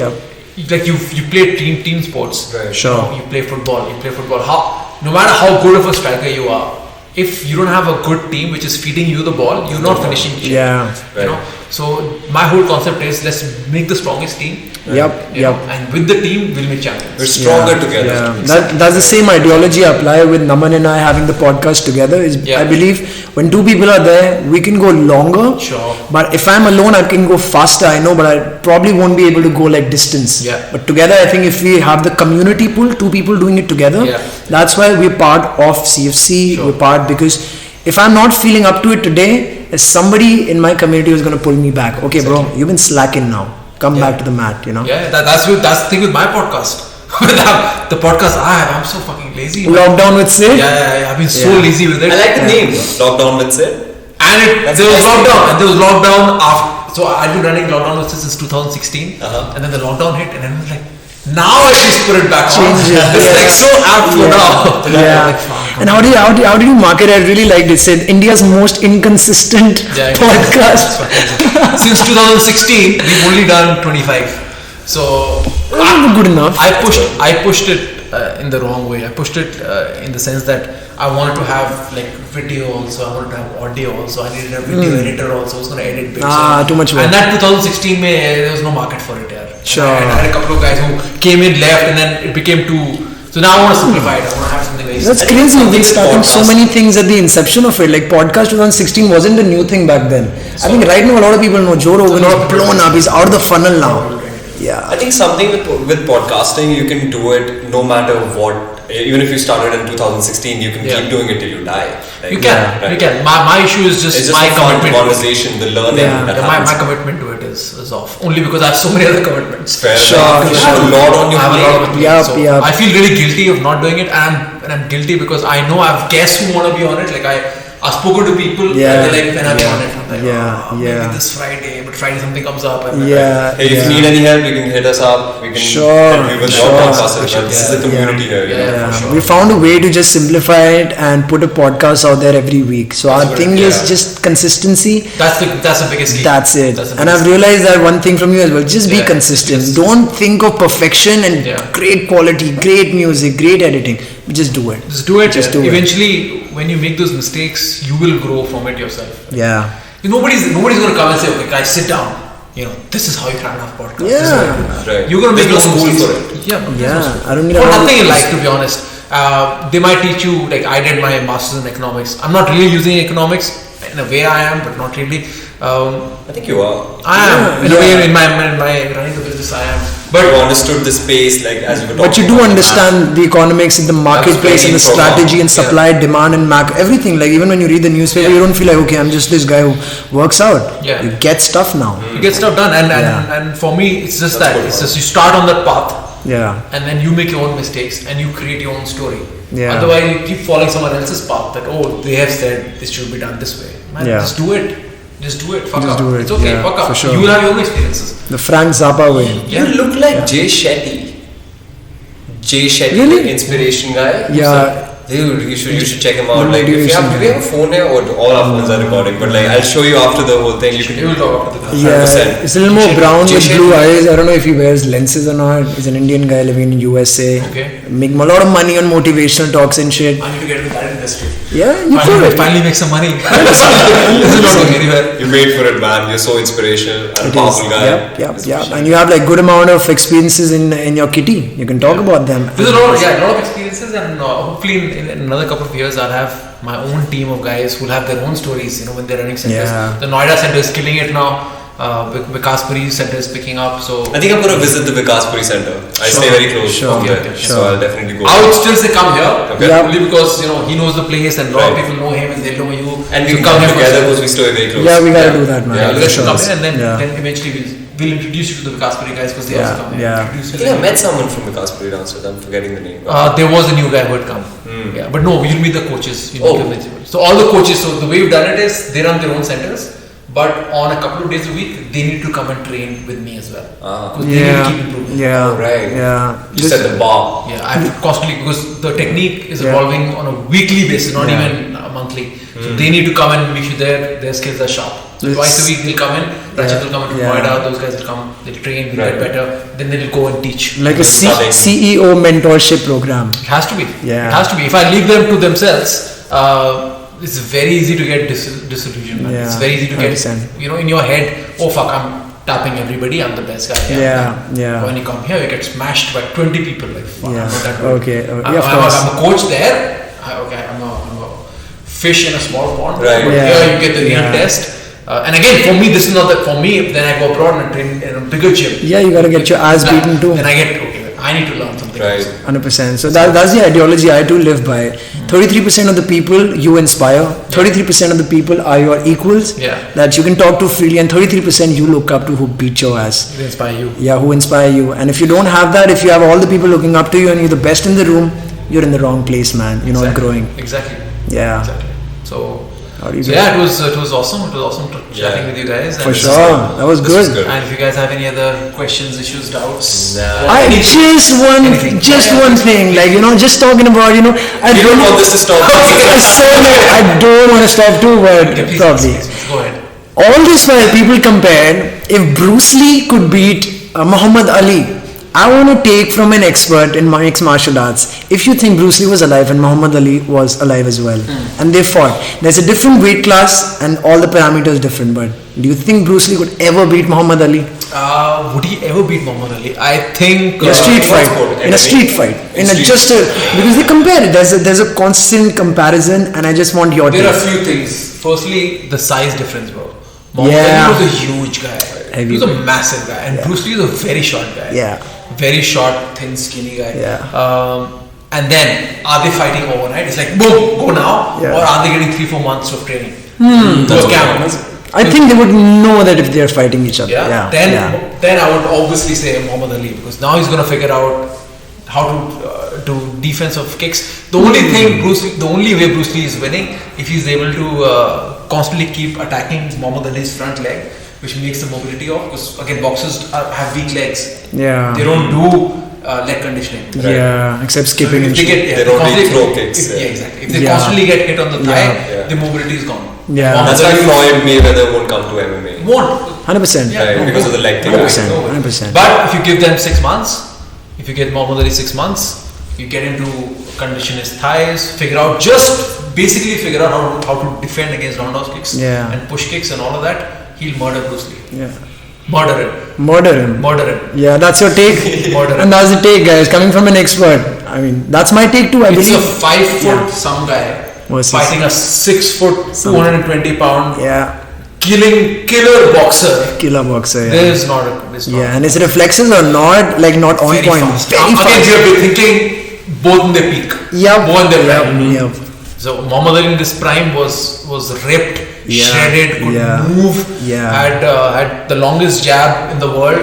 like you play team sports. Right. Sure. You play football. No matter how good of a striker you are, if you don't have a good team which is feeding you the ball, you're not finishing shit. Yeah. You know. So my whole concept is let's make the strongest team. Yep. And with the team, we'll make champions. We're stronger together. Yeah. That's the same ideology I apply with Naman and I having the podcast together. I believe when two people are there, we can go longer. Sure. But if I'm alone, I can go faster. I know, but I probably won't be able to go like distance. Yeah. But together, I think if we have the community pull, two people doing it together, that's why we're part of CFC. Sure. We're part because if I'm not feeling up to it today, there's somebody in my community who's going to pull me back. Okay, bro, you've been slacking now. Come back to the mat, you know. Yeah, that's the thing with my podcast. The podcast I have, I'm so fucking lazy. Lockdown with Sid? Yeah, I've been so lazy with it. I like the name. Lockdown with Sid. And there was lockdown after. So I've been running lockdown with Sid since 2016, and then the lockdown hit, and then I was like, now I just put it back on. It's like so apt for now. And how did you market it? I really liked it. Said India's most inconsistent podcast. Since 2016, we've only done 25. So good enough. I pushed it in the wrong way. I pushed it in the sense that I wanted to have like video also. I wanted to have audio also. I needed a video editor also. I was going to edit bits. Too much work. And that 2016, there was no market for it. Sure. I had a couple of guys who came in, left, and then it became too. So now I want to simplify it. I want to have something very. That's crazy. You've been starting so many things at the inception of it. Like podcast 2016 wasn't a new thing back then. I think right now a lot of people know Joe Rogan is blown up. He's out of the funnel now. Yeah. I think something with podcasting, you can do it no matter what. Even if you started in 2016, you can keep doing it till you die. Like, you can. My issue is just my commitment. Conversation, the learning. My commitment to it is off. Only because I have so many other commitments. Fair enough. You have a lot on your plate. I feel really guilty of not doing it, and I'm guilty because I know I have guests who want to be on it. Like I've spoken to people and they're like, when I'll be on it. I'm like, maybe this Friday, but Friday something comes up. And hey, if you need any help, you can hit us up. We can help you with your podcast. This is a community here. We found a way to just simplify it and put a podcast out there every week. So our thing is just consistency. That's the biggest key. That's it. And I've realized that one thing from you as well. Just be consistent. Don't think of perfection and great quality, great music, great editing. Just do it. Just do it. Eventually, when you make those mistakes, you will grow from it yourself. Yeah. Nobody's going to come and say, okay guys, sit down. this is how you can have podcast. Yeah. This is how you do. Right. You're gonna make There's no your own school mistakes. for it. Yeah. there's no Yeah, school. I don't need For a- nothing in life, to be honest. They might teach you, like I did my master's in economics. I'm not really using economics. In a way I am, but not really. I think you are. I am. In a way, in my running the business, I am. But But you understood the space, like as you were talking. But you do about. understand the economics, the marketplace, and the very profound. strategy and supply, demand, and macro, everything. Like even when you read the newspaper, you don't feel like, okay, I'm just this guy who works out. Yeah. You get stuff now. you get stuff done, and Yeah. and for me, it's just That's that. good It's one. just you start on that path, Yeah. and then you make your own mistakes, and you create your own story. Yeah. Otherwise, you keep following someone else's path. That they have said this should be done this way. Man, Yeah. just do it. Just do it. Fuck Just up. do it. It's okay. Yeah, fuck up. for sure. You will have your own experiences. The Frank Zappa way. You look like Jay Shetty. Jay Shetty, Really? the inspiration guy. Yeah. Dude, you should check him out. The Like, if you motivation have, do we have a phone here, or all our phones are recording? But like, I'll show you after the whole thing. You You can. will talk after the Yeah, 100%. it's a little more brown with Jay blue Shetty. eyes. I don't know if he wears lenses or not. He's an Indian guy living in USA. Okay. Make a lot of money on motivational talks and shit. I need to get into that industry. Yeah, you could. Finally make some money. This is not going anywhere. You made for it, man. You're so inspirational and a It is. powerful guy. Yep. And you have like good amount of experiences in your kitty. You can talk about them. There's a lot of experiences, and hopefully in another couple of years I'll have my own team of guys who'll have their own stories. When they're running centers. Yeah. The Noida center is killing it now. Vikaspuri center is picking up. So I think I'm going to visit the Vikaspuri Center. I stay very close Sure. from there, Okay, so sure. I'll definitely go. I would still say come here. Okay. Yeah. Only because he knows the place and a lot of Right. people know him and they know you. And we So can come here together first. because we stay very close. Yeah, we gotta do that, man. Yeah, You for guys should sure. come in, and then, Yeah. then eventually we'll introduce you to the Vikaspuri guys because they Yeah, also come here. yeah. Introduce I you think I to met someone from Vikaspuri downstairs. I'm forgetting the name. There was a new guy who had come. Yeah, but no, you'll meet the coaches. Oh. So all the coaches. So the way we've done it is they run their own centers, but on a couple of days a week they need to come and train with me as well. Because they need to Yeah. keep improving. Yeah. Oh, right. Yeah. You said the bar. Yeah, I have to constantly because the technique is Yeah. evolving on a weekly basis, not Yeah. even monthly. So they need to come and make sure their skills are sharp. So It's- twice a week they'll come in. Rachit will come in from Yeah. Noida. Those guys will come. They'll train. We'll Right. get better. Then they'll go and teach. Like a Starting. CEO mentorship program. It has to be. Yeah. It has to be. If I leave them to themselves, it's very easy to get disillusioned. Man. Yeah, It's very easy to 100%. get, in your head, oh fuck, I'm tapping everybody, I'm the best guy. Yeah. When you come here, you get smashed by 20 people. Like, fuck, Yeah. I'm not that good. Okay. I'm, Yeah, of I'm course. a coach there. I'm a fish in a small pond. Right. But Yeah. here you get the real Yeah. test. And again, for me, this is not that. For me, then I go abroad and train in a bigger gym. Yeah, you gotta get your ass beaten too. Then I get, okay, I need to learn something. Right. else. 100%. So that's the ideology I too live by. 33% of the people you inspire, 33% of the people are your equals Yeah. that you can talk to freely, and 33% you look up to who beat your ass. They inspire you. Yeah, who inspire you. And if you don't have that, if you have all the people looking up to you and you're the best in the room, you're in the wrong place, man. You're not Exactly. growing. Exactly. Yeah. Exactly. So, How do you so get- yeah, it was awesome. It was awesome chatting with you guys. For And sure. That was This good. was good. And if you guys have any other questions, issues, doubts, Nah. I just one Anything. thing, like just talking about, I You don't don't want this to stop. I don't want to stop too, but okay, please, probably. please, go ahead. All this while people compared, if Bruce Lee could beat Muhammad Ali, I want to take from an expert in mixed martial arts. If you think Bruce Lee was alive and Muhammad Ali was alive as well, and they fought, there's a different weight class and all the parameters different. But do you think Bruce Lee could ever beat Muhammad Ali Would he ever beat Muhammad Ali? I think in a street what fight? sport? In a MMA? street fight, In street- because they compare it. There's a constant comparison, and I just want your there are a take. few things. Firstly, the size difference, bro. Muhammad Yeah. Ali was a huge guy. He was a Heavyweight. massive guy, and Bruce Lee was a very short guy. Yeah. Very short, thin, skinny guy. Yeah. And then, are they fighting overnight? It's like, boom, go now. Yeah. Or are they getting 3-4 months of training? That's Those what cameras. I think they would know that if they're fighting each other. Yeah. Then I would obviously say Muhammad Ali because now he's going to figure out how to do defensive kicks. The only way Bruce Lee is winning if he's able to constantly keep attacking Muhammad Ali's front leg, which makes the mobility off. Because again, boxers have weak legs. Yeah. They don't do leg conditioning. Yeah, except skipping If and they shit. get, They don't constantly- need throw kicks, if- yeah. yeah, exactly. If they Yeah. constantly get hit on the thigh, Yeah. the mobility is gone. Yeah. Muhammad That's why Ali Floyd Mayweather won't come to MMA. won't. 100%. Right, because of the leg thing. 100%. 100%. But if you give them 6 months, if you get Muhammad Ali 6 months, you get into condition his thighs, basically figure out how to defend against roundhouse kicks Yeah. and push kicks and all of that, he'll murder Bruce Lee. Yeah. Murder him. Murder him. Yeah, that's your take. Murder him. And that's the take, guys. Coming from an expert. I mean, that's my take too. I It's believe. a 5 foot some guy Versus- fighting a 6 foot, 220 pound Yeah, killer boxer. killer boxer. Yeah. There's not a. There's not Yeah, and his reflexes are not on very point. fast. Very Again, fast. you'll be thinking both in their peak. Yep. Both in their prime. Yep. So Muhammad Ali in this prime was ripped, Yeah, shredded, could yeah, move, yeah. had the longest jab in the world.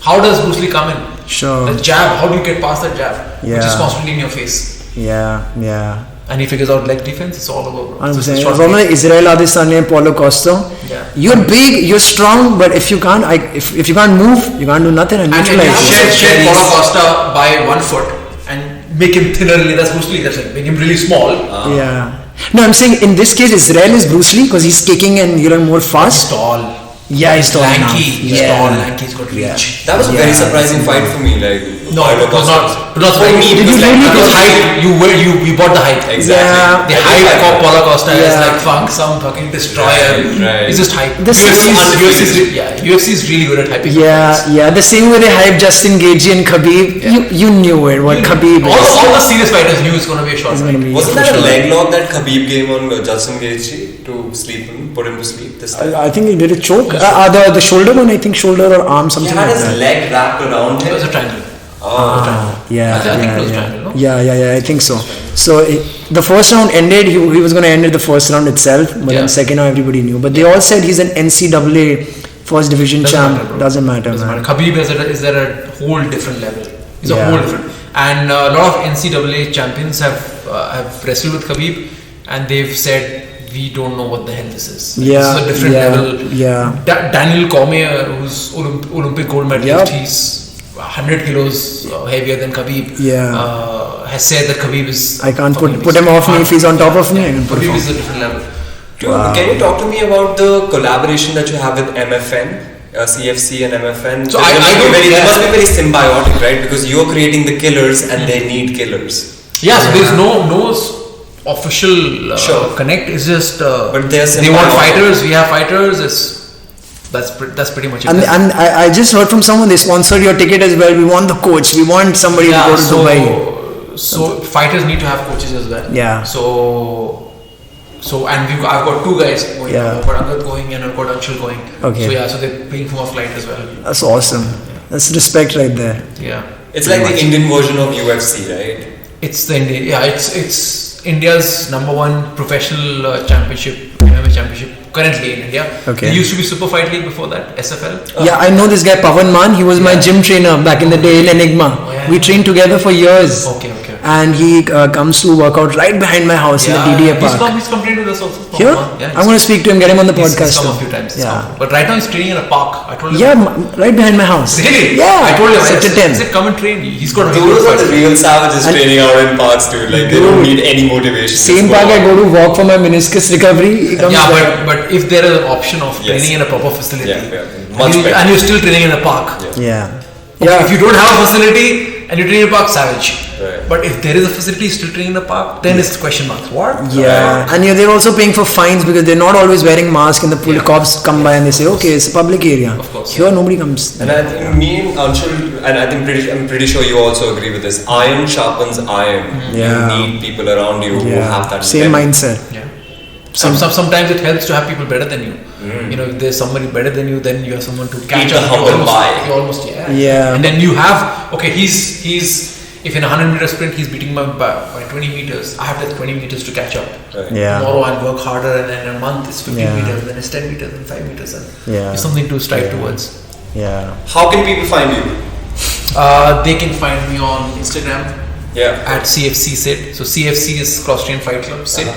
How does Bruce Lee come in? Sure. The jab, how do you get past that jab? Which is Yeah. constantly in your face. Yeah. And he figures out leg defense, it's all over, bro. I'm So it's a saying, short from game. Israel Adesanya and Paulo Costa. Yeah. You're big, you're strong, but if you can't, if you can't move, you can't do nothing and And you neutralize. shed Paulo Costa by 1 foot and make him thinner, that's Bruce Lee, that's it. Make him really small. Yeah. No, I'm saying in this case, Israel is Bruce Lee because he's kicking and you're more fast. Tall. Yeah, he's tall lanky. enough. He's Yeah. tall, lanky, he's got reach. That was a very surprising fight for me. Like, No, it was not. It was For like, me, did because you like, really because hype? You bought the hype. Exactly. Yeah. The I did hype like for that. Paulo Costa is Yeah. like some fucking destroyer. Right. It's just hype. This is UFC is really good at hyping. Yeah. The same way they hype Justin Gaethje and Khabib. You knew it. What Khabib is. All the serious fighters knew it's going to be a short It's fight. gonna be Wasn't for that a sure. leg lock that Khabib gave on Justin Gaethje to sleep him, put him to sleep this time? I think he did a choke. The shoulder one, I think shoulder or arm, He something had like his that. leg wrapped around It was a him. triangle. Yeah, I think it was triangle, no? I think so. So the first round ended. He was going to end it the first round itself, but Yeah. then second round everybody knew. But they all said he's an NCAA first division Doesn't champ. matter, bro. Doesn't matter, Doesn't man. matter. Khabib is at a whole different level. He's a Yeah. whole different. And a lot of NCAA champions have wrestled with Khabib, and they've said we don't know what the hell this is. Yeah, This is a different yeah, level. yeah. Daniel Cormier, who's Olympic gold medalist, Yep. he's 100 kilos heavier than Khabib. Yeah. Has said that Khabib is. I can't fucking put him off me if he's on top of me. I Yeah. can put him Khabib off. is a different level. Can you talk to me about the collaboration that you have with MFN? CFC and MFN. So They I must be don't- very, yeah. they must be very symbiotic, right? Because you're creating the killers and they need killers. Yeah, so there's no official Sure. connect. It's just But there's they want symbiotic. fighters. We have fighters. That's pretty much it. And I just heard from someone they sponsored your ticket as well. We want the coach. We want somebody to go to Dubai. so fighters need to have coaches as well. Yeah. So and I've got 2 guys going. Yeah. I've got Angad going and I've got Anshul going. Okay. So yeah, so they're paying for my flight as well. That's awesome. That's respect right there. Yeah. It's like the Indian version of UFC, right? It's the India. Yeah, it's India's #1 professional championship, MMA championship currently in India. Okay. There used to be Super Fight League before that, SFL. Yeah, I know this guy Pavan Man. He was my Yeah. gym trainer back in the day in Enigma. Yeah. We trained together for years. Okay. And he comes to work out right behind my house in the DDA park. He's come trained with us also. Here? Yeah, I'm going to speak to him, get him on the podcast. He's come a too. few times. Yeah. But right now he's training in a park. I told him. Yeah, right behind my house. Really? Yeah. I told him. Sector I 10. said, come and train. He's got a Those are the good real savages And- training out in parks, dude. Like, they don't need any motivation. Same Just park I on. go to walk for my meniscus recovery. He comes Yeah, there. but if there is an option of Yes. training in a proper facility, Yeah. Much better. and you're still training in a park. Yeah. Okay, if you don't have a facility and you train in a park, savage. Right. But if there is a facility still training in a park, then it's question marks. What? Yeah, and they're also paying for fines because they're not always wearing masks, and the police cops come by and they say, "Okay, it's a public area." Of course. Here, nobody comes. And I think me and Anshul, and I'm pretty sure you also agree with this. Iron sharpens iron. Yeah. You need people around you who have that. Same level. mindset. Yeah. Sometimes it helps to have people better than you. You know, if there's somebody better than you, then you have someone to catch the up. humble pie. You almost yeah. Yeah. And then you have he's if in a 100-meter sprint he's beating me by 20 meters, I have that 20 meters to catch up. Right. Yeah. Tomorrow I'll work harder, and then in a month it's 15 Yeah. meters, then it's 10 meters, and 5 meters, and Yeah. it's something to strive towards. Yeah. How can people find you? They can find me on Instagram Yeah. at CFC Sid. So CFC is CrossTrain Fight Club Sid.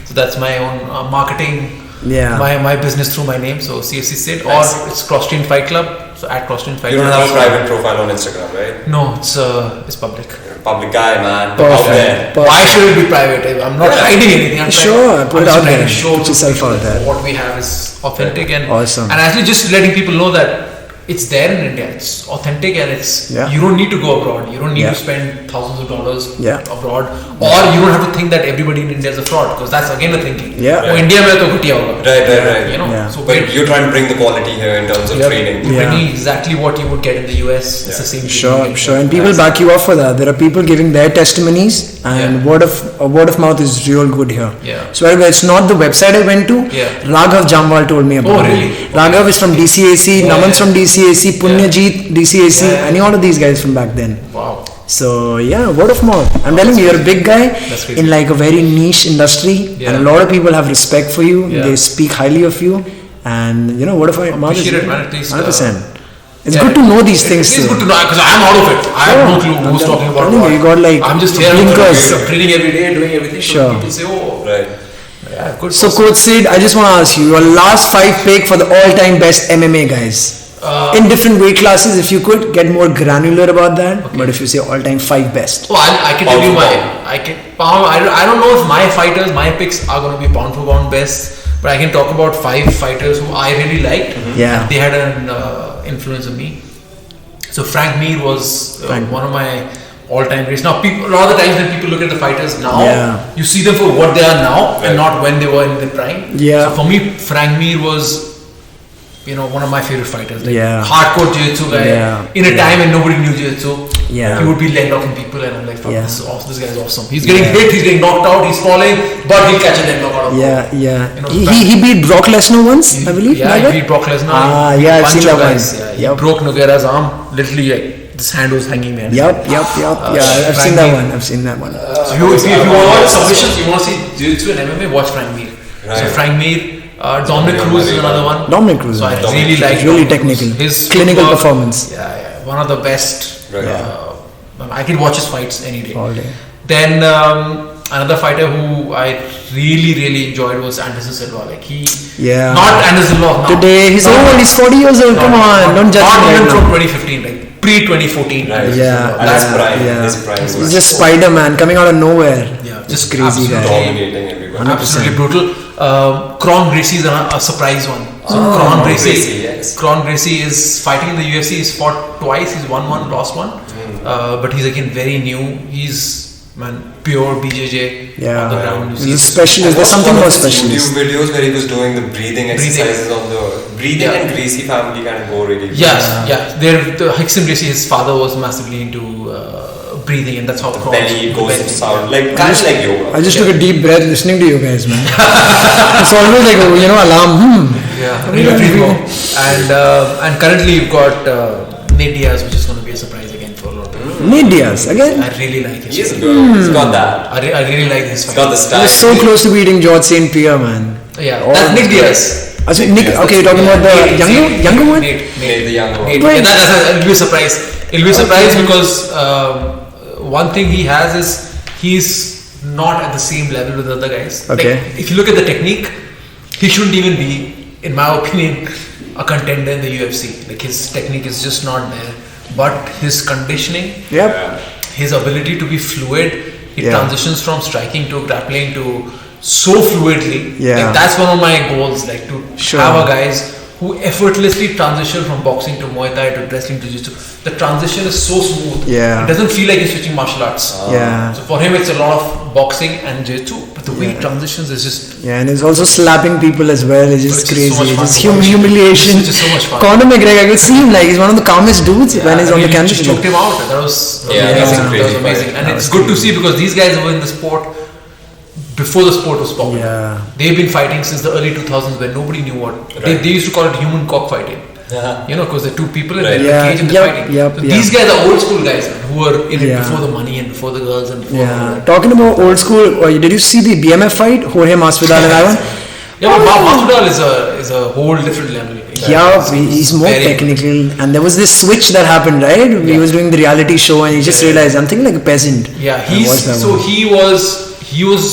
So that's my own marketing. Yeah. My business through my name. So CFC Sid, Nice. or it's CrossTrain Fight Club. So at CrossTrain Fight You don't Club. have a private profile on Instagram, right? No, it's public. You're a public guy, man. Out Perfect. there. Perfect. Why should it be private? I'm not hiding anything. I'm Sure, put it just out trying there. to show Put to yourself people out that there. what we have is authentic and Awesome. And actually just letting people know that it's there in India. It's authentic and it's Yeah. you don't need to go abroad. You don't need Yeah. to spend thousands of dollars Yeah. abroad, or you don't have to think that everybody in India is a fraud, because that's again a thinking. Yeah. Oh, India mein to ghutiya hoga. Right. You know. Yeah. So But you're trying to bring the quality here in terms of you're training. you're Yeah. bringing exactly what you would get in the US. It's the same thing. you Sure, get sure, here. and people back you up for that. There are people giving their testimonies, and Yeah. word of mouth is real good here. Yeah. So it's not the website I went to. Yeah. Raghav Jamwal told me about. Oh, really? it. Raghav is from DCAC, Yeah, Naman's yeah. from DCAC, Punyajit DCAC, Yeah. and all of these guys from back then. Wow. So yeah, word of mouth. I'm telling you, you're a big guy That's crazy. in like a very niche industry, Yeah. and a lot of people have respect for you. Yeah. They speak highly of you, and you know, word of mouth is Appreciate it, man. At least, 100%. It's yeah, good to know these things. It's too. good to know because I'm out of it. I have no clue who's talking about telling you, what. you got like I'm just here blinkers. training every day, doing everything. Sure. So people say, oh, Right. yeah, good. So, Coach Sid, I just want to ask you your last 5 pick for the all-time best MMA guys in different weight classes. If you could get more granular about that, but if you say all-time 5 best, Oh, I can tell you I don't know if my picks are going to be pound for pound best, but I can talk about 5 fighters who I really liked. Yeah. And they had an influence on me. So Frank Mir was one of my all-time greats. Now, a lot of the times when people look at the fighters now, Yeah. you see them for what they are now Right. and not when they were in their prime. Yeah. So for me, Frank Mir was, one of my favorite fighters. Like Yeah. hardcore jiu-jitsu guy. Yeah. In a time when nobody knew jiu-jitsu. Yeah. He would be leg locking people, and I'm like, fuck, Yeah. this is awesome. This guy is awesome. He's getting hit, he's getting knocked out, he's falling, but he'll catch a leg lock out of yeah, nowhere. yeah. You know, He beat Brock Lesnar once, I believe. Yeah, like he that? beat Brock Lesnar. Ah, He beat yeah, a I've bunch seen of that one. guys. Yeah, Yep. he broke Nogueira's arm. Literally, like, this hand was hanging there. Yep. Yeah, I've seen that one. I've seen that one. So if you want to watch submissions, you want to see jiu-jitsu and MMA, watch Frank Mir. So Right. Frank Mir, Dominic Cruz is another one. Dominic Cruz. So I Dominic really Cruz. like Really Dominic Cruz. technical. His Clinical footwork, performance. Yeah, one of the best. Right. I can watch his fights any day. All day. Then another fighter who I really enjoyed was Anderson Silva. Like Yeah. not Anderson Silva now. Today, he's old, he's 40 years old. Come on, don't judge Not him even right from now. 2015, like pre-2014. Right. Yeah. And his prime. Yeah. His prime. He's was just Spider-Man coming out of nowhere. Yeah, Just just crazy guy. absolutely- dominating everybody. 100%. Absolutely brutal. Kron Gracie is a surprise one. So Kron Gracie, yes. Gracie is fighting in the UFC. He's fought twice. He's won one, lost one. But he's again very new. He's pure BJJ Yeah. on the ground. You see He's a this- specialist. There's something One more of his specialist. YouTube videos where he was doing the breathing exercises on the breathing Yeah. and Gracie family kind of go really. Yes, yeah. The Hickson Gracie, his father was massively into breathing, and that's how Kron Belly goes belly. to sound like kind of like yoga. I just took a deep breath listening to you guys, man. It's always like a, alarm. Yeah, really breathe more. And currently you've got Nate Diaz, which is going to be a surprise again for a lot of people. Nate Diaz again. I really like his. He is good. He's got that. I really like his He's fight. got the He style. was so close to beating George St. Pierre, man. Yeah, All that's Nick these Diaz. So Nick, okay, you're talking about the younger one? Nate, Nate, the younger one. Nate. Wait. Yeah, it'll be a surprise. It'll be a surprise because one thing he has is he's not at the same level with the other guys. Okay. Like, if you look at the technique, he shouldn't even be, in my opinion, a contender in the UFC. Like his technique is just not there. But his conditioning, Yep. his ability to be fluid, he Yeah. transitions from striking to grappling to so fluidly. Yeah. Like that's one of my goals, like to Sure. have a guys who effortlessly transition from boxing to Muay Thai to wrestling to Jiu-Jitsu. The transition is so smooth. Yeah. It doesn't feel like he's switching martial arts. Yeah. So for him it's a lot of boxing and Jiu-Jitsu, but the way he transitions is just Yeah, and he's also slapping people as well. It's just Which is crazy. so much It's fun just to watch. humiliation. Which is so much fun. Conor McGregor, I could see him like he's one of the calmest dudes when he's on the he canvas. just choked him out. That was Yeah, that was amazing. a That was crazy amazing. fight. And That it's was good to see because these guys were in the sport before the sport was popular. Yeah. They've been fighting since the early 2000s when nobody knew what. They used to call it human cockfighting. You know, because they're two people and Right. they're in Yeah, a cage and they're yep, fighting. yep, So yep. these guys are old school guys, man, who were in it Yeah. before the money and before the girls and before Yeah. Talking about old school, did you see the BMF fight? Jorge Masvidal and that one? Yeah, but Masvidal is a whole different level. Yeah, he's more very- technical. And there was this switch that happened, right? He was doing the reality show and he just realized, I'm thinking like a peasant. Yeah, I watched that one. he was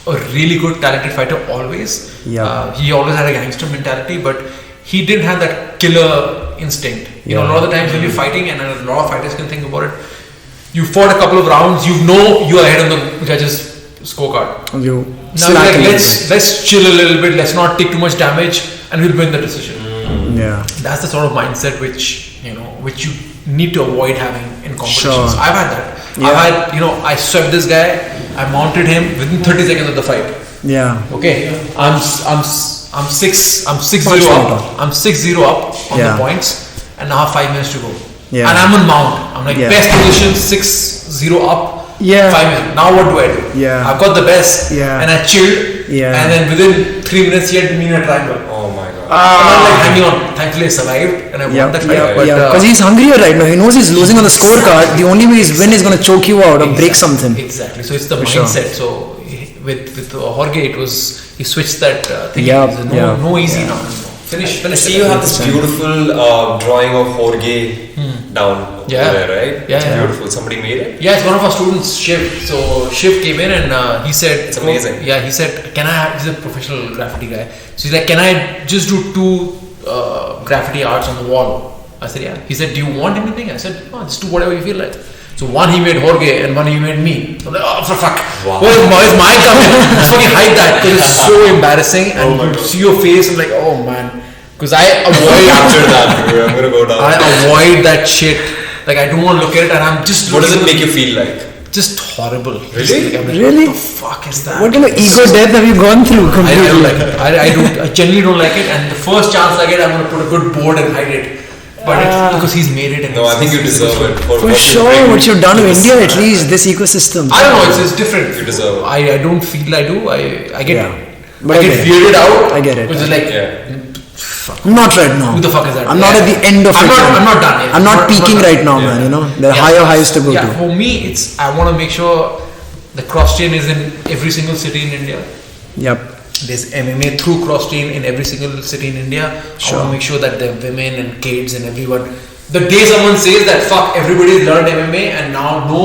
a really good talented fighter always. Yeah. He always had a gangster mentality, but he didn't have that killer instinct. You know, a lot of the times when you're fighting, and a lot of fighters can think about it, you fought a couple of rounds, you know you're ahead on the judges' scorecard. You Now slack like, a little let's chill a little bit, let's not take too much damage, and we'll win the decision. Yeah. That's the sort of mindset which you need to avoid having in competitions. Sure. I've had that. Yeah. I've had, I swept this guy, I mounted him within 30 seconds of the fight. Yeah. Okay, I'm 6-0 Punch up. I'm 6-0 up on Yeah. the points, and now I have 5 minutes to go. Yeah. And I'm on mount. I'm like Yeah. best position, 6-0 up. Yeah. 5 minutes. Now what do I do? Yeah. I've got the best. Yeah. And I chilled. Yeah. And then within 3 minutes, he had me in a triangle. Oh my god. And I'm like hanging on. Thankfully, I survived and I won that fight. But, Because he's hungrier right now. He knows he's losing on the scorecard. The only way he's win is going to choke you out or break something. Exactly. So it's the For sure. mindset. So with Jorge, it was he switched that thing. Yeah, It was yeah. no easy now. Finish. I see you have this beautiful drawing of Jorge down Yeah. over there, right? Yeah, It's yeah. beautiful. Somebody made it? Yeah, it's one of our students, Shiv. So Shiv came in and he said, It's amazing. Yeah, he said, he's a professional graffiti guy. So he's like, can I just do 2 graffiti arts on the wall? I said, yeah. He said, do you want anything? I said, oh, just do whatever you feel like. So one he made Jorge and one he made me. I'm like, oh, for fuck. Wow. Where's my coming? Just fucking hide that because it's so embarrassing. And my you God. see your face, I'm like, oh man. Because I avoid Capture that, dude. I'm gonna go down. I avoid that shit. Like I don't want to look at it, and I'm just. What does it looking- make you feel like? Just horrible. Really? Just like, I'm like, Really? What the fuck is that? What kind of ego death have you gone through I completely? don't like it. I genuinely don't like it. And the first chance I get, I'm gonna put a good board and hide it. But it's because he's made it. And No, I think you deserve it. For what sure, you bring what you've done to this- India, at least, this ecosystem. I don't know. It's different. You deserve it. I don't feel I do. I get. Yeah. But I I get get it. weirded out. I get it. Which is like. Yeah. Not right now. Who the fuck is that? I'm not at the end of I'm it. not done yet. I'm not peaking done. right now, Yeah. man. You know, there are Yeah. higher highs to go Yeah, to. for me, it's I want to make sure the CrossTrain is in every single city in India. Yep. There's MMA through CrossTrain in every single city in India. Sure. I want to make sure that the women and kids and everyone. The day someone says that fuck everybody's learned MMA and now no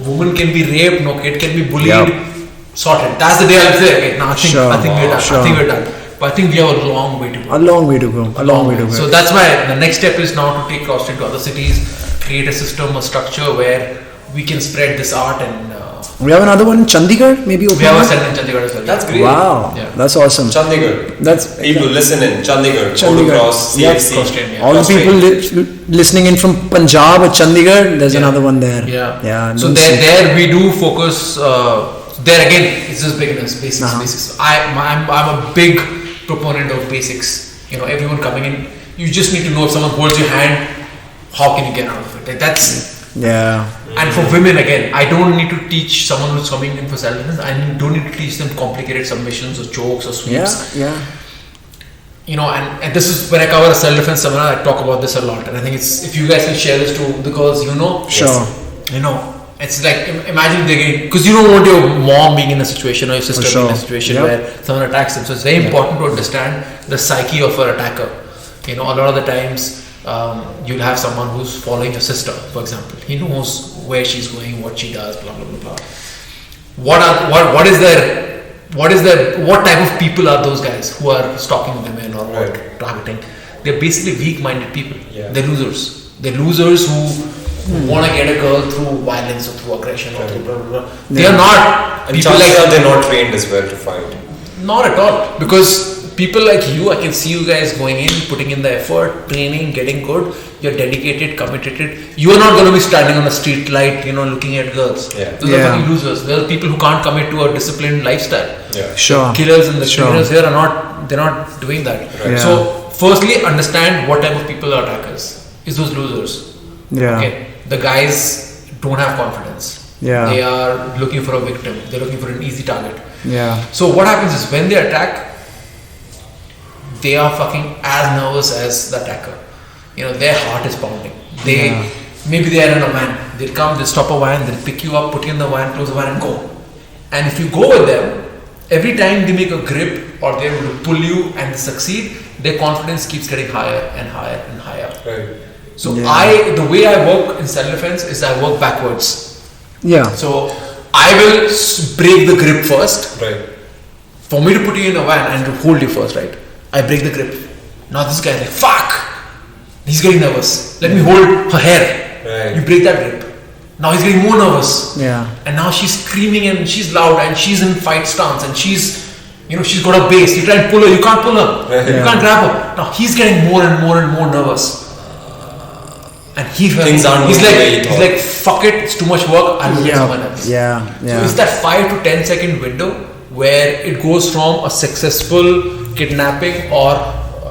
woman can be raped, no kid can be bullied, Yep. sorted. That's the day I'll say, okay, now I think Sure. we're done. Sure. I think we're done. But I think we have a long way to go. A long way to go. A long way to go. So that's why the next step is now to take CrossTrain to other cities, create a system, a structure where we can spread this art and We have another one in Chandigarh, maybe. we have a open center in Chandigarh as well. That's great. Wow, Yeah. that's awesome. Chandigarh. That's People listen in Chandigarh. Chandigarh. Go to Cross, Yep. CFC. CrossTrain, yeah. all the CrossTrain. people listening in from Punjab or Chandigarh. There's Yeah. another one there. Yeah. Yeah. So Doon there School. we do focus. There again, it's just beginners, basics, Uh-huh. basics. I'm a big proponent of basics. Everyone coming in, you just need to know if someone holds your hand, how can you get out of it? Like that's. Yeah. And for women again, I don't need to teach someone who's coming in for self-defense. I don't need to teach them complicated submissions or chokes or Yeah. sweeps. Yeah. And this is when I cover a self-defense seminar, I talk about this a lot. And I think it's if you guys can share this to the girls, Sure. it's like imagine because you don't want your mom being in a situation or your sister being in a sure. situation Yep. where someone attacks them. So it's very important to understand the psyche of an attacker. A lot of the times you'll have someone who's following your sister, for example. He knows where she's going, what she does, blah blah blah blah. What type of people are those guys who are stalking women or Right. targeting? They're basically weak-minded people. Yeah. They're losers. They're losers who want to get a girl through violence or through aggression or through blah blah blah. They are not And people chances like are they're not trained as well to fight. not at all, because people like you, I can see you guys going in, putting in the effort, training, getting good. You're dedicated, committed. You are not going to be standing on a street light, looking at girls. Yeah. Those are fucking losers. There are people who can't commit to a disciplined lifestyle. Yeah. Sure. Killers and the Sure. criminals here they're not doing that. Right. So, firstly, understand what type of people are attackers. Is those losers. Yeah. Okay. The guys don't have confidence. Yeah. They are looking for a victim. They're looking for an easy target. Yeah. So what happens is when they attack, they are fucking as nervous as the attacker. Their heart is pounding. Maybe they are in a van. They'll come, they'll stop a van, they'll pick you up, put you in the van, close the van and go. And if you go with them, every time they make a grip or they're able to pull you and they succeed, their confidence keeps getting higher and higher and higher. Right. So Yeah. the way I work in self-defense is I work backwards. Yeah. So I will break the grip first. Right. For me to put you in a van and to hold you first, right? I break the grip. Now this guy's like, fuck! He's getting nervous. Let me hold her hair. Right. You break that grip. Now he's getting more nervous. Yeah. And now she's screaming and she's loud and she's in fight stance and she's she's got a base. You try and pull her, you can't pull her. You can't grab her. Now he's getting more and more and more nervous. And he's like, fuck it, it's too much work, I'll do someone else. So it's that 5 to 10 second window where it goes from a successful kidnapping or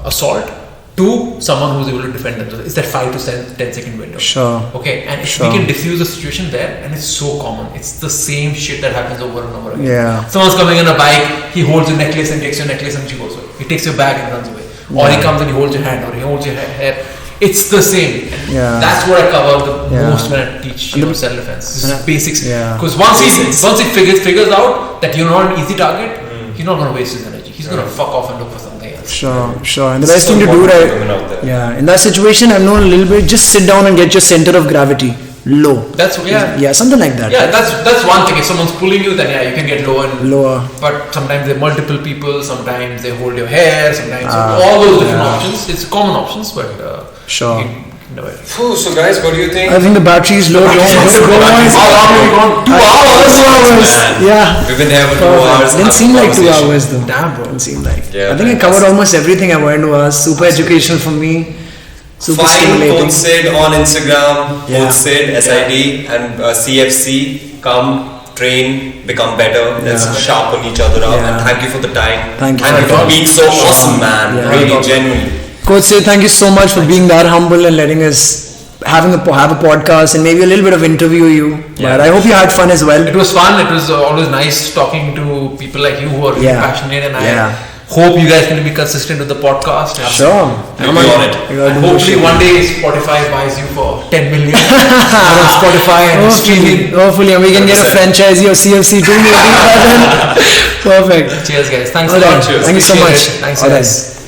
assault to someone who's able to defend themselves. It's that 5 to 10 second window. Sure. Okay, and if we can diffuse the situation there, and it's so common. It's the same shit that happens over and over again. Yeah. Someone's coming on a bike, he holds your necklace and takes your necklace and she goes away. He takes your bag and runs away. Or he comes and he holds your hand, or he holds your hair. It's the same. That's what I cover the most when I teach self-defense. It's basics. Because once he figures out that you're not an easy target, he's not going to waste his energy. He's going to fuck off and look for something else. Sure. And the best thing to do, right? In that situation, I've known a little bit. Just sit down and get your center of gravity low. That's something like that. Yeah, that's one thing. If someone's pulling you, then you can get lower. But sometimes there are multiple people. Sometimes they hold your hair. Sometimes all those different options. It's common options, but sure. So guys, what do you think? I think the battery is low. How long have we gone? 2 hours. 2 hours. Yeah. We've been there for 2 hours. Didn't seem like 2 hours though. Damn, bro. Didn't seem like. Yeah, I think I covered almost everything I wanted to ask. Super educational for me. Super stimulating. Find Sid on Instagram. Sid, SID, and CFC. Come, train, become better. Let's sharpen each other up. And thank you for the time. Thank you for being so awesome, man. Really, genuinely. Coach Sid, thank you so much for being that humble and letting us have a podcast and maybe a little bit of interview you. But I hope you had fun as well. It was fun. It was always nice talking to people like you who are really passionate, and I hope you guys can be consistent with the podcast. Sure. I'm on it. And hopefully one day Spotify buys you for 10 million on Spotify and streaming. Hopefully, and we can get a franchisee of CFC too maybe by then. Perfect. Cheers guys. Thanks a lot. Thank you so much. Thanks guys.